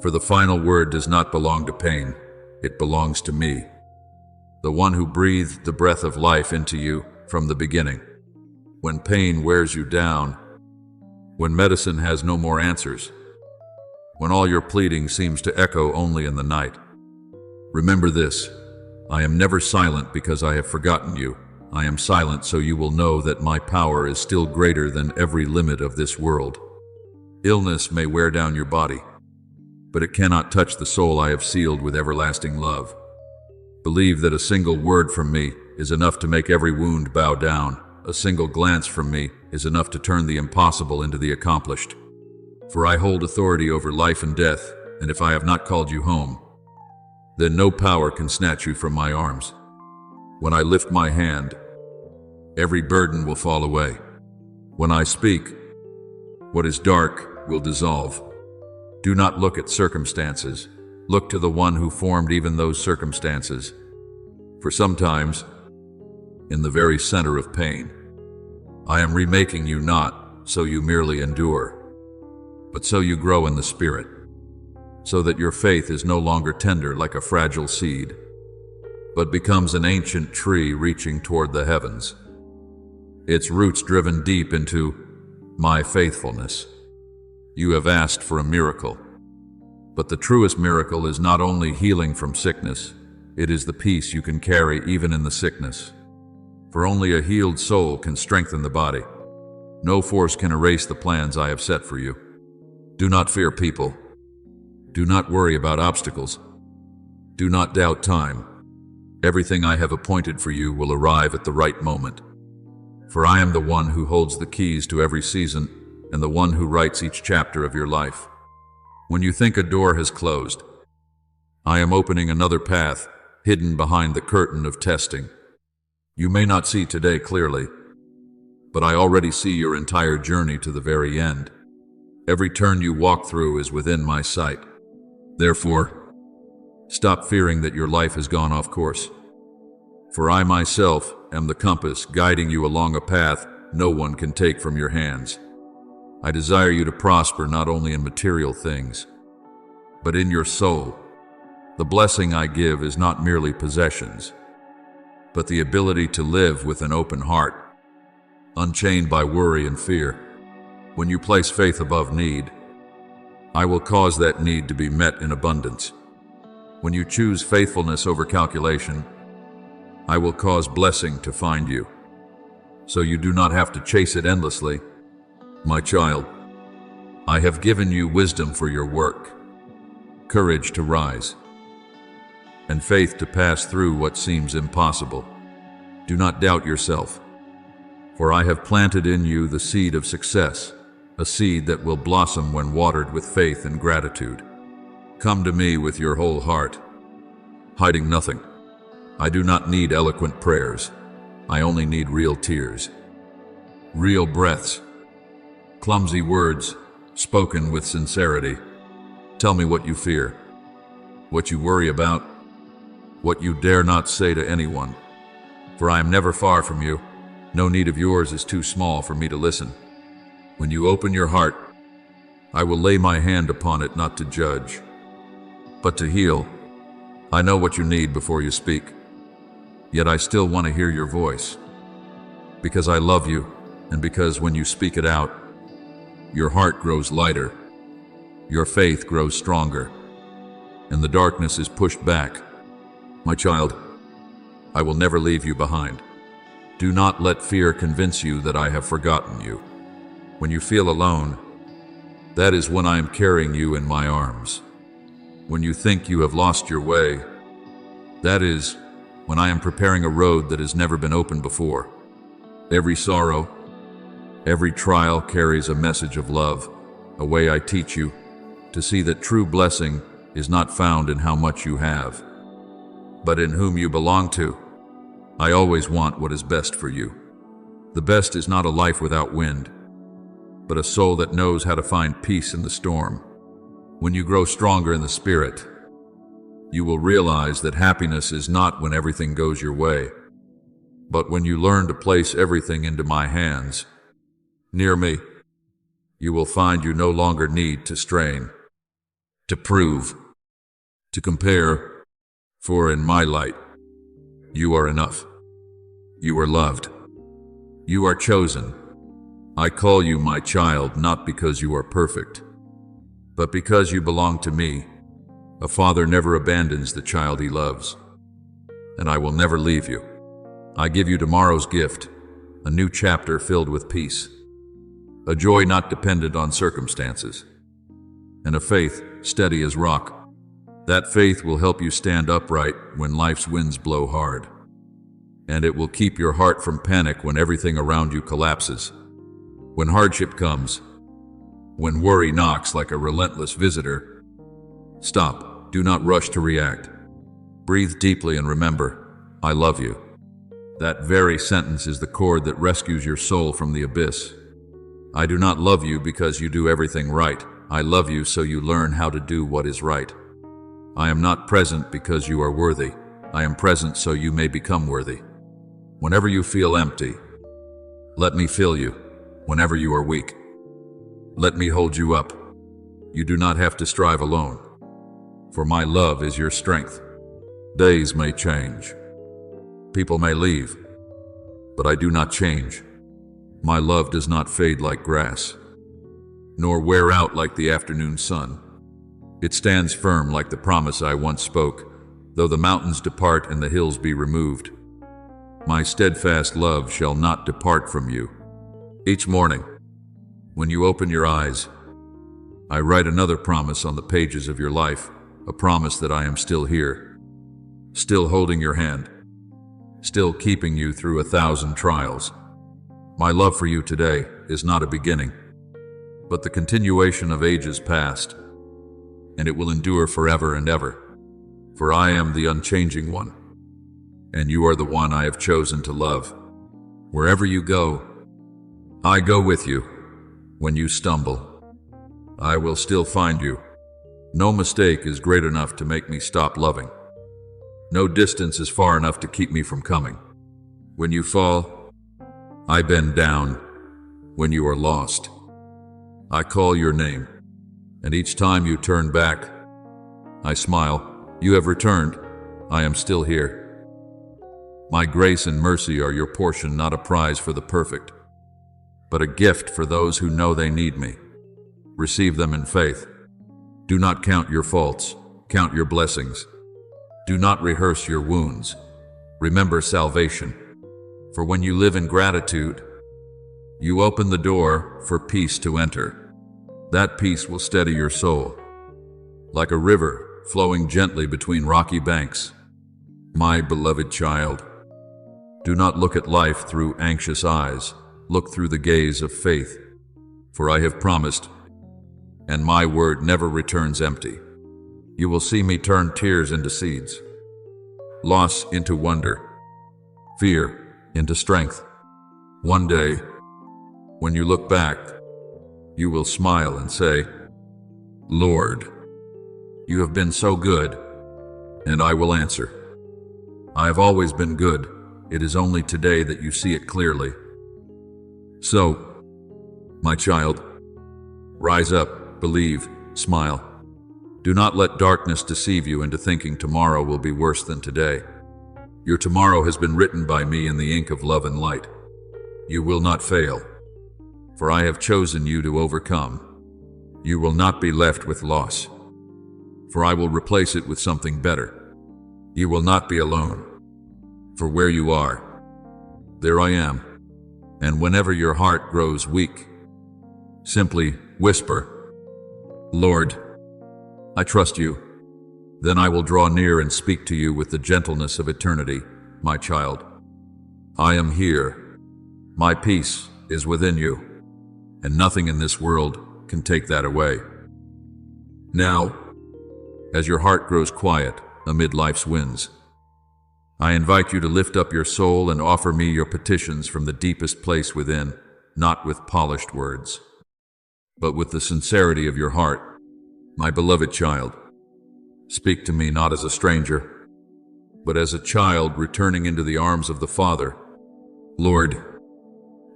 for the final word does not belong to pain, it belongs to me, the one who breathed the breath of life into you from the beginning. When pain wears you down, when medicine has no more answers, when all your pleading seems to echo only in the night, remember this: I am never silent because I have forgotten you. I am silent so you will know that my power is still greater than every limit of this world. Illness may wear down your body, but it cannot touch the soul I have sealed with everlasting love. Believe that a single word from me is enough to make every wound bow down. A single glance from me is enough to turn the impossible into the accomplished. For I hold authority over life and death, and if I have not called you home, then no power can snatch you from my arms. When I lift my hand, every burden will fall away. When I speak, what is dark will dissolve. Do not look at circumstances. Look to the one who formed even those circumstances. For sometimes, in the very center of pain, I am remaking you not so you merely endure, but so you grow in the Spirit, so that your faith is no longer tender like a fragile seed, but becomes an ancient tree reaching toward the heavens, its roots driven deep into my faithfulness. You have asked for a miracle, but the truest miracle is not only healing from sickness, it is the peace you can carry even in the sickness. For only a healed soul can strengthen the body. No force can erase the plans I have set for you. Do not fear people. Do not worry about obstacles. Do not doubt time. Everything I have appointed for you will arrive at the right moment. For I am the one who holds the keys to every season and the one who writes each chapter of your life. When you think a door has closed, I am opening another path hidden behind the curtain of testing. You may not see today clearly, but I already see your entire journey to the very end. Every turn you walk through is within my sight. Therefore, stop fearing that your life has gone off course. For I myself am the compass guiding you along a path no one can take from your hands. I desire you to prosper not only in material things, but in your soul. The blessing I give is not merely possessions, but the ability to live with an open heart, unchained by worry and fear. When you place faith above need, I will cause that need to be met in abundance. When you choose faithfulness over calculation, I will cause blessing to find you, so you do not have to chase it endlessly. My child, I have given you wisdom for your work, courage to rise, and faith to pass through what seems impossible. Do not doubt yourself, for I have planted in you the seed of success, a seed that will blossom when watered with faith and gratitude. Come to me with your whole heart, hiding nothing. I do not need eloquent prayers. I only need real tears, real breaths, clumsy words spoken with sincerity. Tell me what you fear, what you worry about, what you dare not say to anyone. For I am never far from you. No need of yours is too small for me to listen. When you open your heart, I will lay my hand upon it not to judge, but to heal. I know what you need before you speak, yet I still want to hear your voice, because I love you, and because when you speak it out, your heart grows lighter, your faith grows stronger, and the darkness is pushed back. My child, I will never leave you behind. Do not let fear convince you that I have forgotten you. When you feel alone, that is when I am carrying you in my arms. When you think you have lost your way, that is when I am preparing a road that has never been opened before. Every sorrow, every trial carries a message of love, a way I teach you to see that true blessing is not found in how much you have, but in whom you belong to. I always want what is best for you. The best is not a life without wind, but a soul that knows how to find peace in the storm. When you grow stronger in the Spirit, you will realize that happiness is not when everything goes your way, but when you learn to place everything into my hands. Near me, you will find you no longer need to strain, to prove, to compare, for in my light, you are enough. You are loved. You are chosen. I call you my child not because you are perfect, but because you belong to me. A father never abandons the child he loves, and I will never leave you. I give you tomorrow's gift, a new chapter filled with peace, a joy not dependent on circumstances, and a faith steady as rock. That faith will help you stand upright when life's winds blow hard, and it will keep your heart from panic when everything around you collapses. When hardship comes, when worry knocks like a relentless visitor, stop. Do not rush to react. Breathe deeply and remember, I love you. That very sentence is the cord that rescues your soul from the abyss. I do not love you because you do everything right. I love you so you learn how to do what is right. I am not present because you are worthy. I am present so you may become worthy. Whenever you feel empty, let me fill you. Whenever you are weak, let me hold you up. You do not have to strive alone, for my love is your strength. Days may change. People may leave, but I do not change. My love does not fade like grass, nor wear out like the afternoon sun. It stands firm like the promise I once spoke, though the mountains depart and the hills be removed. My steadfast love shall not depart from you. Each morning, when you open your eyes, I write another promise on the pages of your life, a promise that I am still here, still holding your hand, still keeping you through 1,000 trials. My love for you today is not a beginning, but the continuation of ages past, and it will endure forever and ever. For I am the unchanging one, and you are the one I have chosen to love. Wherever you go, I go with you. When you stumble, I will still find you. No mistake is great enough to make me stop loving. No distance is far enough to keep me from coming. When you fall, I bend down. When you are lost, I call your name. And each time you turn back, I smile. You have returned. I am still here. My grace and mercy are your portion, not a prize for the perfect, but a gift for those who know they need me. Receive them in faith. Do not count your faults, count your blessings. Do not rehearse your wounds. Remember salvation. For when you live in gratitude, you open the door for peace to enter. That peace will steady your soul, like a river flowing gently between rocky banks. My beloved child, do not look at life through anxious eyes. Look through the gaze of faith. For I have promised, and my word never returns empty. You will see me turn tears into seeds, loss into wonder, fear into strength. One day, when you look back, you will smile and say, Lord, you have been so good, and I will answer, I have always been good. It is only today that you see it clearly. So, my child, rise up, believe, smile. Do not let darkness deceive you into thinking tomorrow will be worse than today. Your tomorrow has been written by me in the ink of love and light. You will not fail, for I have chosen you to overcome. You will not be left with loss, for I will replace it with something better. You will not be alone, for where you are, there I am. And whenever your heart grows weak, simply whisper, Lord, I trust you. Then I will draw near and speak to you with the gentleness of eternity, my child. I am here. My peace is within you, and nothing in this world can take that away. Now, as your heart grows quiet amid life's winds, I invite you to lift up your soul and offer me your petitions from the deepest place within, not with polished words, but with the sincerity of your heart. My beloved child, speak to me not as a stranger, but as a child returning into the arms of the Father. Lord,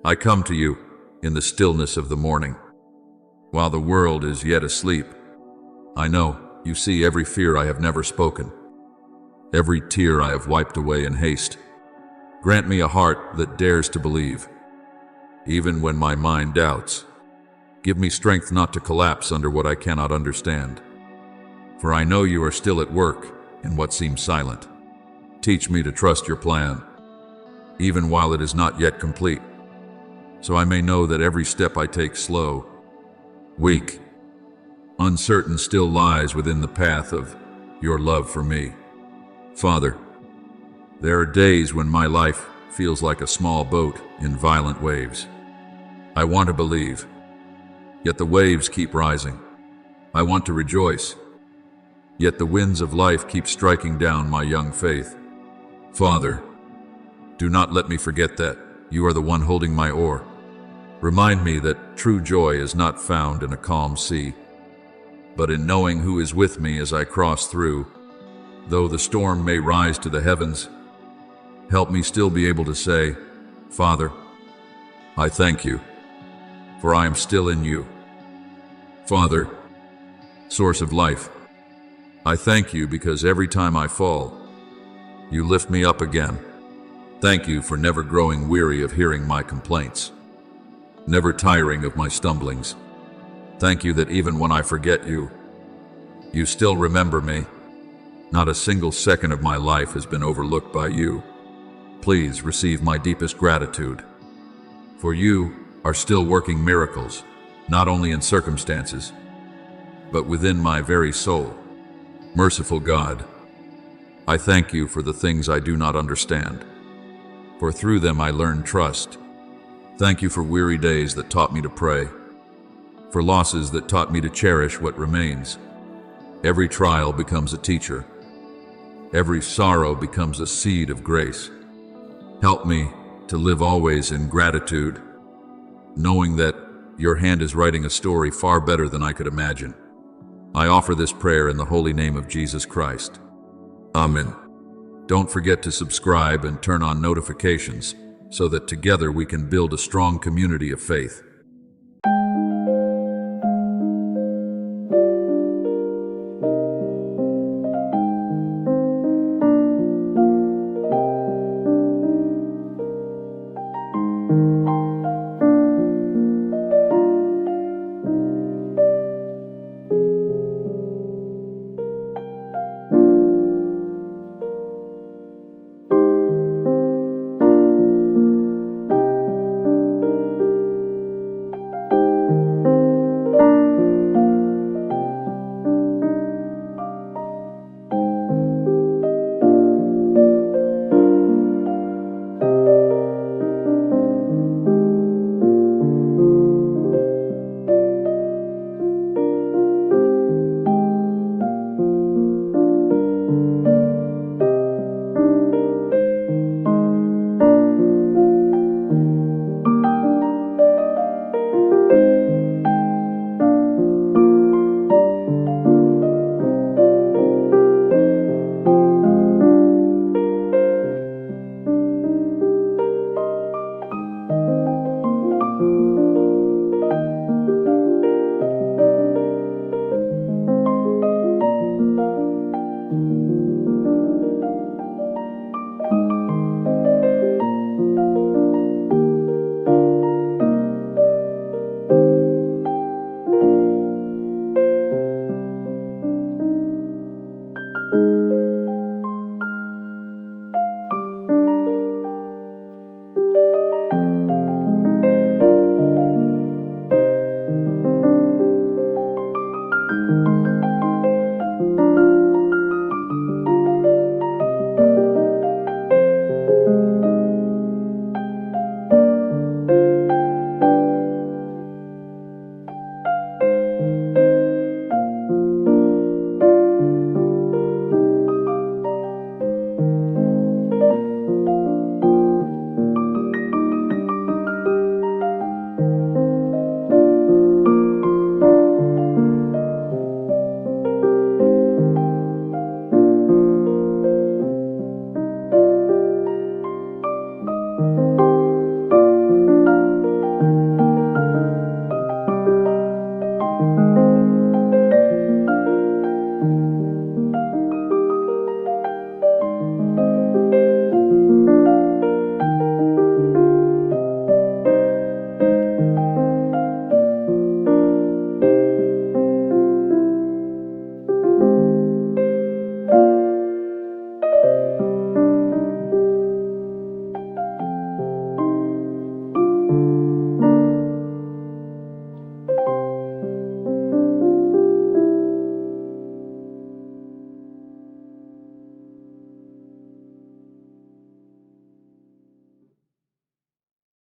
I come to you in the stillness of the morning, while the world is yet asleep. I know you see every fear I have never spoken, every tear I have wiped away in haste. Grant me a heart that dares to believe, even when my mind doubts. Give me strength not to collapse under what I cannot understand, for I know you are still at work in what seems silent. Teach me to trust your plan, even while it is not yet complete, so I may know that every step I take slow, weak, uncertain still lies within the path of your love for me. Father, there are days when my life feels like a small boat in violent waves. I want to believe, yet the waves keep rising. I want to rejoice, Yet the winds of life keep striking down my young faith. Father, do not let me forget that you are the one holding my oar. Remind me that true joy is not found in a calm sea, but in knowing who is with me as I cross through. Though the storm may rise to the heavens, help me still be able to say, Father, I thank you, for I am still in you. Father, source of life, I thank you because every time I fall, you lift me up again. Thank you for never growing weary of hearing my complaints, never tiring of my stumblings. Thank you that even when I forget you, you still remember me. Not a single second of my life has been overlooked by you. Please receive my deepest gratitude, for you are still working miracles, not only in circumstances, but within my very soul. Merciful God, I thank you for the things I do not understand, for through them I learn trust. Thank you for weary days that taught me to pray, for losses that taught me to cherish what remains. Every trial becomes a teacher. Every sorrow becomes a seed of grace. Help me to live always in gratitude, knowing that your hand is writing a story far better than I could imagine. I offer this prayer in the holy name of Jesus Christ. Amen. Don't forget to subscribe and turn on notifications so that together we can build a strong community of faith.